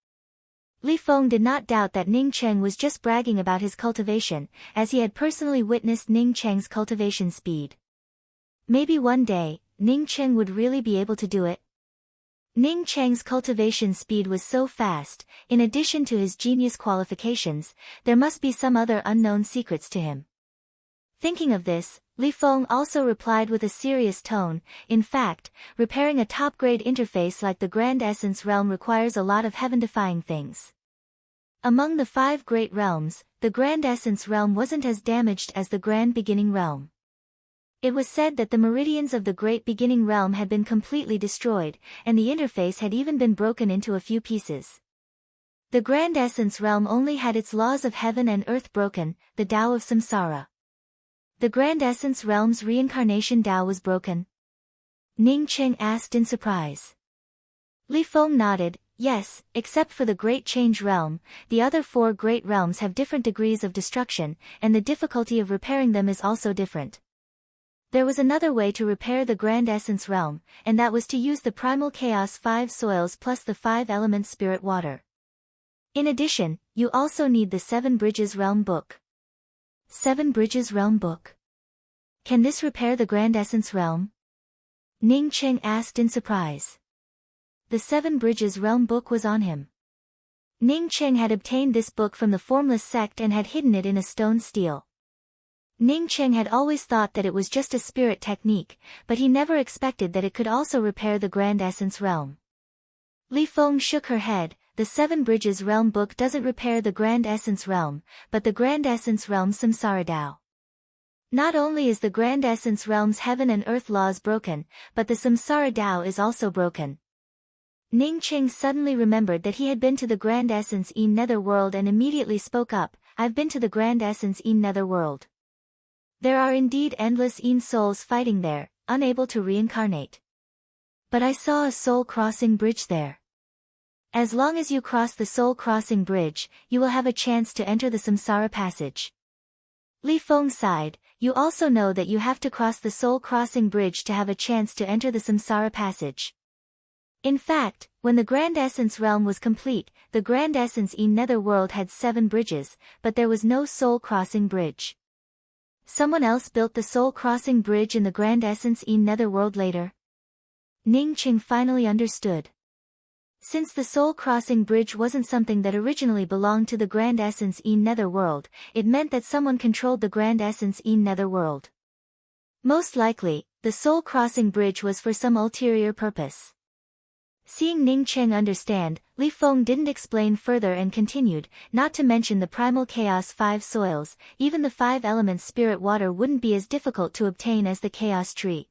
Li Feng did not doubt that Ning Cheng was just bragging about his cultivation, as he had personally witnessed Ning Cheng's cultivation speed. Maybe one day, Ning Cheng would really be able to do it. Ning Cheng's cultivation speed was so fast, in addition to his genius qualifications, there must be some other unknown secrets to him. Thinking of this, Li Feng also replied with a serious tone, in fact, repairing a top-grade interface like the Grand Essence Realm requires a lot of heaven-defying things. Among the 5 great realms, the Grand Essence Realm wasn't as damaged as the Grand Beginning Realm. It was said that the meridians of the Great Beginning Realm had been completely destroyed, and the interface had even been broken into a few pieces. The Grand Essence Realm only had its laws of heaven and earth broken, the Tao of Samsara. The Grand Essence Realm's reincarnation Tao was broken? Ning Qing asked in surprise. Li Feng nodded, yes, except for the Great Change Realm, the other 4 great realms have different degrees of destruction, and the difficulty of repairing them is also different. There was another way to repair the Grand Essence Realm, and that was to use the Primal Chaos 5 soils plus the 5 elements Spirit Water. In addition, you also need the 7 Bridges Realm book. 7 Bridges Realm book. Can this repair the Grand Essence Realm? Ning Qing asked in surprise. The 7 Bridges Realm book was on him. Ning Qing had obtained this book from the formless sect and had hidden it in a stone stele. Ning Qing had always thought that it was just a spirit technique, but he never expected that it could also repair the Grand Essence Realm. Li Feng shook her head. The 7 Bridges Realm book doesn't repair the Grand Essence Realm, but the Grand Essence Realm's Samsara Tao. Not only is the Grand Essence Realm's heaven and earth laws broken, but the Samsara Tao is also broken. Ning Qing suddenly remembered that he had been to the Grand Essence Een Netherworld and immediately spoke up, I've been to the Grand Essence Een Netherworld. There are indeed endless Een souls fighting there, unable to reincarnate. But I saw a soul-crossing bridge there. As long as you cross the soul-crossing bridge, you will have a chance to enter the Samsara passage. Li Feng sighed, you also know that you have to cross the soul-crossing bridge to have a chance to enter the Samsara passage. In fact, when the Grand Essence Realm was complete, the Grand Essence Een Netherworld had 7 bridges, but there was no soul-crossing bridge. Someone else built the soul-crossing bridge in the Grand Essence Een Netherworld later. Ning Qing finally understood. Since the soul-crossing bridge wasn't something that originally belonged to the Grand Essence Een Netherworld, it meant that someone controlled the Grand Essence Een Netherworld. Most likely, the soul-crossing bridge was for some ulterior purpose. Seeing Ning Qing understand, Li Feng didn't explain further and continued, not to mention the Primal Chaos 5 soils, even the 5 elements Spirit Water wouldn't be as difficult to obtain as the Chaos Tree.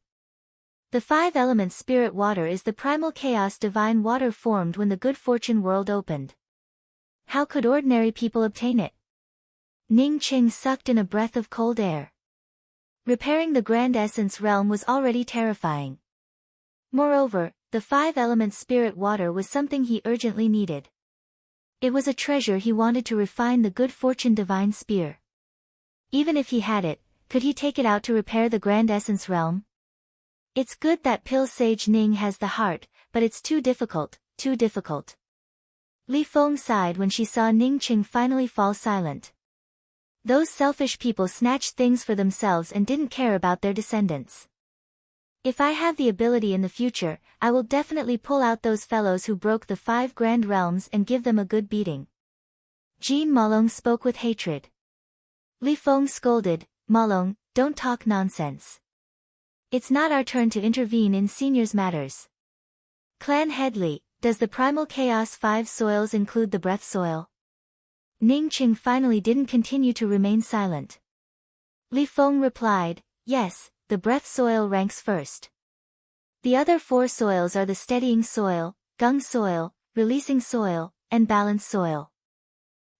The 5 elements Spirit Water is the Primal Chaos Divine Water formed when the Good Fortune World opened. How could ordinary people obtain it? Ning Qing sucked in a breath of cold air. Repairing the Grand Essence Realm was already terrifying. Moreover, the 5 elements Spirit Water was something he urgently needed. It was a treasure he wanted to refine the Good Fortune Divine Spear. Even if he had it, could he take it out to repair the Grand Essence Realm? It's good that Pil Sage Ning has the heart, but it's too difficult, too difficult. Li Feng sighed when she saw Ning Qing finally fall silent. Those selfish people snatched things for themselves and didn't care about their descendants. If I have the ability in the future, I will definitely pull out those fellows who broke the 5 grand realms and give them a good beating. Jean Malong spoke with hatred. Li Feng scolded, Malong, don't talk nonsense. It's not our turn to intervene in seniors' matters. Clan Headley, does the Primal Chaos 5 soils include the Breath Soil? Ning Qing finally didn't continue to remain silent. Li Feng replied, yes, the Breath Soil ranks first. The other 4 soils are the steadying soil, gung soil, releasing soil, and balance soil.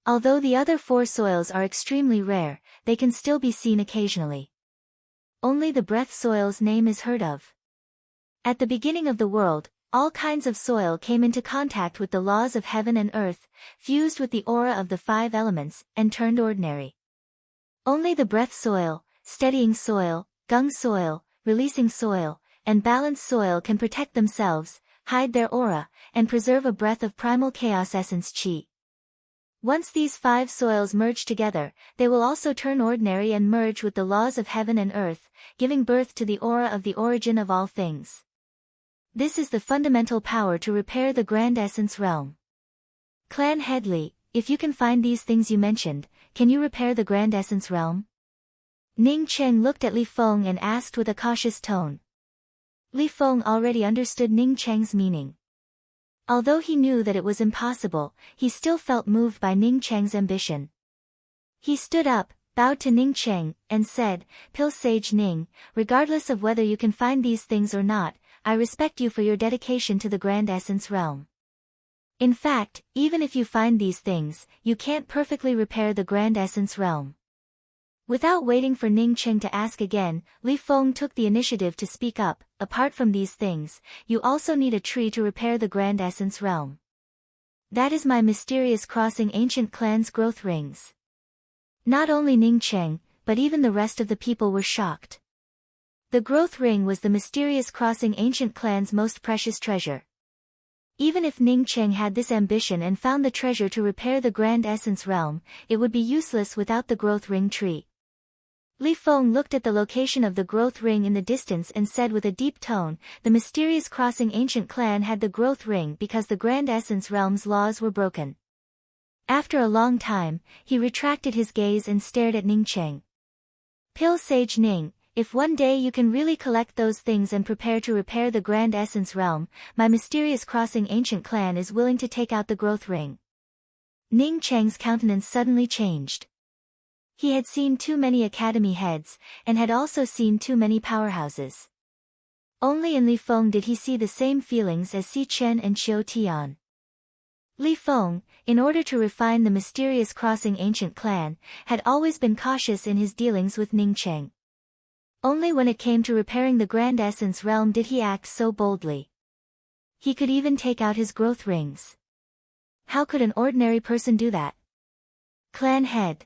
Although the other 4 soils are extremely rare, they can still be seen occasionally. Only the breath soil's name is heard of. At the beginning of the world, all kinds of soil came into contact with the laws of heaven and earth, fused with the aura of the 5 elements, and turned ordinary. Only the breath soil, steadying soil, gung soil, releasing soil, and balance soil can protect themselves, hide their aura, and preserve a breath of primal chaos essence chi. Once these 5 soils merge together, they will also turn ordinary and merge with the laws of heaven and earth, giving birth to the aura of the origin of all things. This is the fundamental power to repair the grand essence realm. Clan Headley, if you can find these things you mentioned, can you repair the grand essence realm? Ning Cheng looked at Li Feng and asked with a cautious tone. Li Feng already understood Ning Cheng's meaning. Although he knew that it was impossible, he still felt moved by Ning Cheng's ambition. He stood up, bowed to Ning Cheng, and said, "Pil Sage Ning, regardless of whether you can find these things or not, I respect you for your dedication to the grand essence realm. In fact, even if you find these things, you can't perfectly repair the grand essence realm." Without waiting for Ning Cheng to ask again, Li Feng took the initiative to speak up. "Apart from these things, you also need a tree to repair the grand essence realm. That is my mysterious crossing ancient clan's growth rings." Not only Ning Cheng, but even the rest of the people were shocked. The growth ring was the mysterious crossing ancient clan's most precious treasure. Even if Ning Cheng had this ambition and found the treasure to repair the grand essence realm, it would be useless without the growth ring tree. Li Feng looked at the location of the growth ring in the distance and said with a deep tone, "The mysterious crossing ancient clan had the growth ring because the grand essence realm's laws were broken." After a long time, he retracted his gaze and stared at Ning Cheng. "Pil Sage Ning, if one day you can really collect those things and prepare to repair the grand essence realm, my mysterious crossing ancient clan is willing to take out the growth ring." Ning Cheng's countenance suddenly changed. He had seen too many academy heads, and had also seen too many powerhouses. Only in Li Feng did he see the same feelings as Si Chen and Qiu Tian. Li Feng, in order to refine the mysterious crossing ancient clan, had always been cautious in his dealings with Ning Cheng. Only when it came to repairing the grand essence realm did he act so boldly. He could even take out his growth rings. How could an ordinary person do that? Clan head.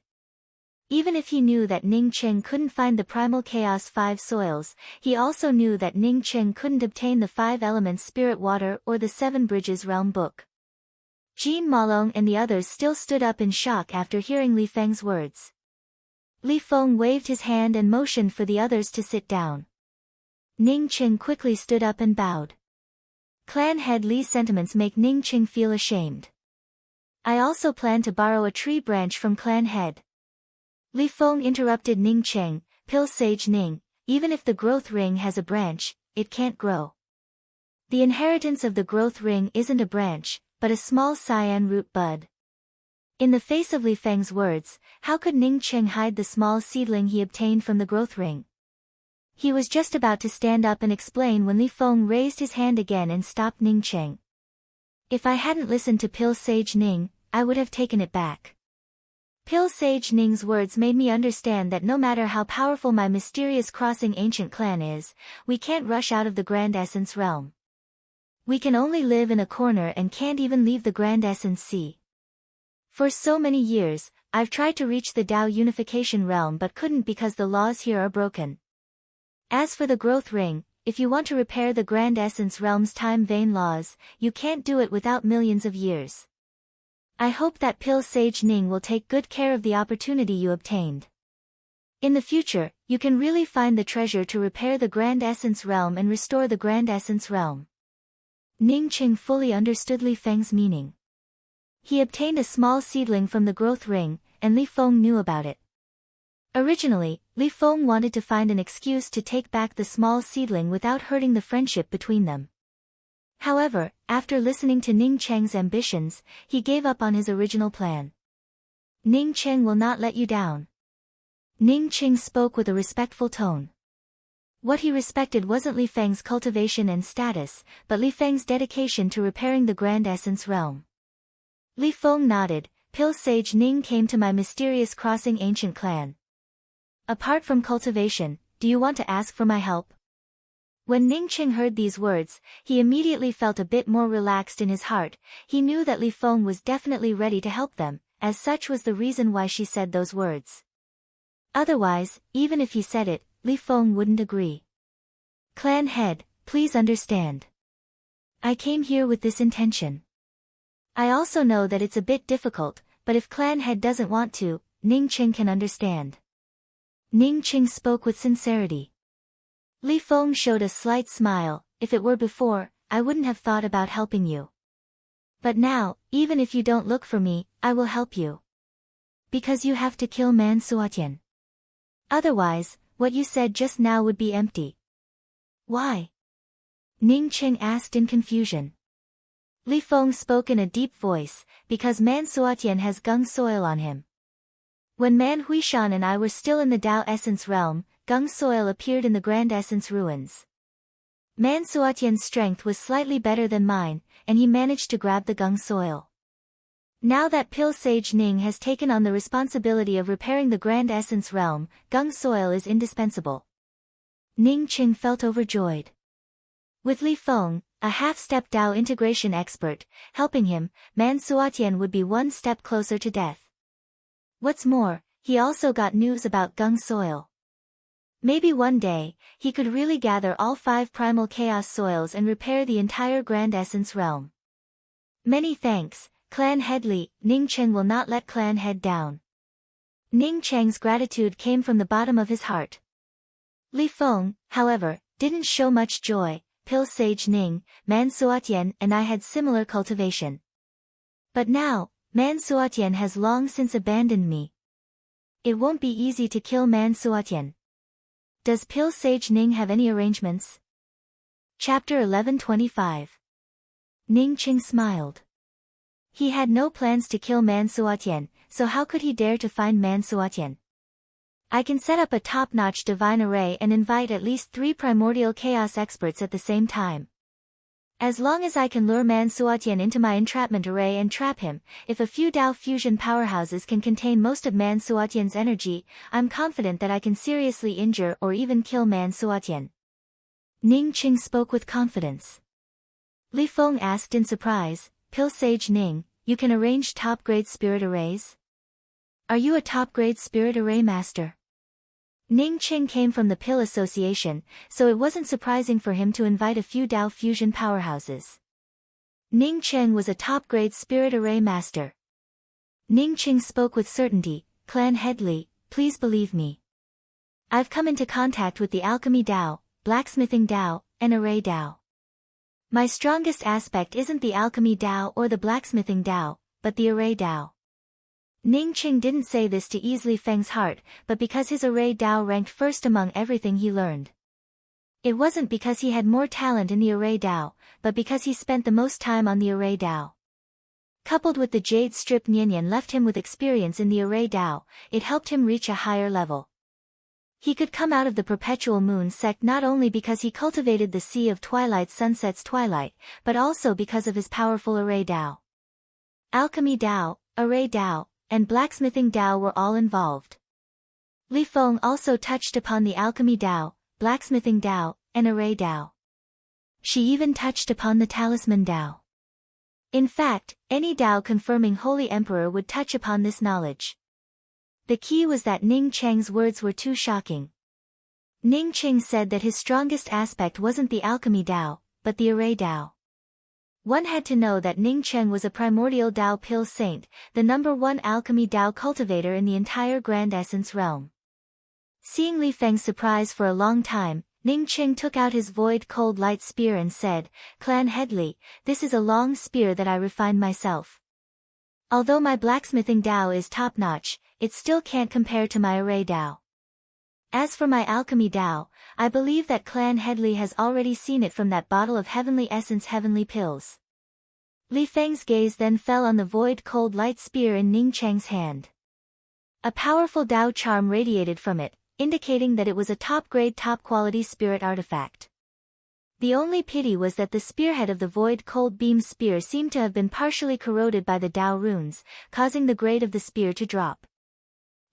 Even if he knew that Ning Cheng couldn't find the primal chaos 5 soils, he also knew that Ning Cheng couldn't obtain the 5 elements spirit water or the 7 bridges realm book. Jean Malong and the others still stood up in shock after hearing Li Feng's words. Li Feng waved his hand and motioned for the others to sit down. Ning Cheng quickly stood up and bowed. Clan head Li's sentiments make Ning Cheng feel ashamed. "I also plan to borrow a tree branch from clan head." Li Feng interrupted Ning Cheng, "Pil Sage Ning, even if the growth ring has a branch, it can't grow. The inheritance of the growth ring isn't a branch, but a small cyan root bud." In the face of Li Feng's words, how could Ning Cheng hide the small seedling he obtained from the growth ring? He was just about to stand up and explain when Li Feng raised his hand again and stopped Ning Cheng. "If I hadn't listened to Pil Sage Ning, I would have taken it back. Pil Sage Ning's words made me understand that no matter how powerful my mysterious crossing ancient clan is, we can't rush out of the grand essence realm. We can only live in a corner and can't even leave the grand essence sea. For so many years, I've tried to reach the Tao unification realm but couldn't because the laws here are broken. As for the growth ring, if you want to repair the grand essence realm's time-vain laws, you can't do it without millions of years. I hope that Pil Sage Ning will take good care of the opportunity you obtained. In the future, you can really find the treasure to repair the grand essence realm and restore the grand essence realm." Ning Cheng fully understood Li Feng's meaning. He obtained a small seedling from the growth ring, and Li Feng knew about it. Originally, Li Feng wanted to find an excuse to take back the small seedling without hurting the friendship between them. However, after listening to Ning Cheng's ambitions, he gave up on his original plan. "Ning Cheng will not let you down." Ning Cheng spoke with a respectful tone. What he respected wasn't Li Feng's cultivation and status, but Li Feng's dedication to repairing the Grand Essence realm. Li Feng nodded. Pill Sage Ning came to my mysterious crossing ancient clan. Apart from cultivation, do you want to ask for my help? When Ning Qing heard these words, he immediately felt a bit more relaxed in his heart. He knew that Li Feng was definitely ready to help them, as such was the reason why she said those words. Otherwise, even if he said it, Li Feng wouldn't agree. Clan head, please understand. I came here with this intention. I also know that it's a bit difficult, but if clan head doesn't want to, Ning Qing can understand. Ning Qing spoke with sincerity. Li Feng showed a slight smile. If it were before, I wouldn't have thought about helping you. But now, even if you don't look for me, I will help you. Because you have to kill Man Suotian. Otherwise, what you said just now would be empty. Why? Ning Qing asked in confusion. Li Feng spoke in a deep voice, because Man Suotian has Gung soil on him. When Man Huishan and I were still in the Dao Essence realm, Gung soil appeared in the Grand Essence ruins. Man Suotian's strength was slightly better than mine, and he managed to grab the Gung soil. Now that Pill Sage Ning has taken on the responsibility of repairing the Grand Essence realm, Gung soil is indispensable. Ning Qing felt overjoyed. With Li Feng, a half-step Dao integration expert, helping him, Man Suotian would be one step closer to death. What's more, he also got news about Gung soil. Maybe one day, he could really gather all 5 primal chaos soils and repair the entire Grand Essence realm. Many thanks, Clan Head Li. Ning Qing will not let Clan Head down. Ning Cheng's gratitude came from the bottom of his heart. Li Feng, however, didn't show much joy. Pill Sage Ning, Man Suotian and I had similar cultivation. But now, Man Suotian has long since abandoned me. It won't be easy to kill Man Suotian. Does Pill Sage Ning have any arrangements? Chapter 1125. Ning Qing smiled. He had no plans to kill Man Suotian, so how could he dare to find Man Suotian? I can set up a top-notch divine array and invite at least 3 primordial chaos experts at the same time. As long as I can lure Man Suotian into my entrapment array and trap him, if a few Dao fusion powerhouses can contain most of Man Suotian's energy, I'm confident that I can seriously injure or even kill Man Suotian. Ning Qing spoke with confidence. Li Feng asked in surprise, Pill Sage Ning, you can arrange top-grade spirit arrays? Are you a top-grade spirit array master? Ning Qing came from the Pill Association, so it wasn't surprising for him to invite a few Dao fusion powerhouses. Ning Qing was a top-grade spirit array master. Ning Qing spoke with certainty, Clan Head Li, please believe me. I've come into contact with the alchemy Dao, blacksmithing Dao, and array Dao. My strongest aspect isn't the alchemy Dao or the blacksmithing Dao, but the array Dao. Ning Qing didn't say this to ease Li Feng's heart, but because his array Dao ranked first among everything he learned. It wasn't because he had more talent in the array Dao, but because he spent the most time on the array Dao. Coupled with the Jade Strip Nianyan left him with experience in the array Dao, it helped him reach a higher level. He could come out of the Perpetual Moon sect not only because he cultivated the Sea of Twilight Sunset's Twilight, but also because of his powerful array Dao. Alchemy Dao, array Dao, and blacksmithing Dao were all involved. Li Feng also touched upon the alchemy Dao, blacksmithing Dao, and array Dao. She even touched upon the talisman Dao. In fact, any Dao confirming Holy Emperor would touch upon this knowledge. The key was that Ning Cheng's words were too shocking. Ning Qing said that his strongest aspect wasn't the alchemy Dao, but the array Dao. One had to know that Ning Cheng was a primordial Dao Pill Saint, the #1 alchemy Dao cultivator in the entire Grand Essence realm. Seeing Li Feng's surprise for a long time, Ning Qing took out his void cold light spear and said, Clan Head Li, this is a long spear that I refined myself. Although my blacksmithing Dao is top-notch, it still can't compare to my array Dao. As for my alchemy Dao, I believe that Clan Head Li has already seen it from that bottle of heavenly essence heavenly pills. Li Feng's gaze then fell on the void cold light spear in Ning Cheng's hand. A powerful Dao charm radiated from it, indicating that it was a top-grade top-quality spirit artifact. The only pity was that the spearhead of the Void Cold Beam spear seemed to have been partially corroded by the Dao runes, causing the grade of the spear to drop.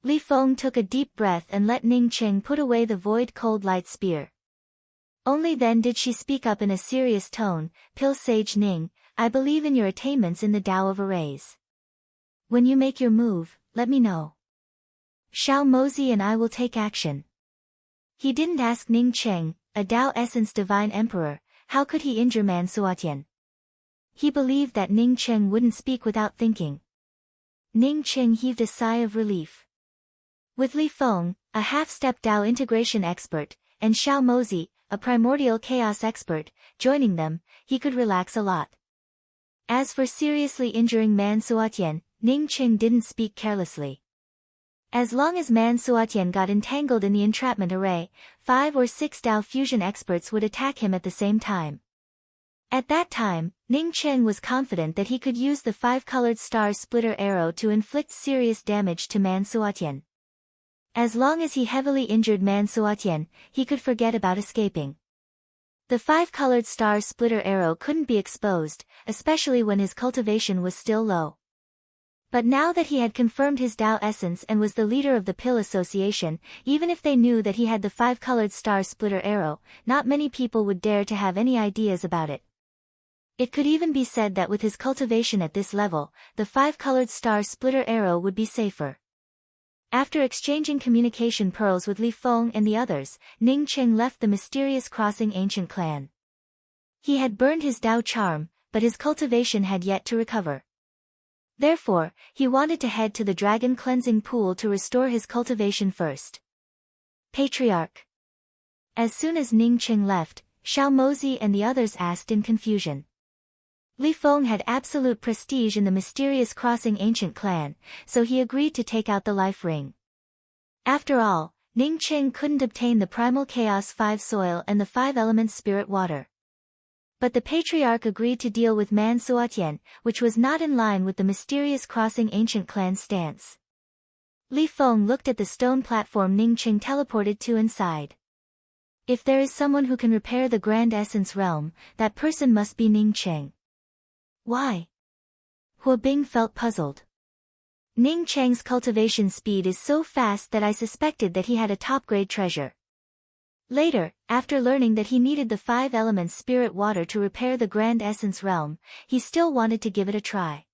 Li Feng took a deep breath and let Ning Qing put away the Void Cold Light spear. Only then did she speak up in a serious tone, "Pil Sage Ning, I believe in your attainments in the Tao of Arrays. When you make your move, let me know. Xiao Mozi and I will take action." He didn't ask Ning Qing, a Tao Essence Divine Emperor, how could he injure Man Suatian? He believed that Ning Qing wouldn't speak without thinking. Ning Qing heaved a sigh of relief. With Li Feng, a half-step Tao integration expert, and Xiao Mozi, a primordial chaos expert, joining them, he could relax a lot. As for seriously injuring Man Suatian, Ning Qing didn't speak carelessly. As long as Man Suatian got entangled in the entrapment array, 5 or 6 Tao fusion experts would attack him at the same time. At that time, Ning Qing was confident that he could use the 5-colored star splitter arrow to inflict serious damage to Man Suatian. As long as he heavily injured Man Suatian, he could forget about escaping. The 5-colored star splitter arrow couldn't be exposed, especially when his cultivation was still low. But now that he had confirmed his Tao essence and was the leader of the Pill Association, even if they knew that he had the 5-colored star splitter arrow, not many people would dare to have any ideas about it. It could even be said that with his cultivation at this level, the 5-colored star splitter arrow would be safer. After exchanging communication pearls with Li Feng and the others, Ning Qing left the mysterious crossing ancient clan. He had burned his Tao charm, but his cultivation had yet to recover. Therefore, he wanted to head to the dragon cleansing pool to restore his cultivation first. Patriarch. As soon as Ning Qing left, Xiao Mozi and the others asked in confusion. Li Feng had absolute prestige in the mysterious crossing ancient clan, so he agreed to take out the life ring. After all, Ning Qing couldn't obtain the primal chaos 5 soil and the 5 elements spirit water. But the patriarch agreed to deal with Man Suatian, which was not in line with the mysterious crossing ancient clan stance. Li Feng looked at the stone platform Ning Qing teleported to and sighed. If there is someone who can repair the Grand Essence realm, that person must be Ning Qing. Why? Hua Bing felt puzzled. Ning Cheng's cultivation speed is so fast that I suspected that he had a top-grade treasure. Later, after learning that he needed the 5 elements spirit water to repair the Grand Essence realm, he still wanted to give it a try.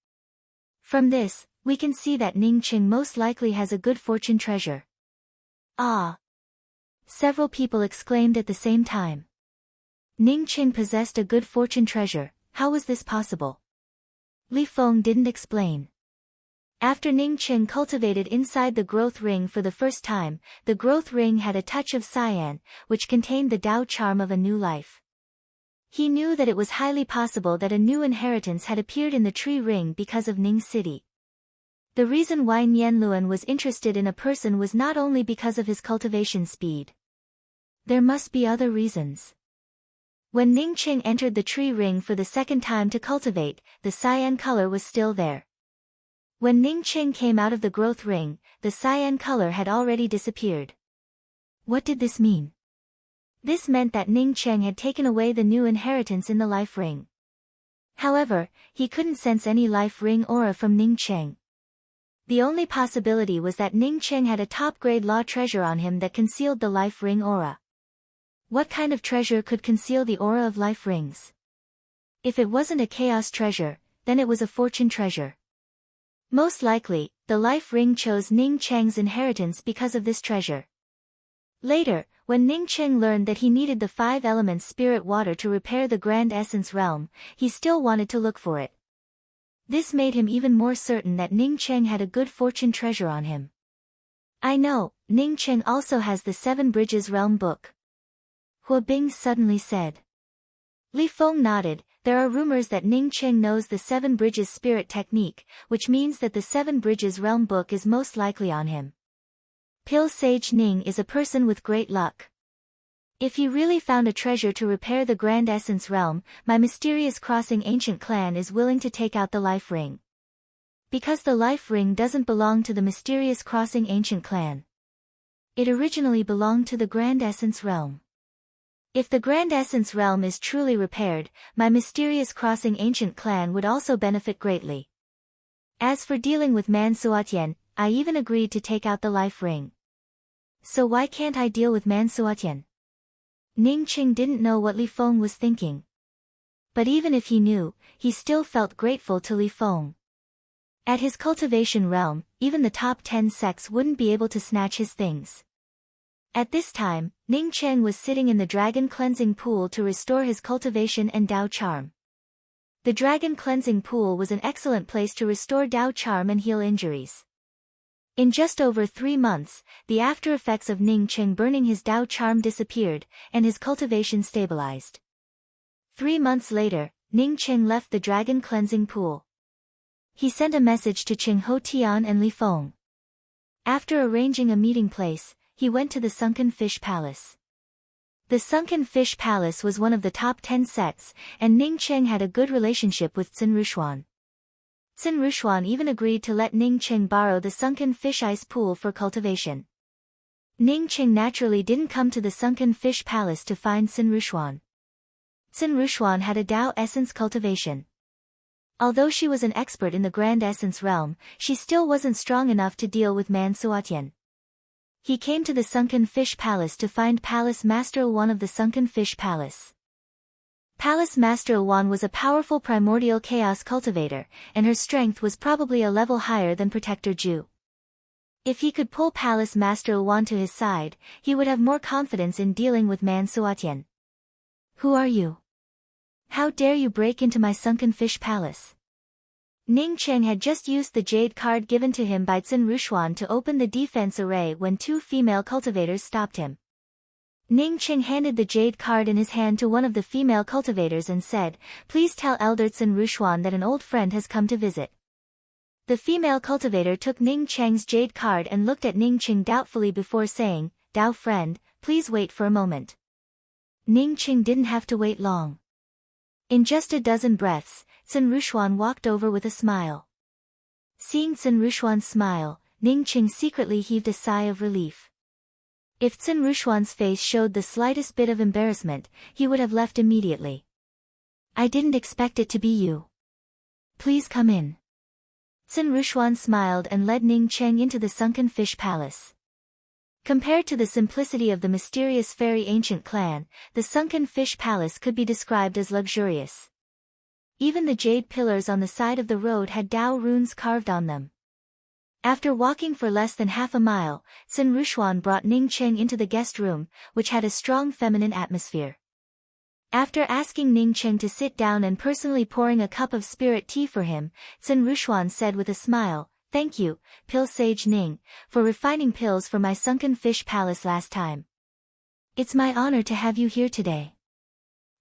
From this, we can see that Ning Qing most likely has a good fortune treasure. Ah! Several people exclaimed at the same time. Ning Qing possessed a good fortune treasure. How was this possible? Li Feng didn't explain. After Ning Qing cultivated inside the growth ring for the first time, the growth ring had a touch of cyan, which contained the Tao charm of a new life. He knew that it was highly possible that a new inheritance had appeared in the tree ring because of Ning City. The reason why Nianluan was interested in a person was not only because of his cultivation speed. There must be other reasons. When Ning Qing entered the tree ring for the second time to cultivate, the cyan color was still there. When Ning Qing came out of the growth ring, the cyan color had already disappeared. What did this mean? This meant that Ning Qing had taken away the new inheritance in the life ring. However, he couldn't sense any life ring aura from Ning Qing. The only possibility was that Ning Qing had a top-grade law treasure on him that concealed the life ring aura. What kind of treasure could conceal the aura of life rings? If it wasn't a chaos treasure, then it was a fortune treasure. Most likely, the life ring chose Ning Cheng's inheritance because of this treasure. Later, when Ning Qing learned that he needed the 5 elements spirit water to repair the Grand Essence realm, he still wanted to look for it. This made him even more certain that Ning Qing had a good fortune treasure on him. I know, Ning Qing also has the 7 Bridges realm book. Hua Bing suddenly said. Li Feng nodded. There are rumors that Ning Qing knows the 7 Bridges spirit technique, which means that the 7 Bridges realm book is most likely on him. Pil Sage Ning is a person with great luck. If he really found a treasure to repair the Grand Essence realm, my mysterious crossing ancient clan is willing to take out the life ring. Because the life ring doesn't belong to the mysterious crossing ancient clan. It originally belonged to the Grand Essence Realm. If the Grand Essence Realm is truly repaired, my mysterious crossing ancient clan would also benefit greatly. As for dealing with Man Suatien, I even agreed to take out the life ring. So why can't I deal with Man Suatien? Ning Qing didn't know what Li Feng was thinking. But even if he knew, he still felt grateful to Li Feng. At his cultivation realm, even the top 10 sects wouldn't be able to snatch his things. At this time, Ning Cheng was sitting in the dragon cleansing pool to restore his cultivation and Dao charm. The dragon cleansing pool was an excellent place to restore Dao charm and heal injuries. In just over 3 months, the after effects of Ning Cheng burning his Dao charm disappeared, and his cultivation stabilized. 3 months later, Ning Cheng left the dragon cleansing pool. He sent a message to Qing Ho Tian and Li Feng. After arranging a meeting place, he went to the Sunken Fish Palace. The Sunken Fish Palace was one of the top 10 sects, and Ning Cheng had a good relationship with Qin Rushuan. Qin Rushuan even agreed to let Ning Cheng borrow the Sunken Fish Ice Pool for cultivation. Ning Cheng naturally didn't come to the Sunken Fish Palace to find Qin Rushuan. Qin Rushuan had a Dao essence cultivation. Although she was an expert in the Grand Essence realm, she still wasn't strong enough to deal with Man Suatien. He came to the Sunken Fish Palace to find Palace Master Wan of the Sunken Fish Palace. Palace Master Wan was a powerful primordial chaos cultivator, and her strength was probably a level higher than Protector Ju. If he could pull Palace Master Wan to his side, he would have more confidence in dealing with Man Suatien. Who are you? How dare you break into my Sunken Fish Palace? Ning Cheng had just used the jade card given to him by Qin Rushuan to open the defense array when 2 female cultivators stopped him. Ning Cheng handed the jade card in his hand to one of the female cultivators and said, "Please tell Elder Qin Rushuan that an old friend has come to visit." The female cultivator took Ning Cheng's jade card and looked at Ning Cheng doubtfully before saying, "Dao friend, please wait for a moment." Ning Cheng didn't have to wait long. In just a dozen breaths, Qin Rushuan walked over with a smile. Seeing Qin Rushuan's smile, Ning Cheng secretly heaved a sigh of relief. If Qin Rushuan's face showed the slightest bit of embarrassment, he would have left immediately. "I didn't expect it to be you. Please come in." Qin Rushuan smiled and led Ning Cheng into the Sunken Fish Palace. Compared to the simplicity of the mysterious fairy ancient clan, the Sunken Fish Palace could be described as luxurious. Even the jade pillars on the side of the road had Dao runes carved on them. After walking for less than half a mile, Qin Rushuan brought Ning Cheng into the guest room, which had a strong feminine atmosphere. After asking Ning Cheng to sit down and personally pouring a cup of spirit tea for him, Qin Rushuan said with a smile, "Thank you, Pill Sage Ning, for refining pills for my Sunken Fish Palace last time. It's my honor to have you here today."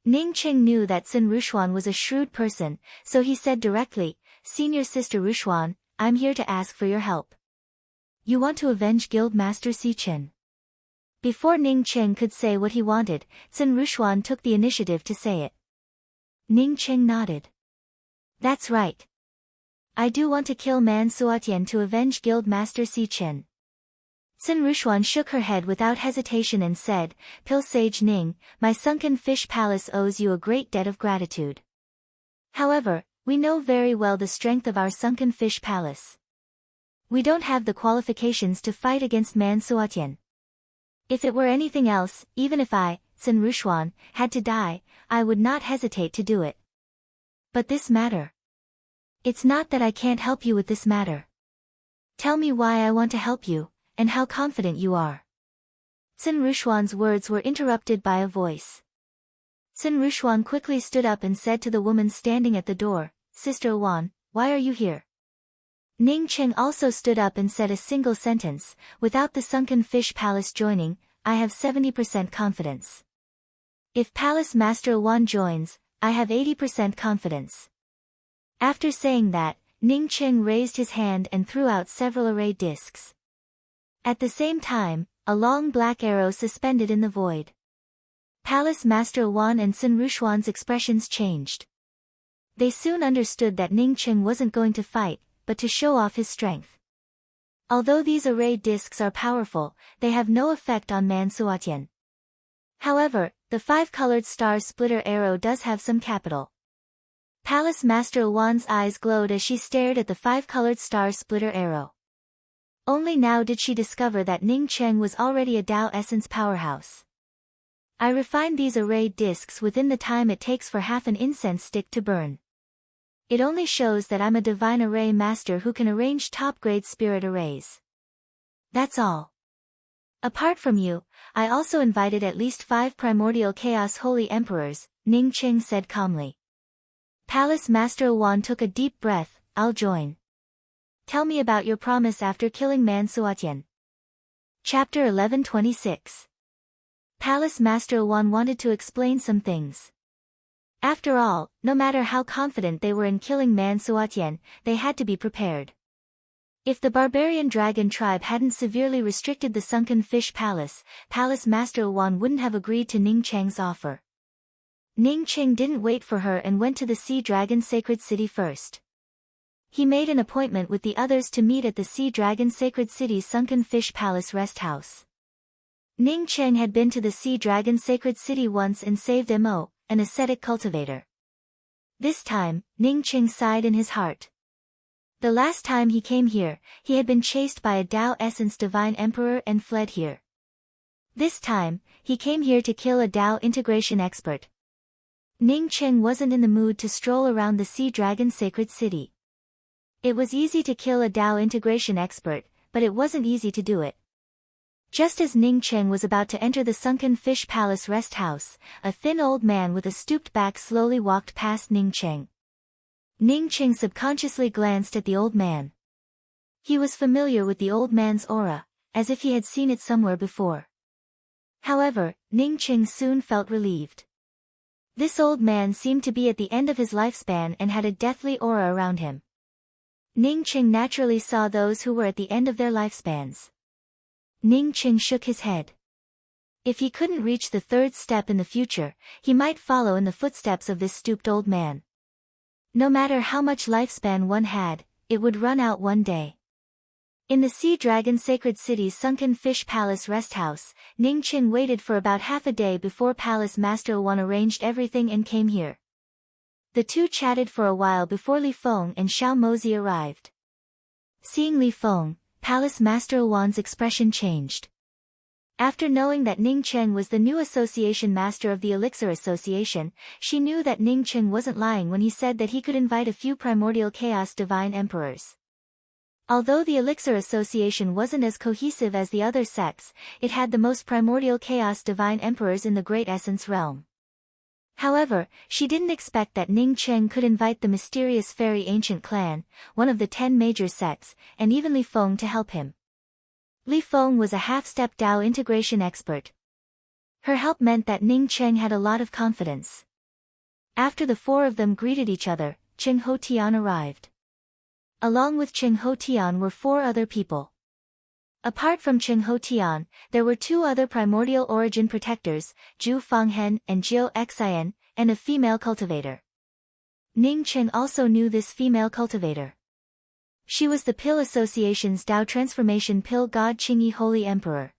Ning Cheng knew that Qin Rushuan was a shrewd person, so he said directly, "Senior Sister Rushuan, I'm here to ask for your help. You want to avenge Guild Master Si Chen?" Before Ning Cheng could say what he wanted, Qin Rushuan took the initiative to say it. Ning Cheng nodded. "That's right. I do want to kill Man Suatien to avenge Guild Master Si Chen." Qin Rushuan shook her head without hesitation and said, "Pill Sage Ning, my Sunken Fish Palace owes you a great debt of gratitude. However, we know very well the strength of our Sunken Fish Palace. We don't have the qualifications to fight against Man Suatien. If it were anything else, even if I, Qin Rushuan, had to die, I would not hesitate to do it. But this matter. It's not that I can't help you with this matter. Tell me why I want to help you, and how confident you are." Qin Rushuan's words were interrupted by a voice. Qin Rushuan quickly stood up and said to the woman standing at the door, "Sister Wan, why are you here?" Ning Cheng also stood up and said a single sentence, "Without the Sunken Fish Palace joining, I have 70% confidence. If Palace Master Wan joins, I have 80% confidence." After saying that, Ning Cheng raised his hand and threw out several array discs. At the same time, a long black arrow suspended in the void. Palace Master Wan and Qin Rushuan's expressions changed. They soon understood that Ning Cheng wasn't going to fight, but to show off his strength. Although these array discs are powerful, they have no effect on Mansuatian. However, the 5-colored star splitter arrow does have some capital. Palace Master Wan's eyes glowed as she stared at the 5-colored star splitter arrow. Only now did she discover that Ning Cheng was already a Tao Essence powerhouse. I refined these array discs within the time it takes for half an incense stick to burn. It only shows that I'm a divine array master who can arrange top-grade spirit arrays. That's all. Apart from you, I also invited at least 5 primordial chaos holy emperors, Ning Cheng said calmly. Palace Master Wan took a deep breath. I'll join. Tell me about your promise after killing Mansuatian. Chapter 11:26. Palace Master Wan wanted to explain some things. After all, no matter how confident they were in killing Mansuatian, they had to be prepared. If the barbarian dragon tribe hadn't severely restricted the sunken fish palace, Palace Master Wan wouldn't have agreed to Ning Cheng's offer. Ning Cheng didn't wait for her and went to the Sea Dragon Sacred City first. He made an appointment with the others to meet at the Sea Dragon Sacred City's sunken fish palace rest house. Ning Cheng had been to the Sea Dragon Sacred City once and saved Mo, an ascetic cultivator. This time, Ning Cheng sighed in his heart. The last time he came here, he had been chased by a Tao Essence Divine Emperor and fled here. This time, he came here to kill a Tao integration expert. Ning Cheng wasn't in the mood to stroll around the Sea Dragon Sacred City. It was easy to kill a Tao integration expert, but it wasn't easy to do it. Just as Ning Cheng was about to enter the sunken fish palace rest house, a thin old man with a stooped back slowly walked past Ning Cheng. Ning Cheng subconsciously glanced at the old man. He was familiar with the old man's aura, as if he had seen it somewhere before. However, Ning Cheng soon felt relieved. This old man seemed to be at the end of his lifespan and had a deathly aura around him. Ning Cheng naturally saw those who were at the end of their lifespans. Ning Cheng shook his head. If he couldn't reach the 3rd step in the future, he might follow in the footsteps of this stooped old man. No matter how much lifespan one had, it would run out one day. In the Sea Dragon Sacred City's sunken fish palace rest house, Ning Cheng waited for about half a day before Palace Master Wan arranged everything and came here. The two chatted for a while before Li Feng and Xiao Mozi arrived. Seeing Li Feng, Palace Master Wan's expression changed. After knowing that Ning Cheng was the new association master of the Elixir Association, she knew that Ning Cheng wasn't lying when he said that he could invite a few primordial chaos divine emperors. Although the Elixir Association wasn't as cohesive as the other sects, it had the most primordial chaos divine emperors in the Great Essence realm. However, she didn't expect that Ning Cheng could invite the mysterious fairy ancient clan, one of the 10 major sects, and even Li Feng to help him. Li Feng was a half-step Tao integration expert. Her help meant that Ning Cheng had a lot of confidence. After the 4 of them greeted each other, Cheng Ho Tian arrived. Along with Cheng Ho Tian were 4 other people. Apart from Cheng Ho Tian, there were 2 other primordial origin protectors, Zhu Fanghen and Jiu Xian, and a female cultivator. Ning Cheng also knew this female cultivator. She was the Pill Association's Tao Transformation Pill God Qingyi Holy Emperor.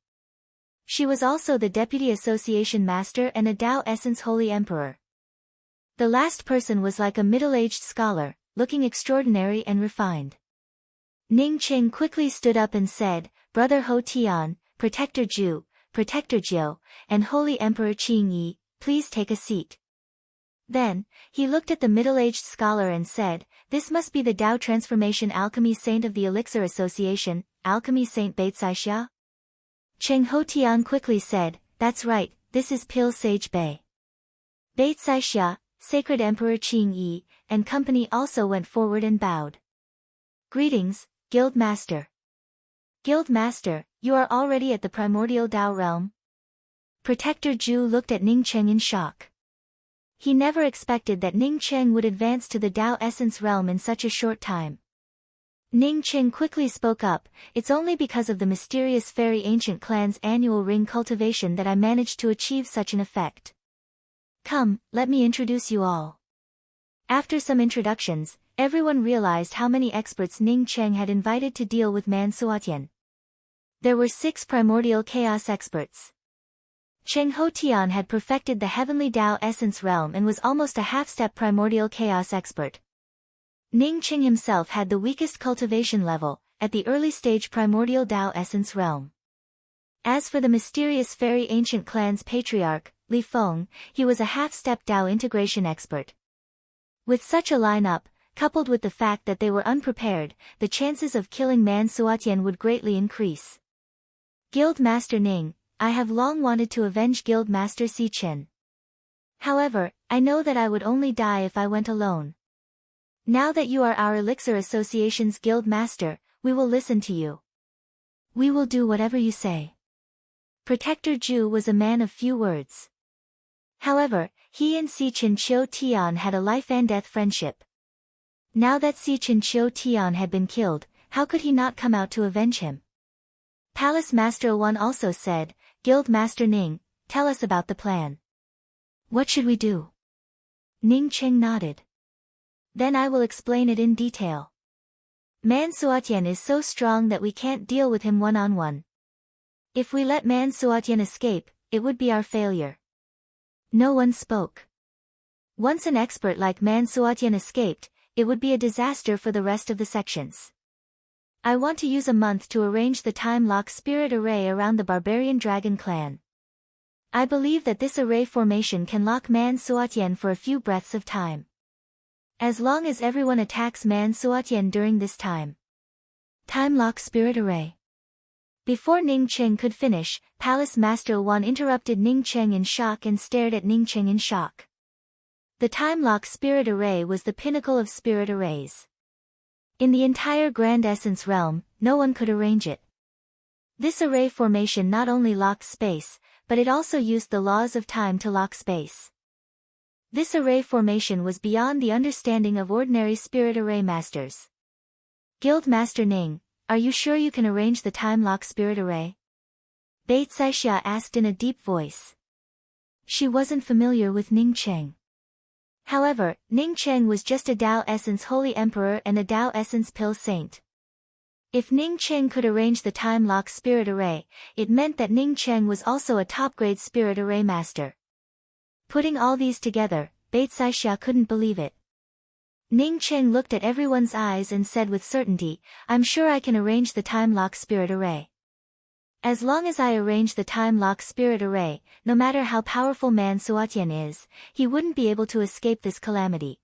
She was also the Deputy Association Master and a Tao Essence Holy Emperor. The last person was like a middle-aged scholar, looking extraordinary and refined. Ning Cheng quickly stood up and said, Brother Ho Tian, Protector Zhu, Protector Jiu, and Holy Emperor Qingyi, please take a seat. Then, he looked at the middle-aged scholar and said, this must be the Tao Transformation Alchemy Saint of the Elixir Association, Alchemy Saint Beicaixia? Cheng Ho Tian quickly said, that's right, this is Pil Sage Bei. Beicaixia, Sacred Emperor Qingyi, and company also went forward and bowed. Greetings, Guild Master. Guild Master, you are already at the primordial Tao realm? Protector Zhu looked at Ning Cheng in shock. He never expected that Ning Cheng would advance to the Tao Essence realm in such a short time. Ning Cheng quickly spoke up, it's only because of the mysterious fairy ancient clan's annual ring cultivation that I managed to achieve such an effect. Come, let me introduce you all. After some introductions, Everyone realized how many experts Ning Cheng had invited to deal with Man Suatian. There were 6 primordial chaos experts. Cheng Ho Tian had perfected the heavenly Tao essence realm and was almost a half-step primordial chaos expert. Ning Cheng himself had the weakest cultivation level, at the early stage primordial Tao essence realm. As for the mysterious fairy ancient clan's patriarch, Li Feng, he was a half-step Tao integration expert. With such a lineup, coupled with the fact that they were unprepared, the chances of killing Man Suatian would greatly increase. Guild Master Ning, I have long wanted to avenge Guild Master Si Chen. However, I know that I would only die if I went alone. Now that you are our Elixir Association's Guild Master, we will listen to you. We will do whatever you say. Protector Zhu was a man of few words. However, he and Si Chen Chiu Tian had a life-and-death friendship. Now that Si Chen Chiu Tian had been killed, how could he not come out to avenge him? Palace Master Wan also said, Guild Master Ning, tell us about the plan. What should we do? Ning Cheng nodded. Then I will explain it in detail. Man Suatian is so strong that we can't deal with him one-on-one. If we let Man Suatian escape, it would be our failure. No one spoke. Once an expert like Man Suatian escaped, it would be a disaster for the rest of the sections. I want to use a month to arrange the time lock spirit array around the barbarian dragon clan. I believe that this array formation can lock Man Suatian for a few breaths of time. As long as everyone attacks Man Suatian during this time. Time lock spirit array. Before Ning Cheng could finish, Palace Master Wan interrupted Ning Cheng in shock and stared at Ning Cheng in shock. The time lock spirit array was the pinnacle of spirit arrays. In the entire Grand Essence realm, no one could arrange it. This array formation not only locked space, but it also used the laws of time to lock space. This array formation was beyond the understanding of ordinary spirit array masters. Guild Master Ning, are you sure you can arrange the time lock spirit array? Beit Saixia asked in a deep voice. She wasn't familiar with Ning Cheng. However, Ning Cheng was just a Tao Essence Holy Emperor and a Tao Essence Pill Saint. If Ning Cheng could arrange the time lock spirit array, it meant that Ning Cheng was also a top-grade spirit array master. Putting all these together, Beit Saixia couldn't believe it. Ning Cheng looked at everyone's eyes and said with certainty, I'm sure I can arrange the time lock spirit array. As long as I arrange the time lock spirit array, no matter how powerful Man Suatian is, he wouldn't be able to escape this calamity.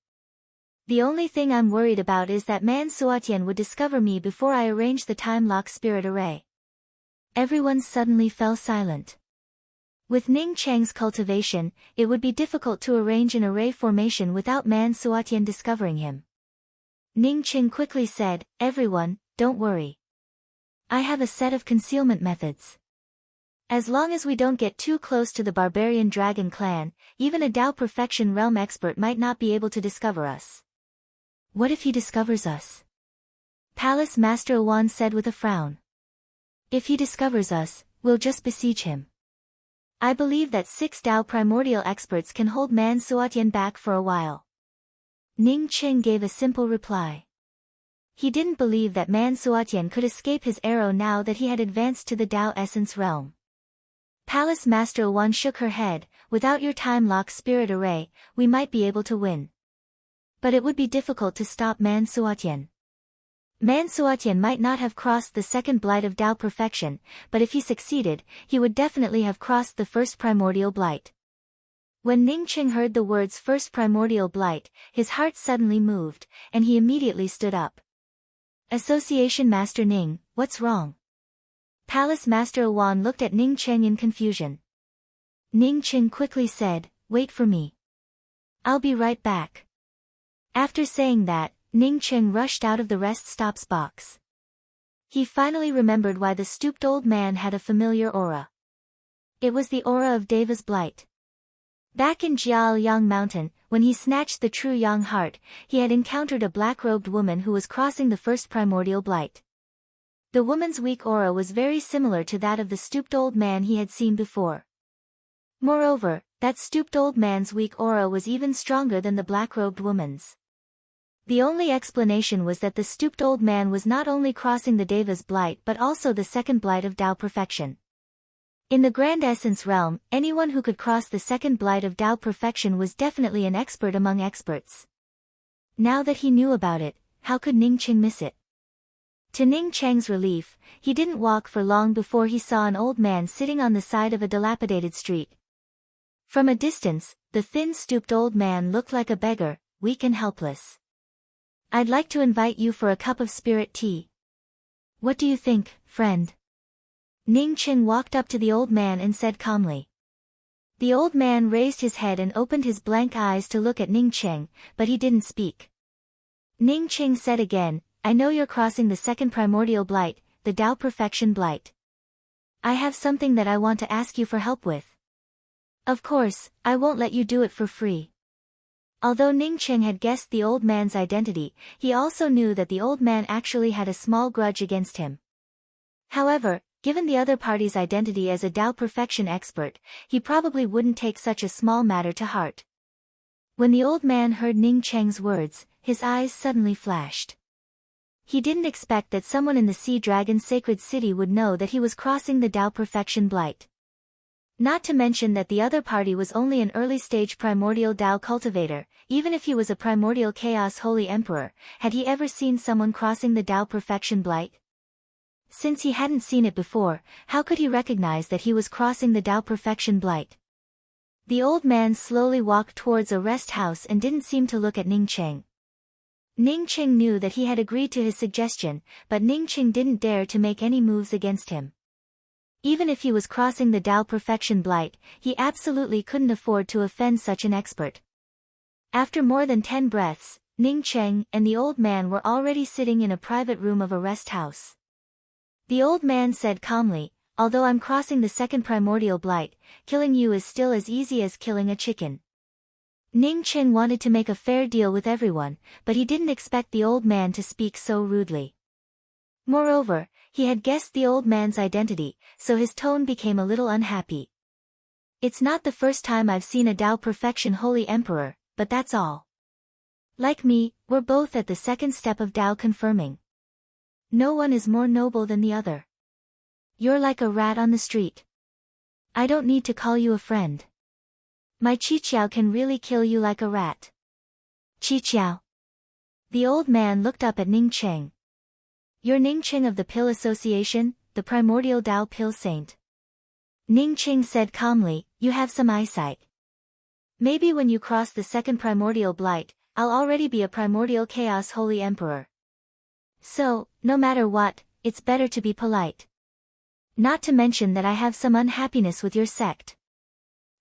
The only thing I'm worried about is that Man Suatian would discover me before I arrange the time lock spirit array. Everyone suddenly fell silent. With Ning Cheng's cultivation, it would be difficult to arrange an array formation without Man Suatian discovering him. Ning Cheng quickly said, everyone, don't worry. I have a set of concealment methods. As long as we don't get too close to the barbarian dragon clan, even a Tao Perfection realm expert might not be able to discover us. What if he discovers us? Palace Master Wan said with a frown. If he discovers us, we'll just besiege him. I believe that 6 Tao primordial experts can hold Man Suatian back for a while. Ning Cheng gave a simple reply. He didn't believe that Man Suatian could escape his arrow now that he had advanced to the Tao Essence realm. Palace Master Wan shook her head, without your time lock spirit array, we might be able to win. But it would be difficult to stop Man Suatian. Man Suatian might not have crossed the second blight of Tao Perfection, but if he succeeded, he would definitely have crossed the first primordial blight. When Ning Cheng heard the words first primordial blight, his heart suddenly moved, and he immediately stood up. Association Master Ning, what's wrong? Palace Master Wan looked at Ning Cheng in confusion. Ning Cheng quickly said, wait for me. I'll be right back. After saying that, Ning Cheng rushed out of the rest stops box. He finally remembered why the stooped old man had a familiar aura. It was the aura of Deva's blight. Back in Jiaoyang Mountain, when he snatched the true Yang heart, he had encountered a black-robed woman who was crossing the first primordial blight. The woman's weak aura was very similar to that of the stooped old man he had seen before. Moreover, that stooped old man's weak aura was even stronger than the black-robed woman's. The only explanation was that the stooped old man was not only crossing the Deva's blight but also the second blight of Tao perfection. In the Grand Essence realm, anyone who could cross the second blight of Tao perfection was definitely an expert among experts. Now that he knew about it, how could Ning Cheng miss it? To Ning Cheng's relief, he didn't walk for long before he saw an old man sitting on the side of a dilapidated street. From a distance, the thin stooped old man looked like a beggar, weak and helpless. "I'd like to invite you for a cup of spirit tea. What do you think, friend?" Ning Cheng walked up to the old man and said calmly. The old man raised his head and opened his blank eyes to look at Ning Cheng, but he didn't speak. Ning Cheng said again, "I know you're crossing the second primordial blight, the Tao perfection blight. I have something that I want to ask you for help with. Of course, I won't let you do it for free." Although Ning Cheng had guessed the old man's identity, he also knew that the old man actually had a small grudge against him. However, given the other party's identity as a Tao perfection expert, he probably wouldn't take such a small matter to heart. When the old man heard Ning Cheng's words, his eyes suddenly flashed. He didn't expect that someone in the Sea Dragon Sacred City would know that he was crossing the Tao perfection blight. Not to mention that the other party was only an early-stage primordial Tao cultivator. Even if he was a primordial Chaos Holy Emperor, had he ever seen someone crossing the Tao perfection blight? Since he hadn't seen it before, how could he recognize that he was crossing the Tao perfection blight? The old man slowly walked towards a rest house and didn't seem to look at Ning Cheng. Ning Cheng knew that he had agreed to his suggestion, but Ning Cheng didn't dare to make any moves against him. Even if he was crossing the Tao perfection blight, he absolutely couldn't afford to offend such an expert. After more than 10 breaths, Ning Cheng and the old man were already sitting in a private room of a rest house. The old man said calmly, "Although I'm crossing the second primordial blight, killing you is still as easy as killing a chicken." Ning Cheng wanted to make a fair deal with everyone, but he didn't expect the old man to speak so rudely. Moreover, he had guessed the old man's identity, so his tone became a little unhappy. "It's not the first time I've seen a Tao perfection Holy Emperor, but that's all. Like me, we're both at the second step of Tao confirming. No one is more noble than the other. You're like a rat on the street. I don't need to call you a friend. My Qiqiao can really kill you like a rat." "Qiqiao?" The old man looked up at Ning Cheng. "You're Ning Cheng of the Pill Association, the primordial Tao Pill Saint." Ning Cheng said calmly, "You have some eyesight. Maybe when you cross the second primordial blight, I'll already be a primordial Chaos Holy Emperor. So, no matter what, it's better to be polite. Not to mention that I have some unhappiness with your sect."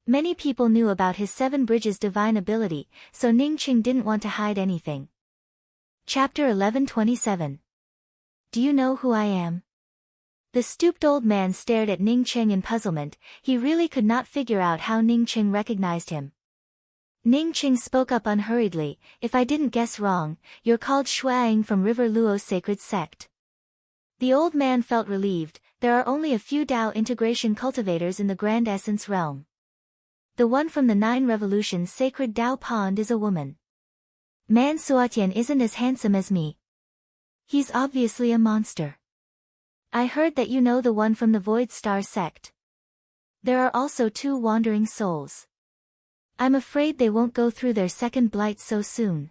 Many people knew about his 7 Bridges divine ability, so Ning Cheng didn't want to hide anything. Chapter 1127. "Do you know who I am?" The stooped old man stared at Ning Cheng in puzzlement. He really could not figure out how Ning Cheng recognized him. Ning Cheng spoke up unhurriedly, "If I didn't guess wrong, you're called Shuang from River Luo's sacred sect." The old man felt relieved. There are only a few Tao integration cultivators in the Grand Essence realm. The one from the 9 Revolutions sacred Tao pond is a woman. Man Suotian isn't as handsome as me. He's obviously a monster. I heard that you know the one from the Void Star sect. There are also 2 wandering souls. I'm afraid they won't go through their second blight so soon.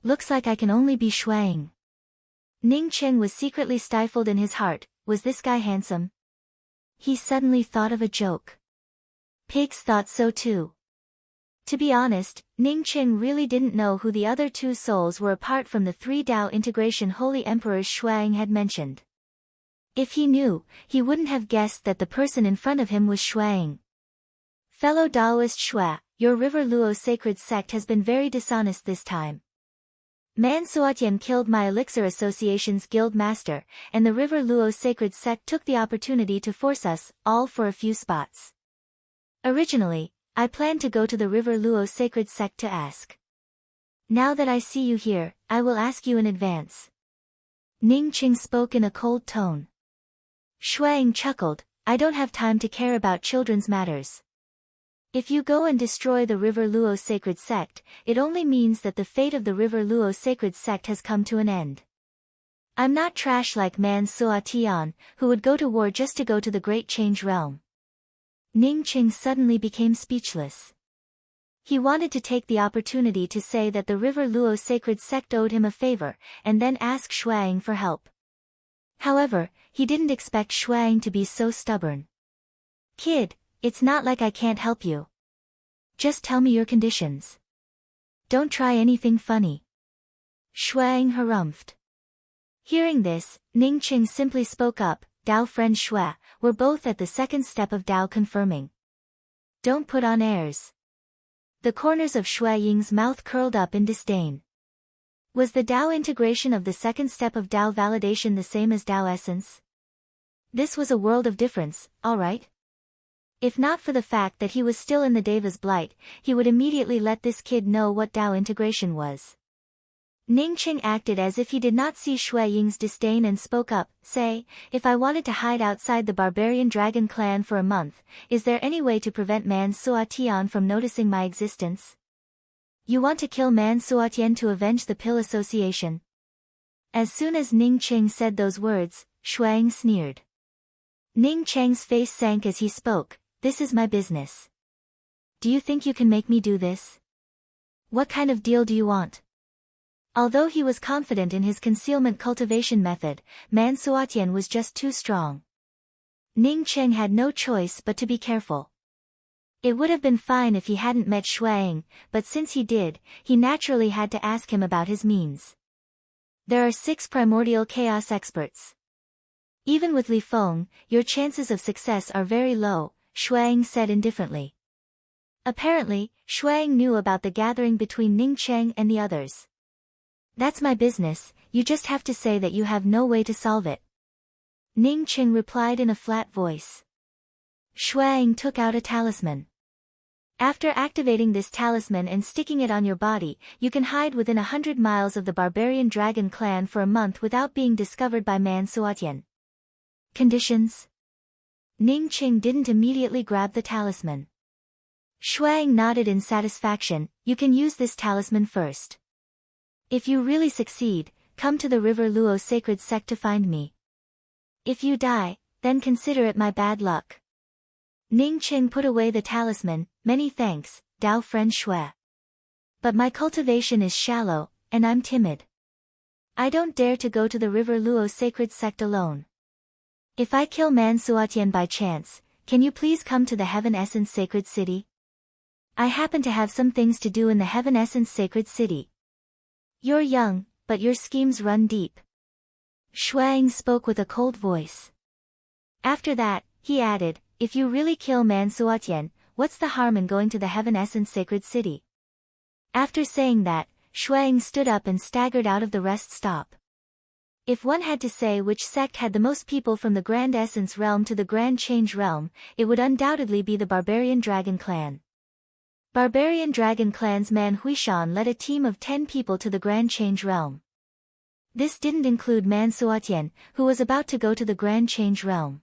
Looks like I can only be Shuang." Ning Cheng was secretly stifled in his heart. Was this guy handsome? He suddenly thought of a joke. Pigs thought so too. To be honest, Ning Cheng really didn't know who the other 2 souls were apart from the 3 Tao integration Holy Emperors Shuang had mentioned. If he knew, he wouldn't have guessed that the person in front of him was Shuang. "Fellow Taoist Shua, your River Luo sacred sect has been very dishonest this time. Man Suotian killed my Elixir Association's guild master, and the River Luo sacred sect took the opportunity to force us all for a few spots. Originally, I planned to go to the River Luo sacred sect to ask. Now that I see you here, I will ask you in advance." Ning Cheng spoke in a cold tone. Shuang chuckled, "I don't have time to care about children's matters. If you go and destroy the River Luo sacred sect, it only means that the fate of the River Luo sacred sect has come to an end. I'm not trash like Man Sua Tian, who would go to war just to go to the Great Change Realm. Ning Qing suddenly became speechless. He wanted to take the opportunity to say that the River Luo sacred sect owed him a favor, and then ask Shuang for help. However, he didn't expect Shuang to be so stubborn. Kid, it's not like I can't help you. Just tell me your conditions. Don't try anything funny. Shuang harumphed. Hearing this, Ning Qing simply spoke up, Dao friend Shui, we're both at the second step of Dao confirming. Don't put on airs. The corners of Shui Ying's mouth curled up in disdain. Was the Dao integration of the second step of Dao validation the same as Dao essence? This was a world of difference, alright? If not for the fact that he was still in the Deva's blight, he would immediately let this kid know what Dao integration was. Ning Qing acted as if he did not see Shui Ying's disdain and spoke up, say, if I wanted to hide outside the barbarian dragon clan for a month, is there any way to prevent Man Sua Tian from noticing my existence? You want to kill Man Sua Tian to avenge the Pill Association? As soon as Ning Qing said those words, Shuang sneered. Ning Cheng's face sank as he spoke, this is my business. Do you think you can make me do this? What kind of deal do you want? Although he was confident in his concealment cultivation method, Man Suatian was just too strong. Ning Cheng had no choice but to be careful. It would have been fine if he hadn't met Shuang, but since he did, he naturally had to ask him about his means. There are 6 primordial chaos experts. Even with Li Feng, your chances of success are very low, Shuang said indifferently. Apparently, Shuang knew about the gathering between Ning Cheng and the others. That's my business, you just have to say that you have no way to solve it. Ning Cheng replied in a flat voice. Shuang took out a talisman. After activating this talisman and sticking it on your body, you can hide within 100 miles of the barbarian dragon clan for a month without being discovered by Man Suatian. Conditions? Ning Cheng didn't immediately grab the talisman. Shuang nodded in satisfaction, you can use this talisman first. If you really succeed, come to the River Luo sacred sect to find me. If you die, then consider it my bad luck. Ning Cheng put away the talisman, many thanks, Dao friend Shui. But my cultivation is shallow, and I'm timid. I don't dare to go to the River Luo sacred sect alone. If I kill Man Suatian by chance, can you please come to the Heaven Essence Sacred City? I happen to have some things to do in the Heaven Essence Sacred City. You're young, but your schemes run deep. Shuang spoke with a cold voice. After that, he added, if you really kill Man Suatian, what's the harm in going to the Heaven Essence Sacred City? After saying that, Shuang stood up and staggered out of the rest stop. If one had to say which sect had the most people from the Grand Essence Realm to the Grand Change Realm, it would undoubtedly be the Barbarian Dragon Clan. Barbarian Dragon Clan's Man Huishan led a team of 10 people to the Grand Change Realm. This didn't include Man Suatian, who was about to go to the Grand Change Realm.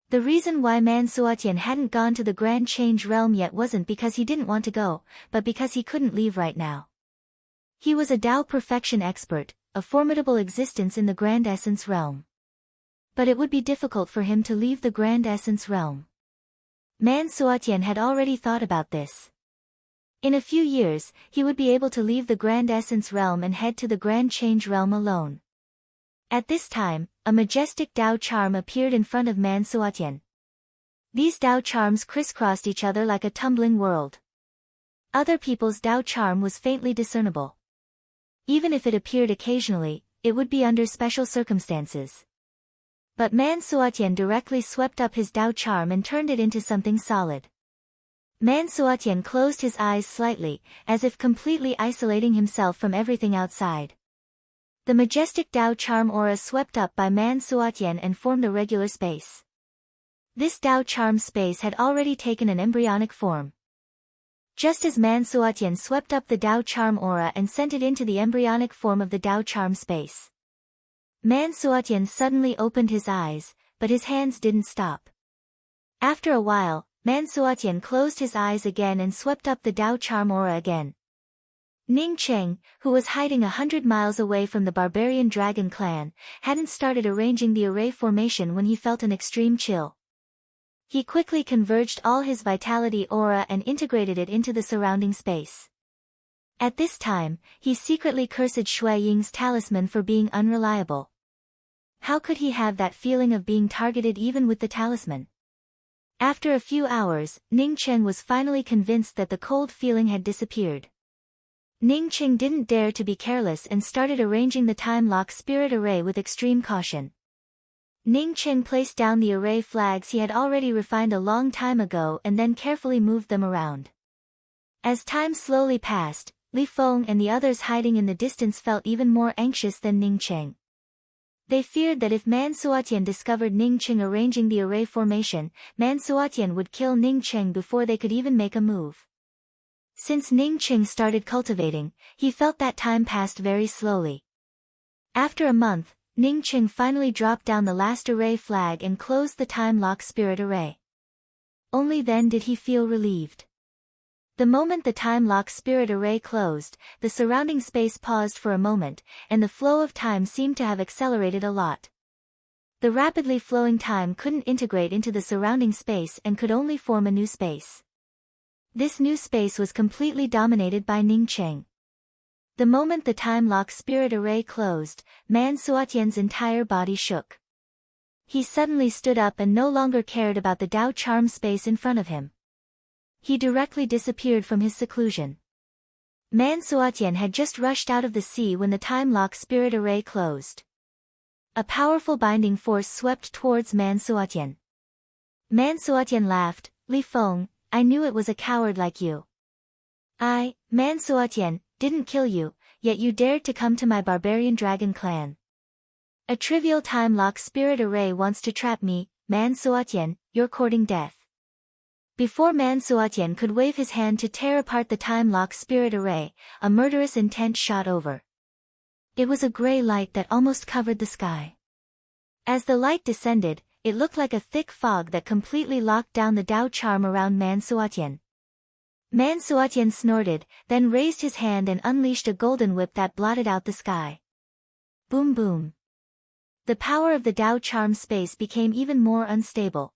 The reason why Man Suatian hadn't gone to the Grand Change Realm yet wasn't because he didn't want to go, but because he couldn't leave right now. He was a Dao Perfection expert, a formidable existence in the Grand Essence Realm. But it would be difficult for him to leave the Grand Essence Realm. Man Suatian had already thought about this. In a few years, he would be able to leave the Grand Essence Realm and head to the Grand Change Realm alone. At this time, a majestic Dao charm appeared in front of Man Suatian. These Dao charms crisscrossed each other like a tumbling world. Other people's Dao charm was faintly discernible. Even if it appeared occasionally, it would be under special circumstances. But Man Suatian directly swept up his Dao charm and turned it into something solid. Man Suatian closed his eyes slightly, as if completely isolating himself from everything outside. The majestic Dao charm aura swept up by Man Suatian and formed a regular space. This Dao charm space had already taken an embryonic form. Just as Man Suatian swept up the Dao charm aura and sent it into the embryonic form of the Dao charm space. Man Suatian suddenly opened his eyes, but his hands didn't stop. After a while, Mansuatian closed his eyes again and swept up the Dao charm aura again. Ning Cheng, who was hiding 100 miles away from the barbarian dragon clan, hadn't started arranging the array formation when he felt an extreme chill. He quickly converged all his vitality aura and integrated it into the surrounding space. At this time, he secretly cursed Shui Ying's talisman for being unreliable. How could he have that feeling of being targeted even with the talisman? After a few hours, Ning Cheng was finally convinced that the cold feeling had disappeared. Ning Cheng didn't dare to be careless and started arranging the time lock spirit array with extreme caution. Ning Cheng placed down the array flags he had already refined a long time ago and then carefully moved them around. As time slowly passed, Li Feng and the others hiding in the distance felt even more anxious than Ning Cheng. They feared that if Mansuatian discovered Ning Cheng arranging the array formation, Mansuatian would kill Ning Cheng before they could even make a move. Since Ning Cheng started cultivating, he felt that time passed very slowly. After a month, Ning Cheng finally dropped down the last array flag and closed the time lock spirit array. Only then did he feel relieved. The moment the time lock spirit array closed, the surrounding space paused for a moment, and the flow of time seemed to have accelerated a lot. The rapidly flowing time couldn't integrate into the surrounding space and could only form a new space. This new space was completely dominated by Ning Cheng. The moment the time lock spirit array closed, Mansuatian's entire body shook. He suddenly stood up and no longer cared about the Dao charm space in front of him. He directly disappeared from his seclusion. Mansuatian had just rushed out of the sea when the time lock spirit array closed. A powerful binding force swept towards Mansuatian. Mansuatian laughed, "Li Feng, I knew it was a coward like you. I, Mansuatian, didn't kill you, yet you dared to come to my barbarian dragon clan. A trivial time lock spirit array wants to trap me, Mansuatian, you're courting death." Before Mansuatian could wave his hand to tear apart the time lock spirit array, a murderous intent shot over. It was a gray light that almost covered the sky. As the light descended, it looked like a thick fog that completely locked down the Dao charm around Mansuatian. Mansuatian snorted, then raised his hand and unleashed a golden whip that blotted out the sky. Boom boom. The power of the Dao charm space became even more unstable.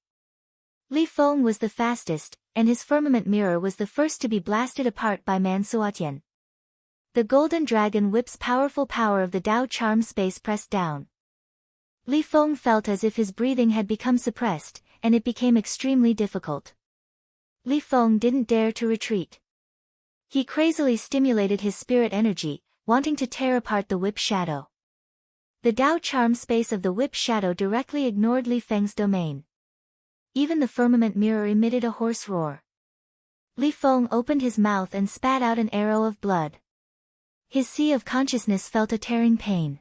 Li Feng was the fastest, and his firmament mirror was the first to be blasted apart by Mansuatian. The golden dragon whip's powerful power of the Dao charm space pressed down. Li Feng felt as if his breathing had become suppressed, and it became extremely difficult. Li Feng didn't dare to retreat. He crazily stimulated his spirit energy, wanting to tear apart the whip shadow. The Dao charm space of the whip shadow directly ignored Li Feng's domain. Even the firmament mirror emitted a hoarse roar. Li Feng opened his mouth and spat out an arrow of blood. His sea of consciousness felt a tearing pain.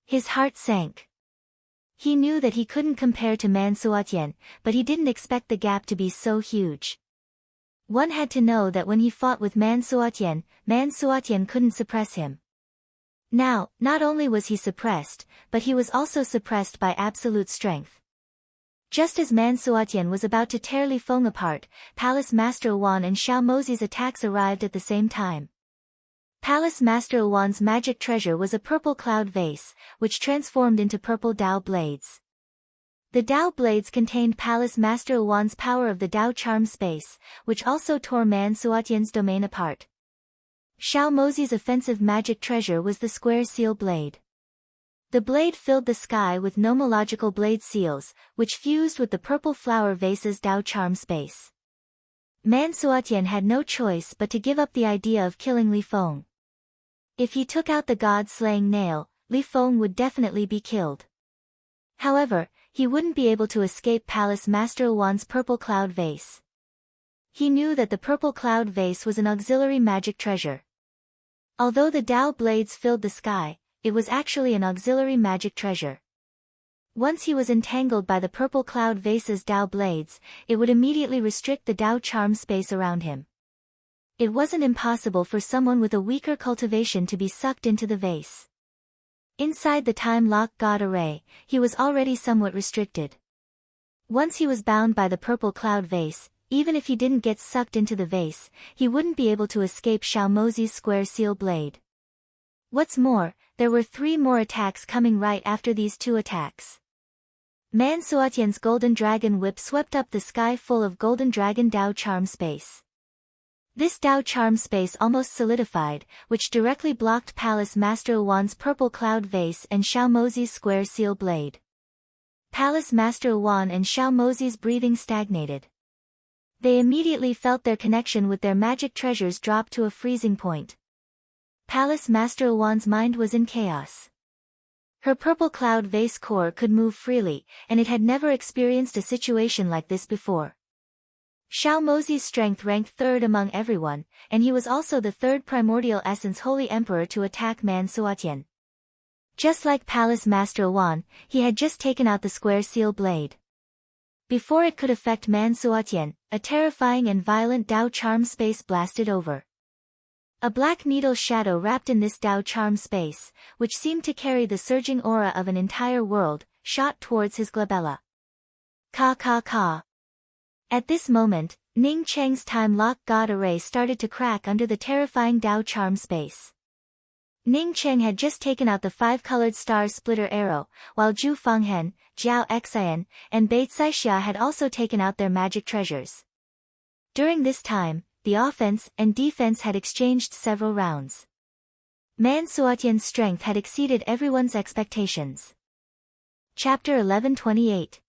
His heart sank. He knew that he couldn't compare to Mansuatian, but he didn't expect the gap to be so huge. One had to know that when he fought with Mansuatian, Mansuatian couldn't suppress him. Now, not only was he suppressed, but he was also suppressed by absolute strength. Just as Mansuatian was about to tear Li Feng apart, Palace Master Wan and Xiao Mozi's attacks arrived at the same time. Palace Master Wan's magic treasure was a purple cloud vase, which transformed into purple Dao blades. The Dao blades contained Palace Master Wan's power of the Dao charm space, which also tore Mansuatian's domain apart. Xiao Mozi's offensive magic treasure was the square seal blade. The blade filled the sky with nomological blade seals, which fused with the purple flower vase's Dao charm space. Mansuatian had no choice but to give up the idea of killing Li Feng. If he took out the god-slaying nail, Li Feng would definitely be killed. However, he wouldn't be able to escape Palace Master Wan's purple cloud vase. He knew that the purple cloud vase was an auxiliary magic treasure. Although the Dao blades filled the sky, it was actually an auxiliary magic treasure. Once he was entangled by the purple cloud vase's Dao blades, it would immediately restrict the Dao charm space around him. It wasn't impossible for someone with a weaker cultivation to be sucked into the vase. Inside the time lock god array, he was already somewhat restricted. Once he was bound by the purple cloud vase, even if he didn't get sucked into the vase, he wouldn't be able to escape Xiao Mozi's square seal blade. What's more, there were 3 more attacks coming right after these 2 attacks. Man Suotian's golden dragon whip swept up the sky full of golden dragon Dao charm space. This Dao charm space almost solidified, which directly blocked Palace Master Uwan's purple cloud vase and Xiao Mozi's square seal blade. Palace Master Uwan and Xiao Mozi's breathing stagnated. They immediately felt their connection with their magic treasures drop to a freezing point. Palace Master Uwan's mind was in chaos. Her purple cloud vase core could move freely, and it had never experienced a situation like this before. Xiao Mozi's strength ranked 3rd among everyone, and he was also the 3rd primordial essence holy emperor to attack Man Suotian. Just like Palace Master Uwan, he had just taken out the square seal blade. Before it could affect Man Suotian, a terrifying and violent Dao charm space blasted over. A black needle shadow wrapped in this Dao charm space, which seemed to carry the surging aura of an entire world, shot towards his glabella. Ka ka ka. At this moment, Ning Cheng's time lock god array started to crack under the terrifying Dao charm space. Ning Cheng had just taken out the 5-colored star splitter arrow, while Zhu Fenghen, Jiao Xian, and Bai Caixia had also taken out their magic treasures. During this time, the offense and defense had exchanged several rounds. Man Suotian's strength had exceeded everyone's expectations. Chapter 1128.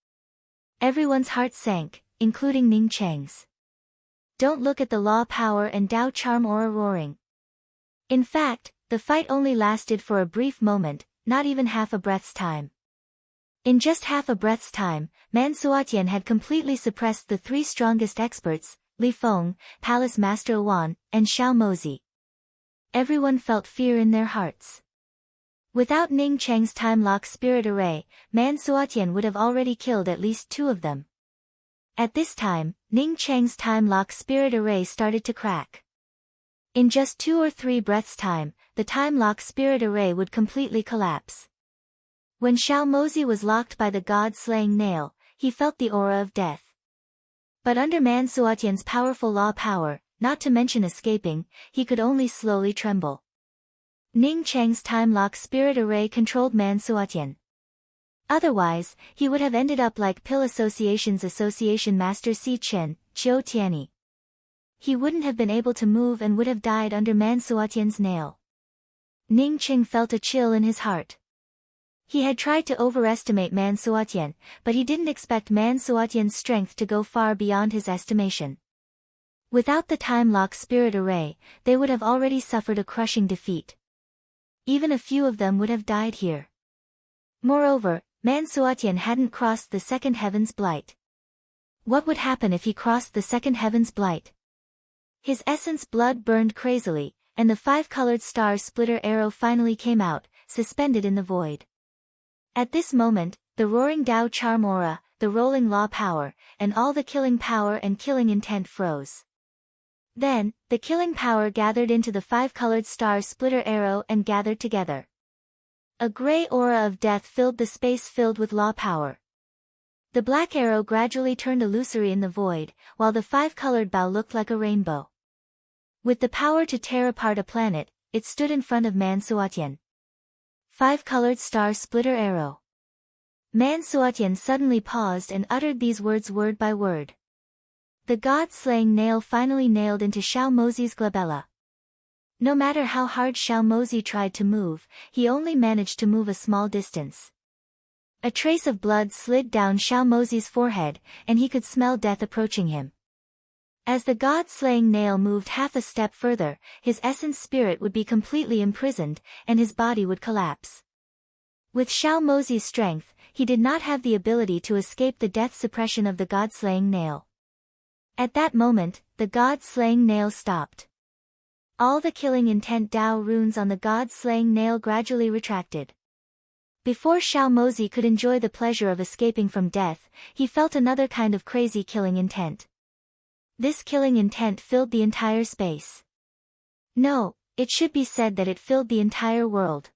Everyone's heart sank, including Ning Cheng's. Don't look at the law power and Dao charm aura roaring. In fact, the fight only lasted for a brief moment, not even half a breath's time. In just half a breath's time, Man Suotian had completely suppressed the 3 strongest experts, Li Feng, Palace Master Uwan, and Xiao Mozi. Everyone felt fear in their hearts. Without Ning Cheng's time lock spirit array, Man Suotian would have already killed at least 2 of them. At this time, Ning Cheng's time lock spirit array started to crack. In just 2 or 3 breaths' time, the time lock spirit array would completely collapse. When Xiao Mozi was locked by the god-slaying nail, he felt the aura of death. But under Man Suotian's powerful law power, not to mention escaping, he could only slowly tremble. Ning Cheng's time lock spirit array controlled Man Suotian. Otherwise, he would have ended up like Pill Association's Association Master Si Chen, Qiu Tianyi. He wouldn't have been able to move and would have died under Man Suotian's nail. Ning Cheng felt a chill in his heart. He had tried to overestimate Man Suotian, but he didn't expect Man Suotian's strength to go far beyond his estimation. Without the time lock spirit array, they would have already suffered a crushing defeat. Even a few of them would have died here. Moreover, Man Suotian hadn't crossed the 2nd heaven's blight. What would happen if he crossed the 2nd heaven's blight? His essence blood burned crazily, and the 5-colored star splitter arrow finally came out, suspended in the void. At this moment, the roaring Dao charm aura, the rolling law power, and all the killing power and killing intent froze. Then, the killing power gathered into the 5-colored star splitter arrow and gathered together. A gray aura of death filled the space filled with law power. The black arrow gradually turned illusory in the void, while the 5-colored bow looked like a rainbow. With the power to tear apart a planet, it stood in front of Man Suotian. 5-colored star splitter arrow. Man Suotian suddenly paused and uttered these words word by word. The god-slaying nail finally nailed into Xiao Mozi's glabella. No matter how hard Xiao Mozi tried to move, he only managed to move a small distance. A trace of blood slid down Xiao Mozi's forehead, and he could smell death approaching him. As the god-slaying nail moved half a step further, his essence spirit would be completely imprisoned, and his body would collapse. With Xiao Mozi's strength, he did not have the ability to escape the death suppression of the god-slaying nail. At that moment, the god-slaying nail stopped. All the killing intent Dao runes on the god-slaying nail gradually retracted. Before Xiao Mozi could enjoy the pleasure of escaping from death, he felt another kind of crazy killing intent. This killing intent filled the entire space. No, it should be said that it filled the entire world.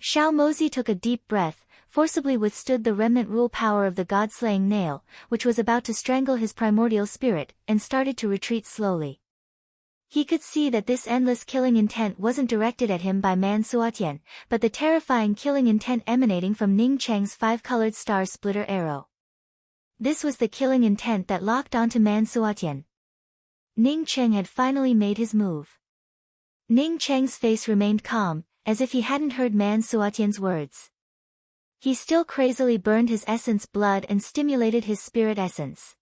Xiao Mozi took a deep breath, forcibly withstood the remnant rule power of the god-slaying nail, which was about to strangle his primordial spirit, and started to retreat slowly. He could see that this endless killing intent wasn't directed at him by Man Suatian, but the terrifying killing intent emanating from Ning Cheng's five-colored star splitter arrow. This was the killing intent that locked onto Man Suatian. Ning Cheng had finally made his move. Ning Cheng's face remained calm, as if he hadn't heard Man Suatian's words. He still crazily burned his essence blood and stimulated his spirit essence.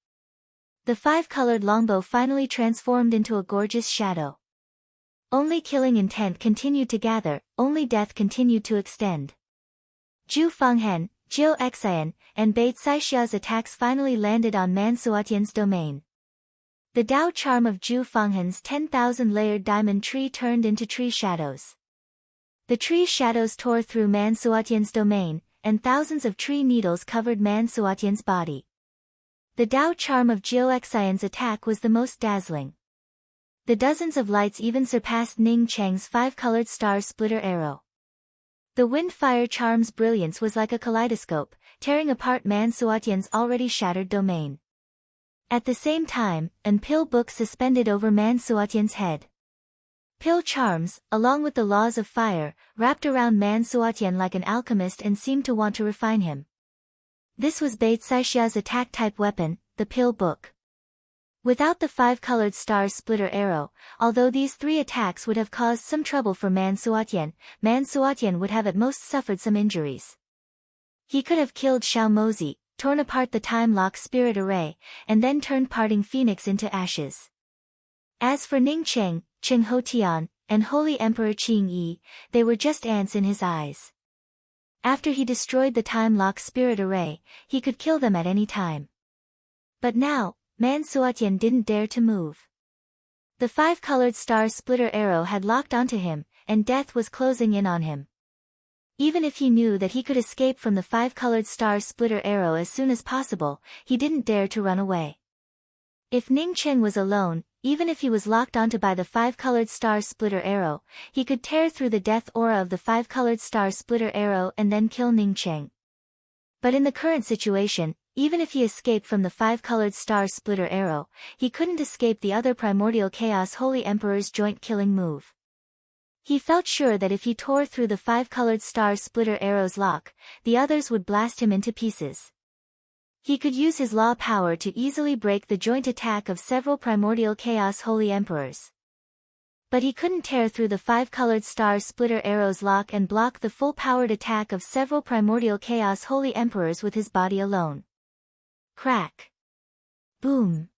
The five-colored longbow finally transformed into a gorgeous shadow. Only killing intent continued to gather, only death continued to extend. Zhu Fenghen, Jiu Xian, and Beit Saixia's attacks finally landed on Man Suatian's domain. The Dao charm of Zhu Fenghen's 10,000-layered diamond tree turned into tree shadows. The tree shadows tore through Man Suatian's domain, and thousands of tree needles covered Man Suatian's body. The Dao charm of Jiu Xian's attack was the most dazzling. The dozens of lights even surpassed Ning Cheng's five-colored star splitter arrow. The wind-fire charm's brilliance was like a kaleidoscope, tearing apart Man Suatian's already shattered domain. At the same time, an pill book suspended over Man Suatian's head. Pill charms, along with the laws of fire, wrapped around Man Suatian like an alchemist and seemed to want to refine him. This was Beit Saixia's attack-type weapon, the pill book. Without the five-colored star splitter arrow, although these three attacks would have caused some trouble for Man Suatian would have at most suffered some injuries. He could have killed Xiao Mozi, torn apart the time-lock spirit array, and then turned Parting Phoenix into ashes. As for Ning Cheng, Cheng Hotian, and Holy Emperor Qing Yi, they were just ants in his eyes. After he destroyed the time-lock spirit array, he could kill them at any time. But now, Man Suatian didn't dare to move. The five-colored star splitter arrow had locked onto him, and death was closing in on him. Even if he knew that he could escape from the five-colored star splitter arrow as soon as possible, he didn't dare to run away. If Ning Cheng was alone, even if he was locked onto by the five-colored star splitter arrow, he could tear through the death aura of the five-colored star splitter arrow and then kill Ning Cheng. But in the current situation, even if he escaped from the five-colored star splitter arrow, he couldn't escape the other primordial chaos Holy Emperor's joint killing move. He felt sure that if he tore through the five-colored star splitter arrow's lock, the others would blast him into pieces. He could use his law power to easily break the joint attack of several primordial chaos Holy Emperors. But he couldn't tear through the five-colored star splitter arrow's lock and block the full-powered attack of several primordial chaos Holy Emperors with his body alone. Crack. Boom.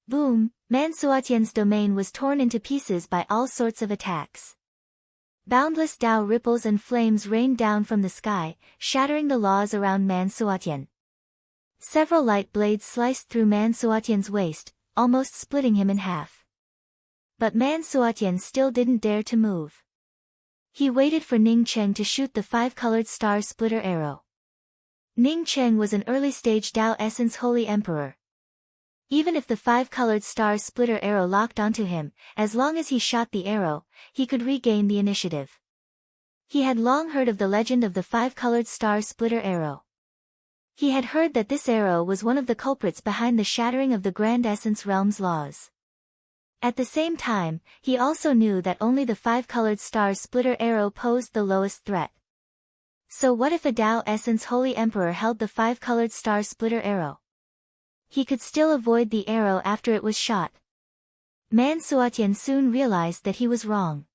Boom, Man Suatian's domain was torn into pieces by all sorts of attacks. Boundless Dao ripples and flames rained down from the sky, shattering the laws around Man Suatian. Several light blades sliced through Man Suatian's waist, almost splitting him in half. But Man Suatian still didn't dare to move. He waited for Ning Cheng to shoot the five-colored star splitter arrow. Ning Cheng was an early-stage Dao Essence Holy Emperor. Even if the five-colored star splitter arrow locked onto him, as long as he shot the arrow, he could regain the initiative. He had long heard of the legend of the five-colored star splitter arrow. He had heard that this arrow was one of the culprits behind the shattering of the Grand Essence Realm's laws. At the same time, he also knew that only the five-colored star splitter arrow posed the lowest threat. So what if a Dao Essence Holy Emperor held the five-colored star splitter arrow? He could still avoid the arrow after it was shot. Man Suatian soon realized that he was wrong.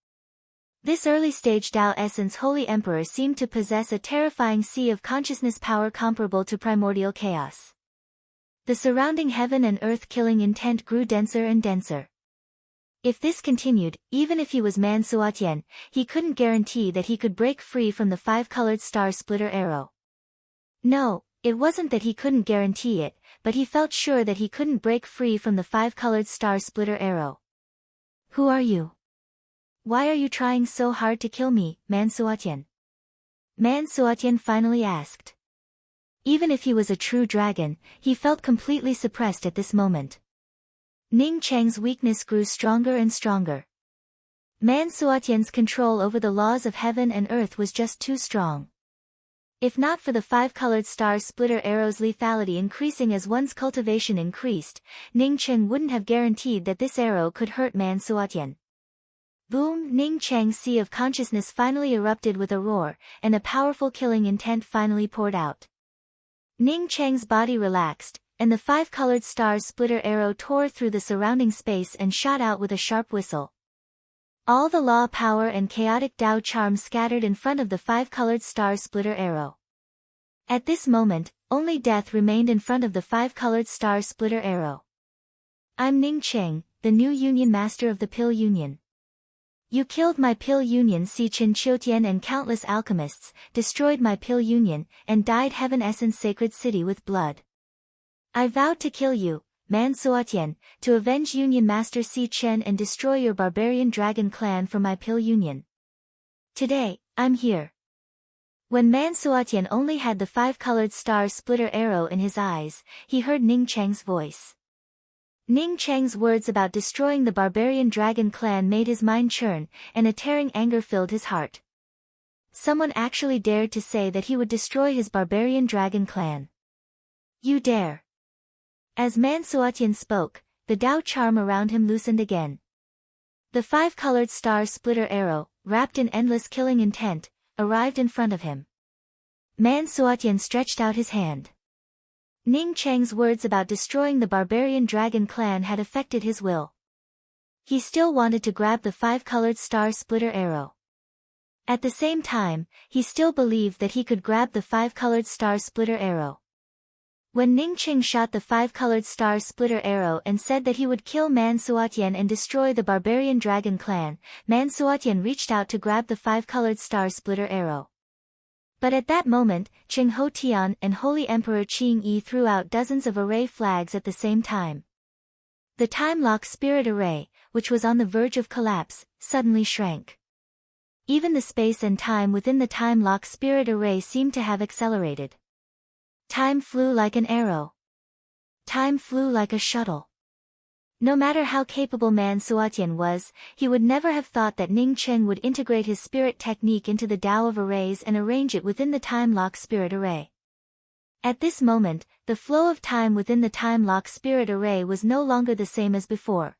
This early-stage Dao Essence Holy Emperor seemed to possess a terrifying sea of consciousness power comparable to primordial chaos. The surrounding heaven and earth killing intent grew denser and denser. If this continued, even if he was Man Suatian, he couldn't guarantee that he could break free from the five-colored star splitter arrow. No, it wasn't that he couldn't guarantee it, but he felt sure that he couldn't break free from the five-colored star splitter arrow. Who are you? Why are you trying so hard to kill me, Man Suatian? Man Suatian finally asked. Even if he was a true dragon, he felt completely suppressed at this moment. Ning Cheng's weakness grew stronger and stronger. Mansuatian's control over the laws of heaven and earth was just too strong. If not for the five-colored star splitter arrow's lethality increasing as one's cultivation increased, Ning Cheng wouldn't have guaranteed that this arrow could hurt Mansuatian. Boom! Ning Cheng's sea of consciousness finally erupted with a roar, and a powerful killing intent finally poured out. Ning Cheng's body relaxed, and the five-colored star splitter arrow tore through the surrounding space and shot out with a sharp whistle. All the law power and chaotic Tao charm scattered in front of the five-colored star splitter arrow. At this moment, only death remained in front of the five-colored star splitter arrow. I'm Ning Cheng, the new Union Master of the Pill Union. You killed my Pill Union Si Chin Chiotian and countless alchemists, destroyed my Pill Union, and dyed Heaven Essence Sacred City with blood. I vowed to kill you, Mansuatian, to avenge Union Master Si Chen and destroy your barbarian dragon clan for my Pill Union. Today, I'm here. When Mansuatian only had the five-colored star splitter arrow in his eyes, he heard Ning Cheng's voice. Ning Cheng's words about destroying the barbarian dragon clan made his mind churn, and a tearing anger filled his heart. Someone actually dared to say that he would destroy his barbarian dragon clan. You dare. As Mansuatian spoke, the Tao charm around him loosened again. The five-colored star splitter arrow, wrapped in endless killing intent, arrived in front of him. Mansuatian stretched out his hand. Ning Cheng's words about destroying the barbarian dragon clan had affected his will. He still wanted to grab the five-colored star splitter arrow. At the same time, he still believed that he could grab the five-colored star splitter arrow. When Ning Cheng shot the five-colored star splitter arrow and said that he would kill Mansuatian and destroy the barbarian dragon clan, Mansuatian reached out to grab the five-colored star splitter arrow. But at that moment, Cheng Ho Tian and Holy Emperor Qing Yi threw out dozens of array flags at the same time. The Time Lock Spirit Array, which was on the verge of collapse, suddenly shrank. Even the space and time within the Time Lock Spirit Array seemed to have accelerated. Time flew like an arrow. Time flew like a shuttle. No matter how capable Mansuatian was, he would never have thought that Ning Cheng would integrate his spirit technique into the Tao of arrays and arrange it within the Time Lock Spirit Array. At this moment, the flow of time within the Time Lock Spirit Array was no longer the same as before.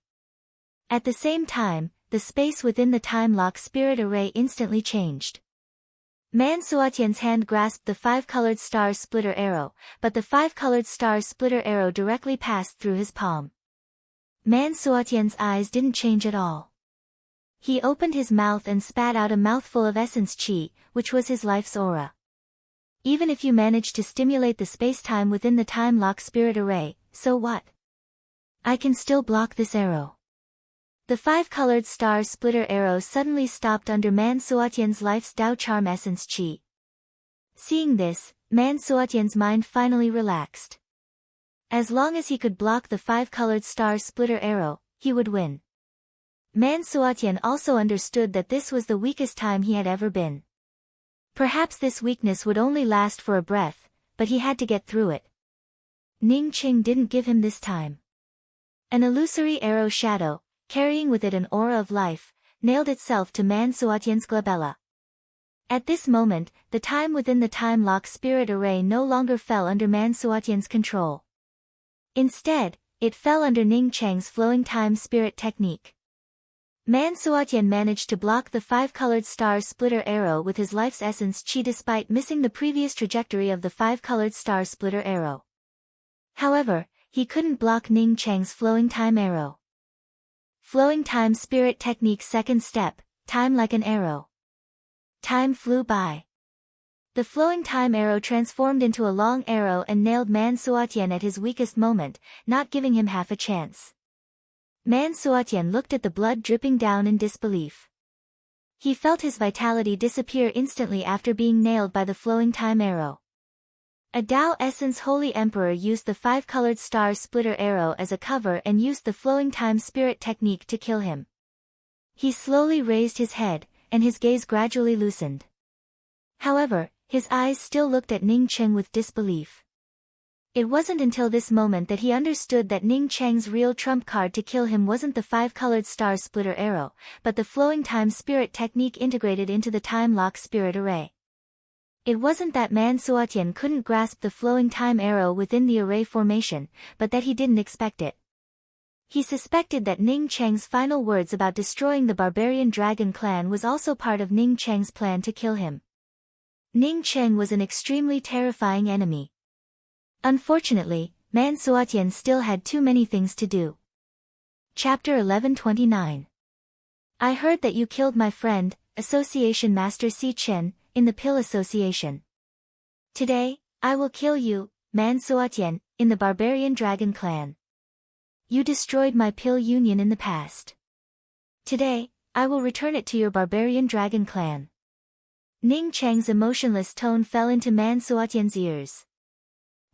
At the same time, the space within the Time Lock Spirit Array instantly changed. Mansuatian's hand grasped the five-colored star splitter arrow, but the five-colored star splitter arrow directly passed through his palm. Mansuatian's eyes didn't change at all. He opened his mouth and spat out a mouthful of essence qi, which was his life's aura. Even if you manage to stimulate the space-time within the Time Lock Spirit Array, so what? I can still block this arrow. The five-colored star splitter arrow suddenly stopped under Mansuatian's life's Tao charm essence qi. Seeing this, Mansuatian's mind finally relaxed. As long as he could block the five-colored star splitter arrow, he would win. Mansuatian also understood that this was the weakest time he had ever been. Perhaps this weakness would only last for a breath, but he had to get through it. Ning Cheng didn't give him this time. An illusory arrow shadow, carrying with it an aura of life, nailed itself to Mansuatian's glabella. At this moment, the time within the Time Lock Spirit Array no longer fell under Mansuatian's control. Instead, it fell under Ning Cheng's flowing time spirit technique. Mansuatian managed to block the five-colored star splitter arrow with his life's essence qi despite missing the previous trajectory of the five-colored star splitter arrow. However, he couldn't block Ning Cheng's flowing time arrow. Flowing time spirit technique second step, time like an arrow. Time flew by. The flowing time arrow transformed into a long arrow and nailed Mansuatian at his weakest moment, not giving him half a chance. Mansuatian looked at the blood dripping down in disbelief. He felt his vitality disappear instantly after being nailed by the flowing time arrow. A Tao Essence Holy Emperor used the five-colored star splitter arrow as a cover and used the flowing time spirit technique to kill him. He slowly raised his head, and his gaze gradually loosened. However, his eyes still looked at Ning Cheng with disbelief. It wasn't until this moment that he understood that Ning Cheng's real trump card to kill him wasn't the five-colored star splitter arrow, but the flowing time spirit technique integrated into the time lock spirit array. It wasn't that Man Suotian couldn't grasp the flowing time arrow within the array formation, but that he didn't expect it. He suspected that Ning Cheng's final words about destroying the barbarian dragon clan was also part of Ning Cheng's plan to kill him. Ning Cheng was an extremely terrifying enemy. Unfortunately, Man Suotian still had too many things to do. Chapter 1129. I heard that you killed my friend, Association Master Si Chen, in the Pill Association. Today, I will kill you, Man Suotian, in the Barbarian Dragon Clan. You destroyed my Pill Union in the past. Today, I will return it to your Barbarian Dragon Clan. Ning Cheng's emotionless tone fell into Man Suotian's ears.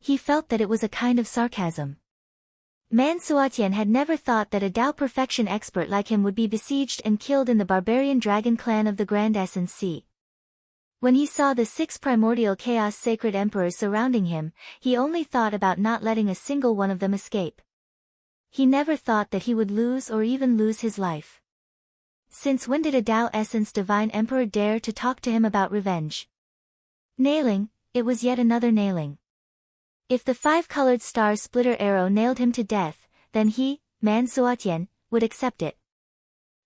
He felt that it was a kind of sarcasm. Man Suotian had never thought that a Tao perfection expert like him would be besieged and killed in the barbarian dragon clan of the Grand Essence Sea. When he saw the 6 primordial chaos sacred emperors surrounding him, he only thought about not letting a single one of them escape. He never thought that he would lose or even lose his life. Since when did a Tao Essence Divine Emperor dare to talk to him about revenge? Nailing, it was yet another nailing. If the 5-colored star splitter arrow nailed him to death, then he, Man Suotian, would accept it.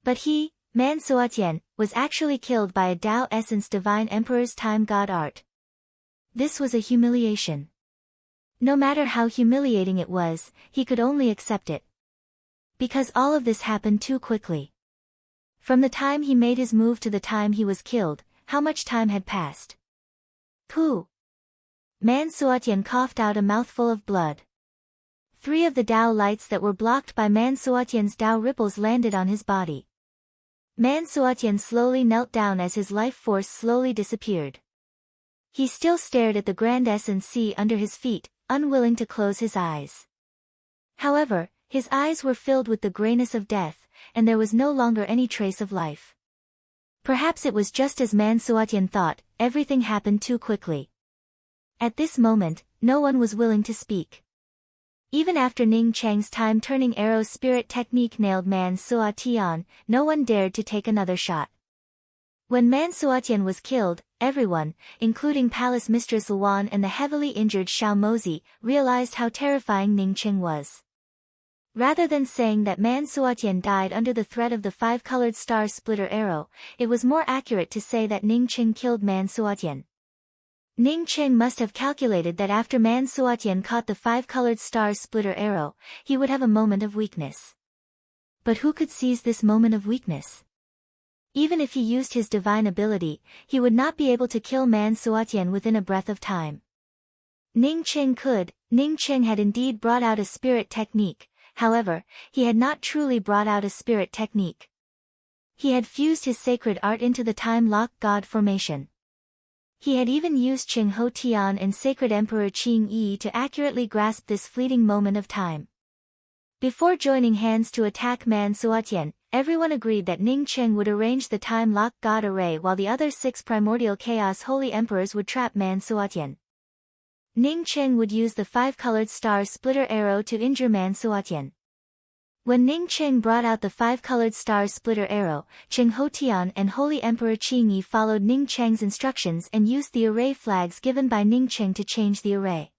But he, Man Suotian, was actually killed by a Tao Essence Divine Emperor's time god art. This was a humiliation. No matter how humiliating it was, he could only accept it. Because all of this happened too quickly. From the time he made his move to the time he was killed, how much time had passed? Pooh! Man Suotian coughed out a mouthful of blood. 3 of the Tao lights that were blocked by Man Suotian's Tao ripples landed on his body. Man Suotian slowly knelt down as his life force slowly disappeared. He still stared at the Grand Essence Sea under his feet, unwilling to close his eyes. However, his eyes were filled with the grayness of death, and there was no longer any trace of life. Perhaps it was just as Man Suotian thought, everything happened too quickly. At this moment, no one was willing to speak. Even after Ning Cheng's time-turning arrow spirit technique nailed Man Suotian, no one dared to take another shot. When Man Suotian was killed, everyone, including Palace Mistress Luan and the heavily injured Xiao Mozi, realized how terrifying Ning Cheng was. Rather than saying that Man Suotian died under the threat of the 5-colored star splitter arrow, it was more accurate to say that Ning Cheng killed Man Suotian. Ning Cheng must have calculated that after Man Suotian caught the 5-colored star splitter arrow, he would have a moment of weakness. But who could seize this moment of weakness? Even if he used his divine ability, he would not be able to kill Man Suotian within a breath of time. Ning Cheng could. Ning Cheng had indeed brought out a spirit technique, however, he had not truly brought out a spirit technique. He had fused his sacred art into the time lock god formation. He had even used Qing Ho Tian and Sacred Emperor Qing Yi to accurately grasp this fleeting moment of time. Before joining hands to attack Man Suotian, everyone agreed that Ning Cheng would arrange the time lock god array while the other 6 primordial chaos holy emperors would trap Man Suotian. Ning Cheng would use the 5-colored star splitter arrow to injure Man Suotian. When Ning Cheng brought out the 5-colored star splitter arrow, Qing Ho Tian and Holy Emperor Qing Yi followed Ning Cheng's instructions and used the array flags given by Ning Cheng to change the array.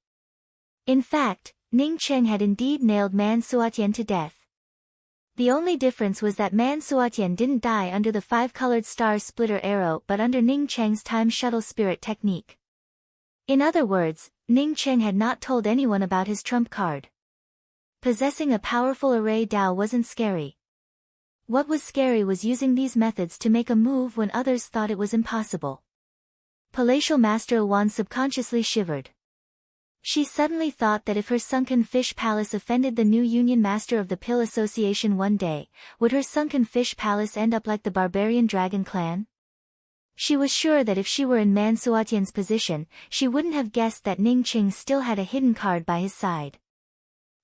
In fact, Ning Cheng had indeed nailed Man Suotian to death. The only difference was that Man Suotian didn't die under the 5-colored star splitter arrow but under Ning Cheng's time shuttle spirit technique. In other words, Ning Cheng had not told anyone about his trump card. Possessing a powerful array Tao wasn't scary. What was scary was using these methods to make a move when others thought it was impossible. Palatial Master Wan subconsciously shivered. She suddenly thought that if her sunken fish palace offended the new Union Master of the Pill Association one day, would her sunken fish palace end up like the barbarian dragon clan? She was sure that if she were in Man Suotian's position, she wouldn't have guessed that Ning Cheng still had a hidden card by his side.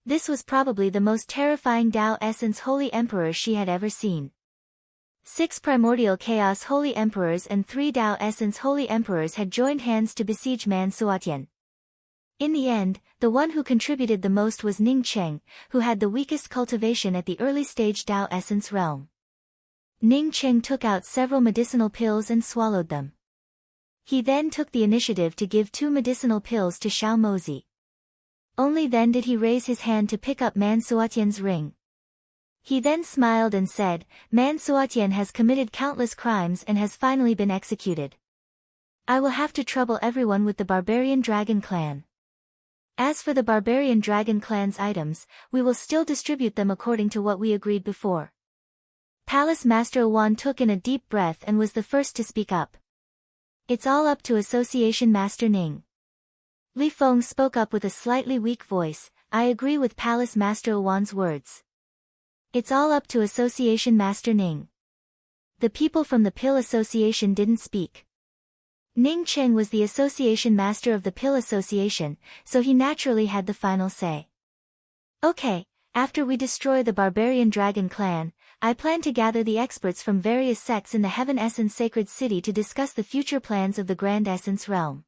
This was probably the most terrifying Tao Essence Holy Emperor she had ever seen. 6 primordial chaos Holy Emperors and 3 Tao Essence Holy Emperors had joined hands to besiege Man Suotian. In the end, the one who contributed the most was Ning Cheng, who had the weakest cultivation at the early stage Tao Essence realm. Ning Cheng took out several medicinal pills and swallowed them. He then took the initiative to give 2 medicinal pills to Xiao Mozi. Only then did he raise his hand to pick up Man Suotian's ring. He then smiled and said, Man Suotian has committed countless crimes and has finally been executed. I will have to trouble everyone with the Barbarian Dragon Clan. As for the Barbarian Dragon Clan's items, we will still distribute them according to what we agreed before. Palace Master Wan took in a deep breath and was the first to speak up. It's all up to Association Master Ning. Li Feng spoke up with a slightly weak voice. I agree with Palace Master Wan's words. It's all up to Association Master Ning. The people from the Pill Association didn't speak. Ning Cheng was the association master of the Pill Association, so he naturally had the final say. Okay, after we destroy the Barbarian Dragon Clan, I plan to gather the experts from various sects in the Heaven Essence Sacred City to discuss the future plans of the Grand Essence Realm.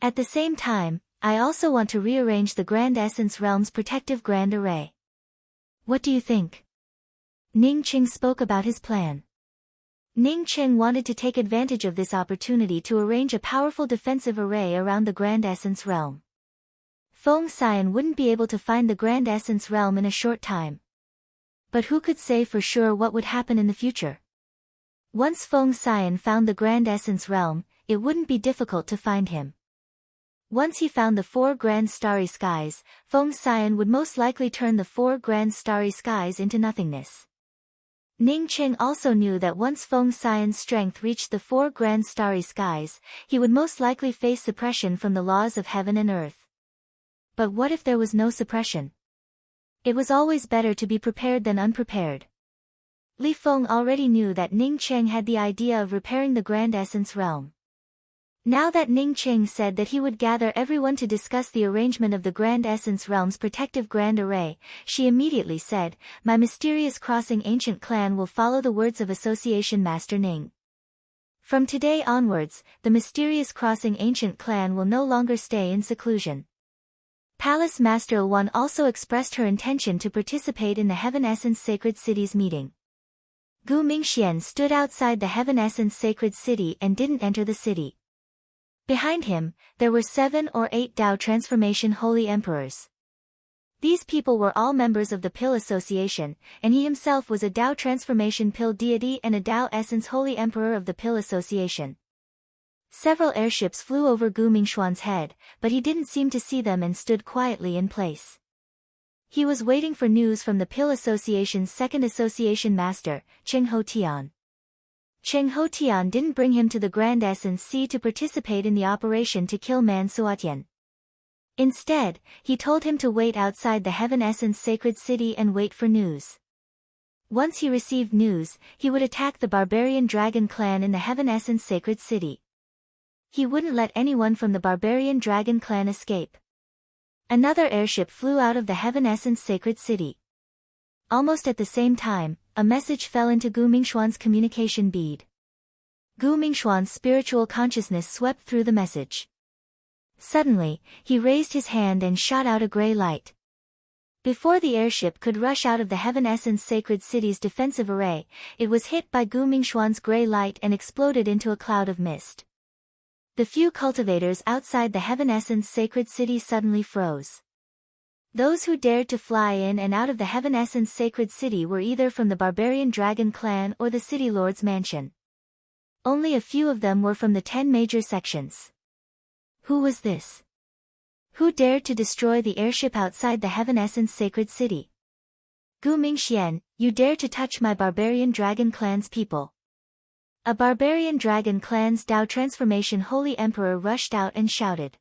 At the same time, I also want to rearrange the Grand Essence Realm's protective Grand Array. What do you think? Ning Cheng spoke about his plan. Ning Cheng wanted to take advantage of this opportunity to arrange a powerful defensive array around the Grand Essence Realm. Feng Xian wouldn't be able to find the Grand Essence Realm in a short time. But who could say for sure what would happen in the future? Once Feng Xian found the Grand Essence Realm, it wouldn't be difficult to find him. Once he found the 4 Grand Starry Skies, Feng Xian would most likely turn the 4 Grand Starry Skies into nothingness. Ning Cheng also knew that once Feng Xian's strength reached the 4 Grand Starry Skies, he would most likely face suppression from the laws of heaven and earth. But what if there was no suppression? It was always better to be prepared than unprepared. Li Feng already knew that Ning Cheng had the idea of repairing the Grand Essence Realm. Now that Ning Cheng said that he would gather everyone to discuss the arrangement of the Grand Essence Realm's protective Grand Array, she immediately said, My mysterious crossing ancient clan will follow the words of Association Master Ning. From today onwards, the mysterious crossing ancient clan will no longer stay in seclusion. Palace Master Wan also expressed her intention to participate in the Heaven Essence Sacred City's meeting. Gu Mingxian stood outside the Heaven Essence Sacred City and didn't enter the city. Behind him, there were 7 or 8 Tao Transformation Holy Emperors. These people were all members of the Pill Association, and he himself was a Tao Transformation Pill deity and a Tao Essence Holy Emperor of the Pill Association. Several airships flew over Gu Mingxuan's head, but he didn't seem to see them and stood quietly in place. He was waiting for news from the Pill Association's second association master, Cheng Ho Tian. Cheng Ho Tian didn't bring him to the Grand Essence Sea to participate in the operation to kill Man Suotian. Instead, he told him to wait outside the Heaven Essence Sacred City and wait for news. Once he received news, he would attack the Barbarian Dragon Clan in the Heaven Essence Sacred City. He wouldn't let anyone from the Barbarian Dragon Clan escape. Another airship flew out of the Heaven Essence Sacred City. Almost at the same time, a message fell into Gu Mingxuan's communication bead. Gu Mingxuan's spiritual consciousness swept through the message. Suddenly, he raised his hand and shot out a gray light. Before the airship could rush out of the Heaven Essence Sacred City's defensive array, it was hit by Gu Mingxuan's gray light and exploded into a cloud of mist. The few cultivators outside the Heaven Essence Sacred City suddenly froze. Those who dared to fly in and out of the Heaven Essence Sacred City were either from the Barbarian Dragon Clan or the City Lord's mansion. Only a few of them were from the 10 major sections. Who was this? Who dared to destroy the airship outside the Heaven Essence Sacred City? Gu Mingxian, you dare to touch my Barbarian Dragon Clan's people. A Barbarian Dragon Clan's Tao Transformation Holy Emperor rushed out and shouted.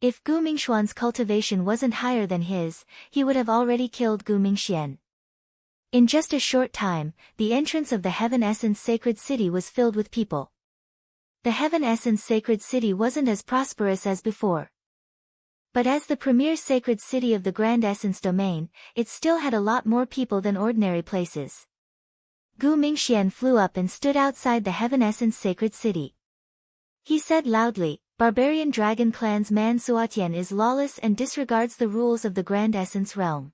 If Gu Mingxuan's cultivation wasn't higher than his, he would have already killed Gu Mingxian. In just a short time, the entrance of the Heaven Essence Sacred City was filled with people. The Heaven Essence Sacred City wasn't as prosperous as before. But as the premier sacred city of the Grand Essence Domain, it still had a lot more people than ordinary places. Gu Mingxian flew up and stood outside the Heaven Essence Sacred City. He said loudly, Barbarian Dragon Clan's Man Suatian is lawless and disregards the rules of the Grand Essence realm.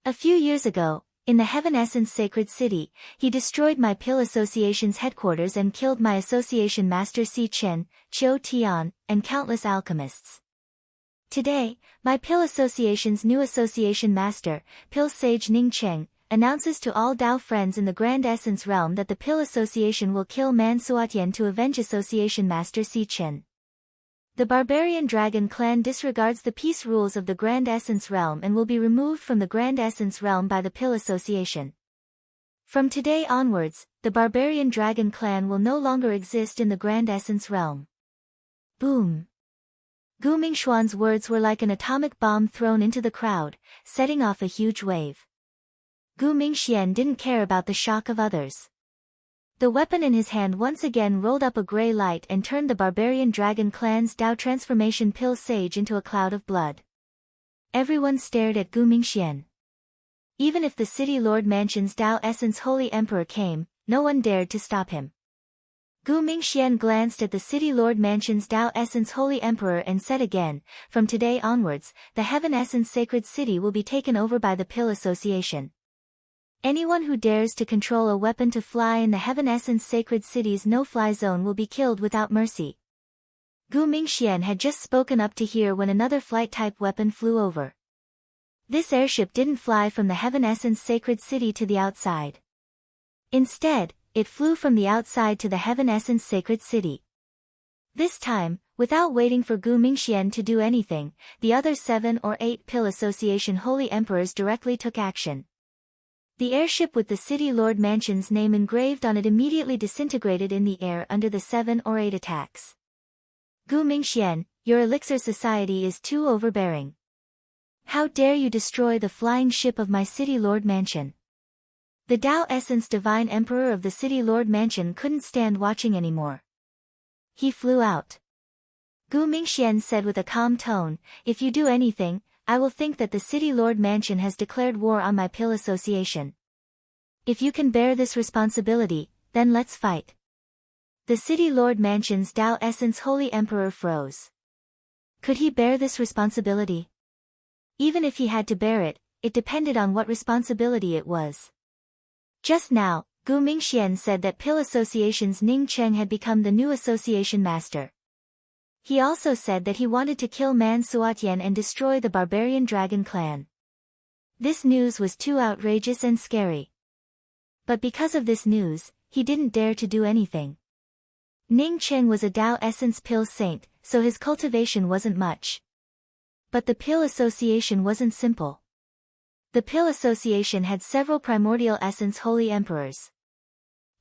A few years ago, in the Heaven Essence Sacred City, he destroyed my Pill Association's headquarters and killed my association master Si Chen, Chiu Tian, and countless alchemists. Today, my Pill Association's new association master, Pill Sage Ning Cheng, announces to all Dao friends in the Grand Essence realm that the Pill Association will kill Man Suatian to avenge association master Si Chen. The Barbarian Dragon Clan disregards the peace rules of the Grand Essence realm and will be removed from the Grand Essence realm by the Pill Association. From today onwards, the Barbarian Dragon Clan will no longer exist in the Grand Essence realm. Boom! Gu Mingxuan's words were like an atomic bomb thrown into the crowd, setting off a huge wave. Gu Mingxian didn't care about the shock of others. The weapon in his hand once again rolled up a grey light and turned the Barbarian Dragon Clan's Dao Transformation Pill Sage into a cloud of blood. Everyone stared at Gu Mingxian. Even if the City Lord Mansion's Dao Essence Holy Emperor came, no one dared to stop him. Gu Mingxian glanced at the City Lord Mansion's Dao Essence Holy Emperor and said again, "From today onwards, the Heaven Essence Sacred City will be taken over by the Pill Association. Anyone who dares to control a weapon to fly in the Heaven Essence Sacred City's no-fly zone will be killed without mercy." Gu Mingxian had just spoken up to hear when another flight-type weapon flew over. This airship didn't fly from the Heaven Essence Sacred City to the outside. Instead, it flew from the outside to the Heaven Essence Sacred City. This time, without waiting for Gu Mingxian to do anything, the other 7 or 8 Pill Association Holy Emperors directly took action. The airship with the City Lord Mansion's name engraved on it immediately disintegrated in the air under the 7 or 8 attacks. Gu Mingxian, your elixir society is too overbearing. How dare you destroy the flying ship of my City Lord Mansion? The Dao Essence Divine Emperor of the City Lord Mansion couldn't stand watching anymore. He flew out. Gu Mingxian said with a calm tone, "If you do anything, I will think that the City Lord Mansion has declared war on my Pill Association. If you can bear this responsibility, then let's fight." The City Lord Mansion's Dao Essence Holy Emperor froze. Could he bear this responsibility? Even if he had to bear it, it depended on what responsibility it was. Just now, Gu Mingxian said that Pill Association's Ning Cheng had become the new association master. He also said that he wanted to kill Man Suatian and destroy the Barbarian Dragon Clan. This news was too outrageous and scary. But because of this news, he didn't dare to do anything. Ning Cheng was a Dao Essence Pill Saint, so his cultivation wasn't much. But the Pill Association wasn't simple. The Pill Association had several Primordial Essence Holy Emperors.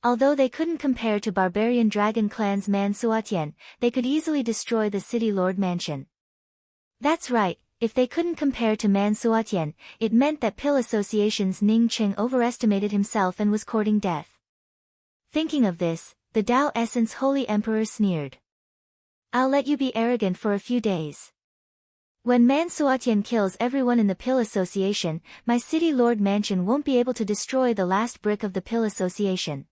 Although they couldn't compare to Barbarian Dragon Clan's Man Suatian, they could easily destroy the City Lord Mansion. That's right, if they couldn't compare to Man Suatian, it meant that Pill Association's Ning Cheng overestimated himself and was courting death. Thinking of this, the Dao Essence Holy Emperor sneered. "I'll let you be arrogant for a few days. When Man Suatian kills everyone in the Pill Association, my City Lord Mansion won't be able to destroy the last brick of the Pill Association."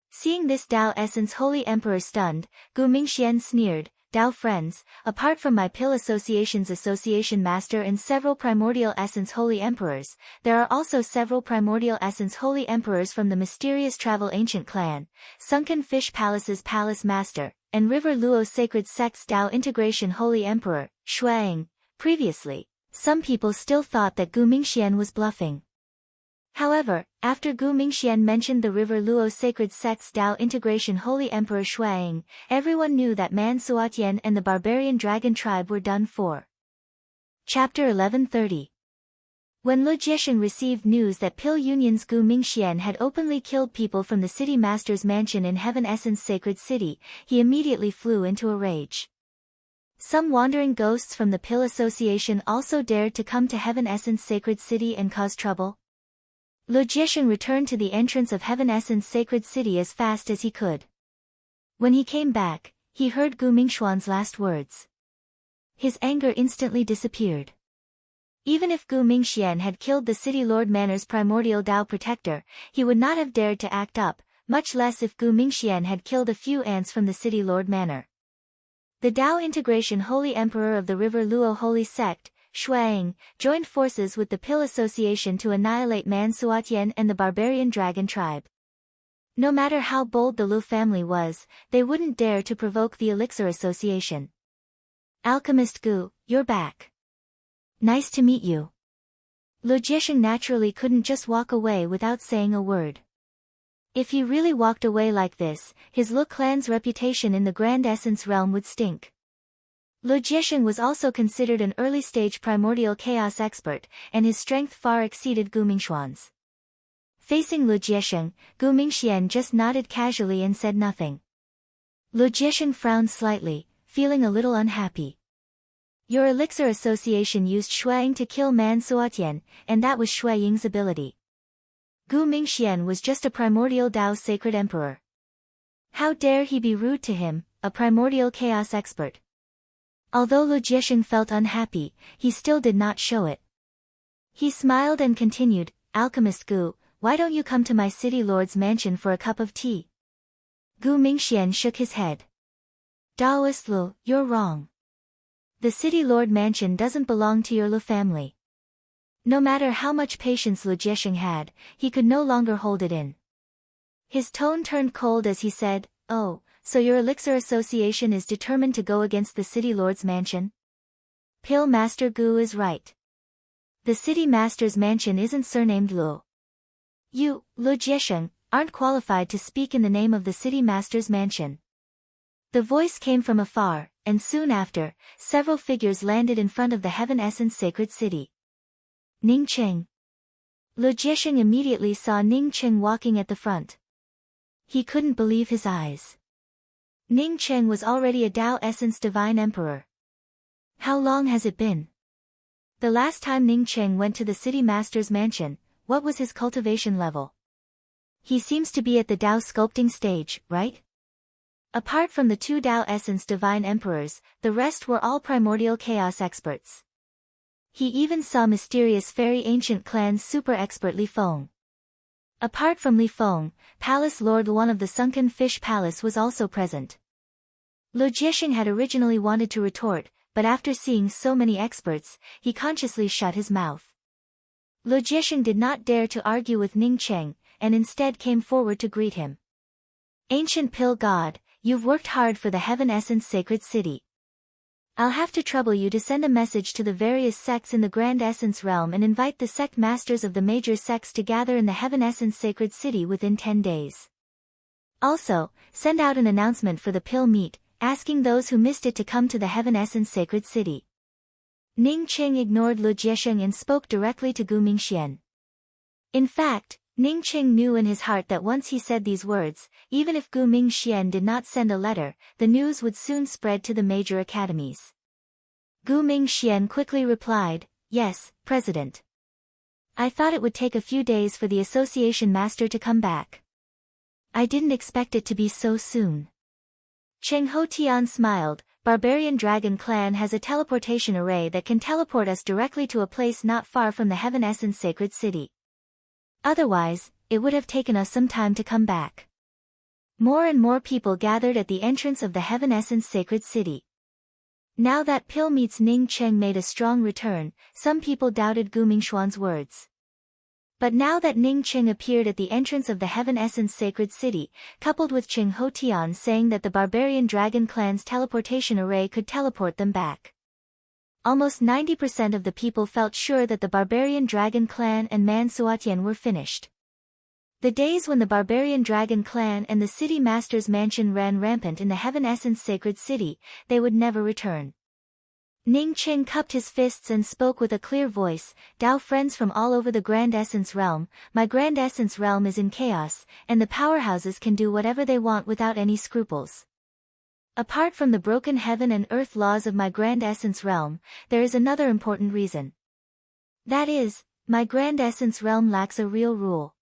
Seeing this Dao Essence Holy Emperor stunned, Gu Mingxian sneered, "Dao friends, apart from my Pill Association's Association Master and several Primordial Essence Holy Emperors, there are also several Primordial Essence Holy Emperors from the mysterious Travel Ancient Clan, Sunken Fish Palace's Palace Master, and River Luo Sacred Sect's Dao Integration Holy Emperor, Shuang." Previously, some people still thought that Gu Mingxian was bluffing. However, after Gu Mingxian mentioned the River Luo Sacred Sect's Dao Integration Holy Emperor Shuang, everyone knew that Man Suatian and the Barbarian Dragon Tribe were done for. Chapter 1130. When Lu Jiesheng received news that Pill Union's Gu Mingxian had openly killed people from the City Master's mansion in Heaven Essence Sacred City, he immediately flew into a rage. Some wandering ghosts from the Pill Association also dared to come to Heaven Essence Sacred City and cause trouble. Lu Jiesheng returned to the entrance of Heaven Essence Sacred City as fast as he could. When he came back, he heard Gu Mingxuan's last words. His anger instantly disappeared. Even if Gu Mingxian had killed the City Lord Manor's primordial Dao protector, he would not have dared to act up, much less if Gu Mingxian had killed a few ants from the City Lord Manor. The Tao Integration Holy Emperor of the River Luo Holy Sect, Shuang, joined forces with the Pill Association to annihilate Man Suatian and the barbarian dragon tribe. No matter how bold the Lu family was, they wouldn't dare to provoke the Elixir Association. Alchemist Gu, you're back. Nice to meet you. Lu Jiesheng naturally couldn't just walk away without saying a word. If he really walked away like this, his Lu clan's reputation in the Grand Essence realm would stink. Lu Jiesheng was also considered an early-stage primordial chaos expert, and his strength far exceeded Gu Mingxuan's. Facing Lu Jiesheng, Gu Mingxian just nodded casually and said nothing. Lu Jiesheng frowned slightly, feeling a little unhappy. Your Elixir Association used Shuang to kill Man Suatian, and that was Shui Ying's ability. Gu Mingxian was just a primordial Tao sacred emperor. How dare he be rude to him, a primordial chaos expert? Although Lu Jiesheng felt unhappy, he still did not show it. He smiled and continued, Alchemist Gu, why don't you come to my city lord's mansion for a cup of tea? Gu Mingxian shook his head. Daoist Lu, you're wrong. The city lord mansion doesn't belong to your Lu family. No matter how much patience Lu Jiesheng had, he could no longer hold it in. His tone turned cold as he said, Oh, so your Elixir Association is determined to go against the city lord's mansion? Pill Master Gu is right. The city master's mansion isn't surnamed Lu. You, Lu Jiesheng, aren't qualified to speak in the name of the city master's mansion. The voice came from afar, and soon after, several figures landed in front of the Heaven Essence sacred city. Ning Cheng. Lu Jiesheng immediately saw Ning Cheng walking at the front. He couldn't believe his eyes. Ning Cheng was already a Tao Essence Divine Emperor. How long has it been? The last time Ning Cheng went to the city master's mansion, what was his cultivation level? He seems to be at the Tao sculpting stage, right? Apart from the two Tao Essence Divine Emperors, the rest were all primordial chaos experts. He even saw mysterious fairy ancient clan's super expert Li Feng. Apart from Li Feng, Palace Lord Luan of the Sunken Fish Palace was also present. Lu Jiesheng had originally wanted to retort, but after seeing so many experts, he consciously shut his mouth. Lu Jiesheng did not dare to argue with Ning Cheng, and instead came forward to greet him. Ancient Pill God, you've worked hard for the Heaven Essence Sacred City. I'll have to trouble you to send a message to the various sects in the Grand Essence Realm and invite the sect masters of the major sects to gather in the Heaven Essence Sacred City within 10 days. Also, send out an announcement for the Pill Meet, asking those who missed it to come to the Heaven Essence Sacred City. Ning Cheng ignored Lu Jiesheng and spoke directly to Gu Mingxian. In fact, Ning Cheng knew in his heart that once he said these words, even if Gu Mingxian did not send a letter, the news would soon spread to the major academies. Gu Mingxian quickly replied, Yes, President. I thought it would take a few days for the association master to come back. I didn't expect it to be so soon. Cheng Ho Tian smiled. Barbarian Dragon Clan has a teleportation array that can teleport us directly to a place not far from the Heaven Essence Sacred City. Otherwise, it would have taken us some time to come back. More and more people gathered at the entrance of the Heaven Essence Sacred City. Now that Pill Meets Ning Cheng made a strong return, some people doubted Gu Mingxuan's words. But now that Ning Cheng appeared at the entrance of the Heaven Essence Sacred City, coupled with Cheng Ho Tian saying that the Barbarian Dragon Clan's teleportation array could teleport them back, almost 90% of the people felt sure that the Barbarian Dragon Clan and Man Suatian were finished. The days when the Barbarian Dragon Clan and the City Master's Mansion ran rampant in the Heaven Essence Sacred City, they would never return. Ning Cheng cupped his fists and spoke with a clear voice, Tao friends from all over the Grand Essence Realm, my Grand Essence Realm is in chaos, and the powerhouses can do whatever they want without any scruples. Apart from the broken heaven and earth laws of my Grand Essence Realm, there is another important reason. That is, my Grand Essence Realm lacks a real rule.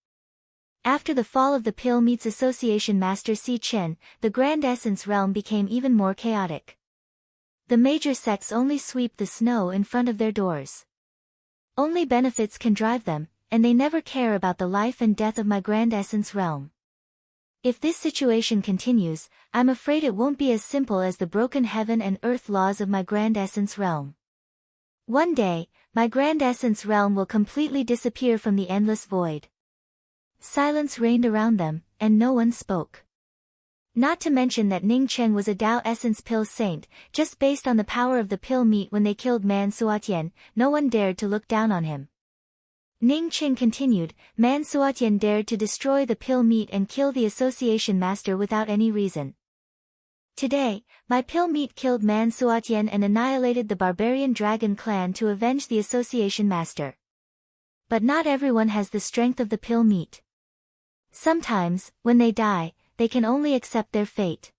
After the fall of the Pill Meets Association Master Si Chen, the Grand Essence Realm became even more chaotic. The major sects only sweep the snow in front of their doors. Only benefits can drive them, and they never care about the life and death of my Grand Essence Realm. If this situation continues, I'm afraid it won't be as simple as the broken heaven and earth laws of my Grand Essence realm. One day, my Grand Essence realm will completely disappear from the endless void. Silence reigned around them, and no one spoke. Not to mention that Ning Cheng was a Tao Essence Pill Saint, just based on the power of the pill meat when they killed Man Suatian, no one dared to look down on him. Ning Cheng continued, Man Suatian dared to destroy the pill meat and kill the association master without any reason. Today, my pill meat killed Man Suatian and annihilated the barbarian dragon clan to avenge the association master. But not everyone has the strength of the pill meat. Sometimes, when they die, they can only accept their fate.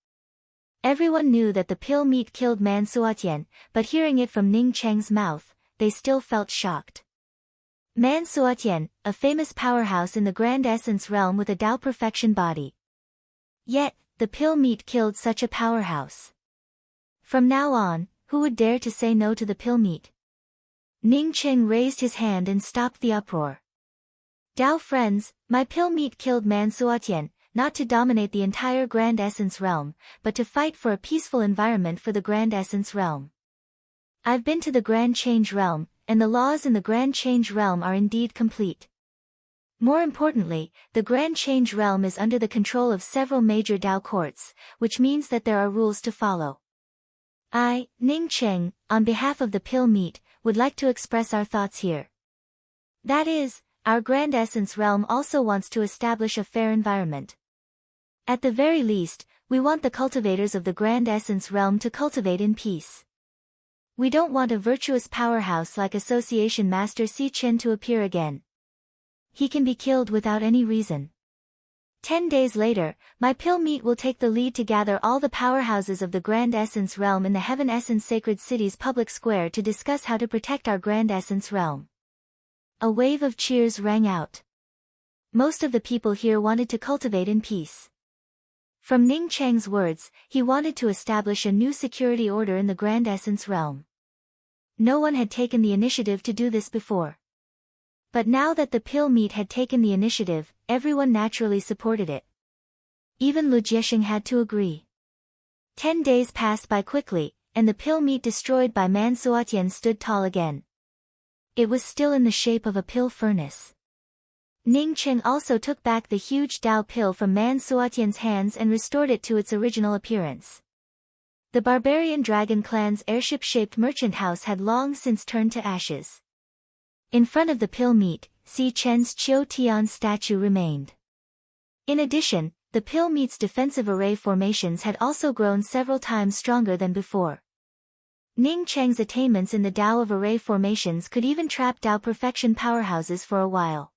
Everyone knew that the pill meat killed Man Suatian, but hearing it from Ning Cheng's mouth, they still felt shocked. Man Suatian, a famous powerhouse in the Grand Essence realm with a Tao perfection body. Yet, the pill meat killed such a powerhouse. From now on, who would dare to say no to the pill meat? Ning Cheng raised his hand and stopped the uproar. Tao friends, my pill meat killed Man Suatian, not to dominate the entire Grand Essence realm, but to fight for a peaceful environment for the Grand Essence realm. I've been to the Grand Change realm, and the laws in the Grand Change realm are indeed complete. More importantly, the Grand Change realm is under the control of several major Tao courts, which means that there are rules to follow. I, Ning Cheng, on behalf of the pill meat, would like to express our thoughts here. That is, our Grand Essence realm also wants to establish a fair environment. At the very least, we want the cultivators of the Grand Essence realm to cultivate in peace. We don't want a virtuous powerhouse like Association Master Si Chen to appear again. He can be killed without any reason. 10 days later, my pill meat will take the lead to gather all the powerhouses of the Grand Essence realm in the Heaven Essence Sacred City's public square to discuss how to protect our Grand Essence realm. A wave of cheers rang out. Most of the people here wanted to cultivate in peace. From Ning Cheng's words, he wanted to establish a new security order in the Grand Essence realm. No one had taken the initiative to do this before. But now that the pill meat had taken the initiative, everyone naturally supported it. Even Lu Jiexing had to agree. 10 days passed by quickly, and the pill meat destroyed by Man Suatian stood tall again. It was still in the shape of a pill furnace. Ning Cheng also took back the huge Tao pill from Man Suatian's hands and restored it to its original appearance. The barbarian dragon clan's airship-shaped merchant house had long since turned to ashes. In front of the pill meat, Si Chen's Qiu Tian statue remained. In addition, the pill meat's defensive array formations had also grown several times stronger than before. Ning Cheng's attainments in the Tao of array formations could even trap Tao perfection powerhouses for a while.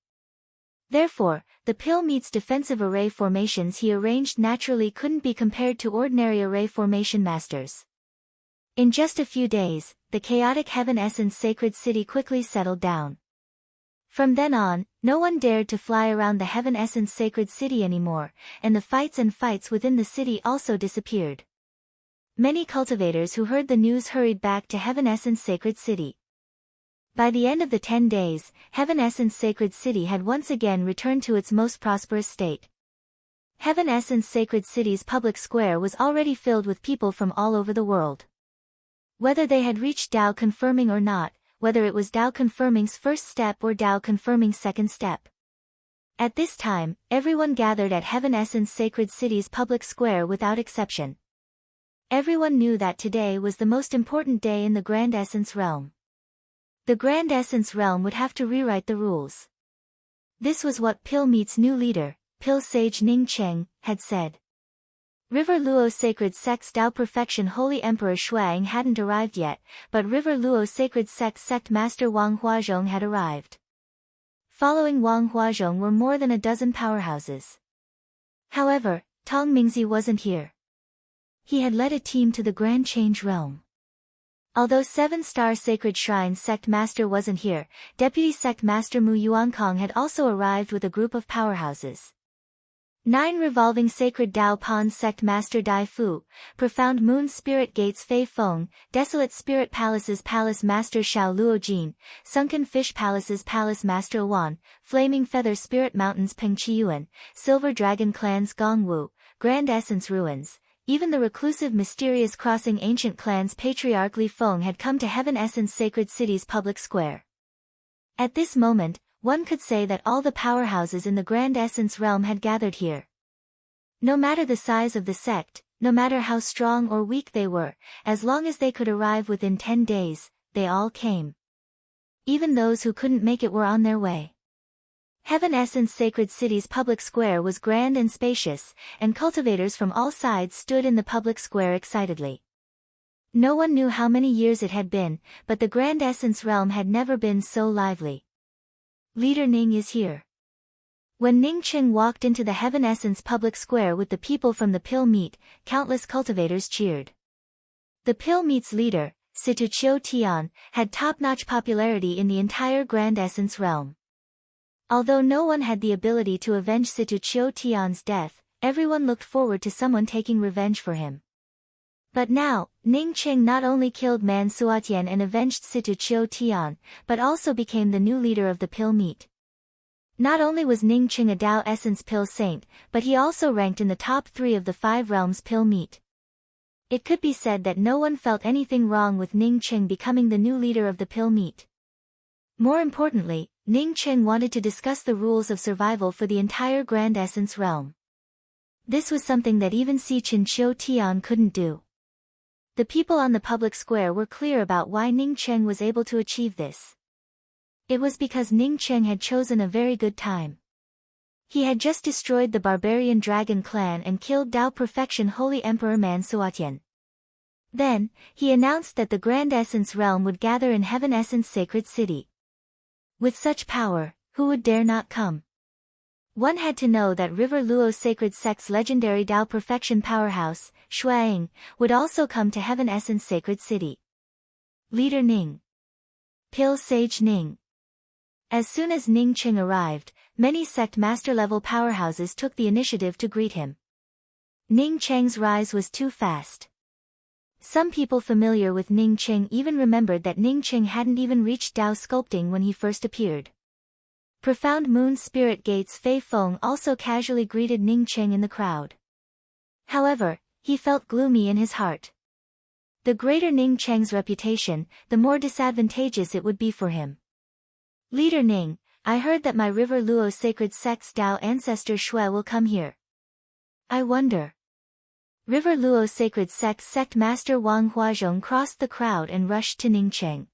Therefore, the pill meat's defensive array formations he arranged naturally couldn't be compared to ordinary array formation masters. In just a few days, the chaotic Heaven Essence Sacred City quickly settled down. From then on, no one dared to fly around the Heaven Essence Sacred City anymore, and the fights within the city also disappeared. Many cultivators who heard the news hurried back to Heaven Essence Sacred City. By the end of the 10 days, Heaven Essence Sacred City had once again returned to its most prosperous state. Heaven Essence Sacred City's public square was already filled with people from all over the world. Whether they had reached Tao confirming or not, whether it was Tao confirming's first step or Tao confirming's second step. At this time, everyone gathered at Heaven Essence Sacred City's public square without exception. Everyone knew that today was the most important day in the Grand Essence realm. The Grand Essence realm would have to rewrite the rules. This was what Pill Meat's new leader, Pill Sage Ning Cheng, had said. River Luo Sacred Sect's Tao Perfection Holy Emperor Shuang hadn't arrived yet, but River Luo Sacred Sect's Sect Master Wang Huazhong had arrived. Following Wang Huazhong were more than a dozen powerhouses. However, Tong Mingzi wasn't here. He had led a team to the Grand Change realm. Although 7-star Sacred Shrine Sect Master wasn't here, Deputy Sect Master Mu Yuankong had also arrived with a group of powerhouses. 9 revolving sacred Dao Pond sect master Dai Fu, profound moon spirit gates Fei Feng, desolate spirit palaces palace master Xiao Luo Jin, sunken fish palaces palace master Wan, flaming feather spirit mountains Peng Chiyuan, silver dragon clans Gong Wu, grand essence ruins. Even the reclusive mysterious crossing ancient clans patriarch Li Feng had come to heaven essence sacred city's public square. At this moment, one could say that all the powerhouses in the Grand Essence realm had gathered here. No matter the size of the sect, no matter how strong or weak they were, as long as they could arrive within 10 days, they all came. Even those who couldn't make it were on their way. Heaven Essence Sacred City's public square was grand and spacious, and cultivators from all sides stood in the public square excitedly. No one knew how many years it had been, but the Grand Essence realm had never been so lively. Leader Ning is here. When Ning Qing walked into the Heaven Essence public square with the people from the Pill Meet, countless cultivators cheered. The Pill Meet's leader, Situ Chiu Tian, had top-notch popularity in the entire Grand Essence realm. Although no one had the ability to avenge Situ Chiu Tian's death, everyone looked forward to someone taking revenge for him. But now, Ning Qing not only killed Man Suatian and avenged Situ Chiu Tian, but also became the new leader of the Pill Meet. Not only was Ning Qing a Dao Essence Pill Saint, but he also ranked in the top 3 of the 5 realms Pill Meet. It could be said that no one felt anything wrong with Ning Qing becoming the new leader of the Pill Meet. More importantly, Ning Qing wanted to discuss the rules of survival for the entire Grand Essence realm. This was something that even Si Chin Chiu Tian couldn't do. The people on the public square were clear about why Ning Qing was able to achieve this. It was because Ning Qing had chosen a very good time. He had just destroyed the barbarian dragon clan and killed Dao Perfection Holy Emperor Man Suatian. Then, he announced that the Grand Essence realm would gather in Heaven Essence Sacred City. With such power, who would dare not come? One had to know that River Luo Sacred Sect's legendary Dao Perfection powerhouse, Shuaing, would also come to Heaven Essence Sacred City. Leader Ning. Pill Sage Ning. As soon as Ning Qing arrived, many sect master-level powerhouses took the initiative to greet him. Ning Cheng's rise was too fast. Some people familiar with Ning Qing even remembered that Ning Qing hadn't even reached Dao sculpting when he first appeared. Profound Moon Spirit Gates Fei Feng also casually greeted Ning Qing in the crowd. However, he felt gloomy in his heart. The greater Ning Cheng's reputation, the more disadvantageous it would be for him. Leader Ning, I heard that my River Luo Sacred Sect's Dao ancestor Shui will come here. I wonder. River Luo Sacred Sect's sect master Wang Huazhong crossed the crowd and rushed to Ning Qing.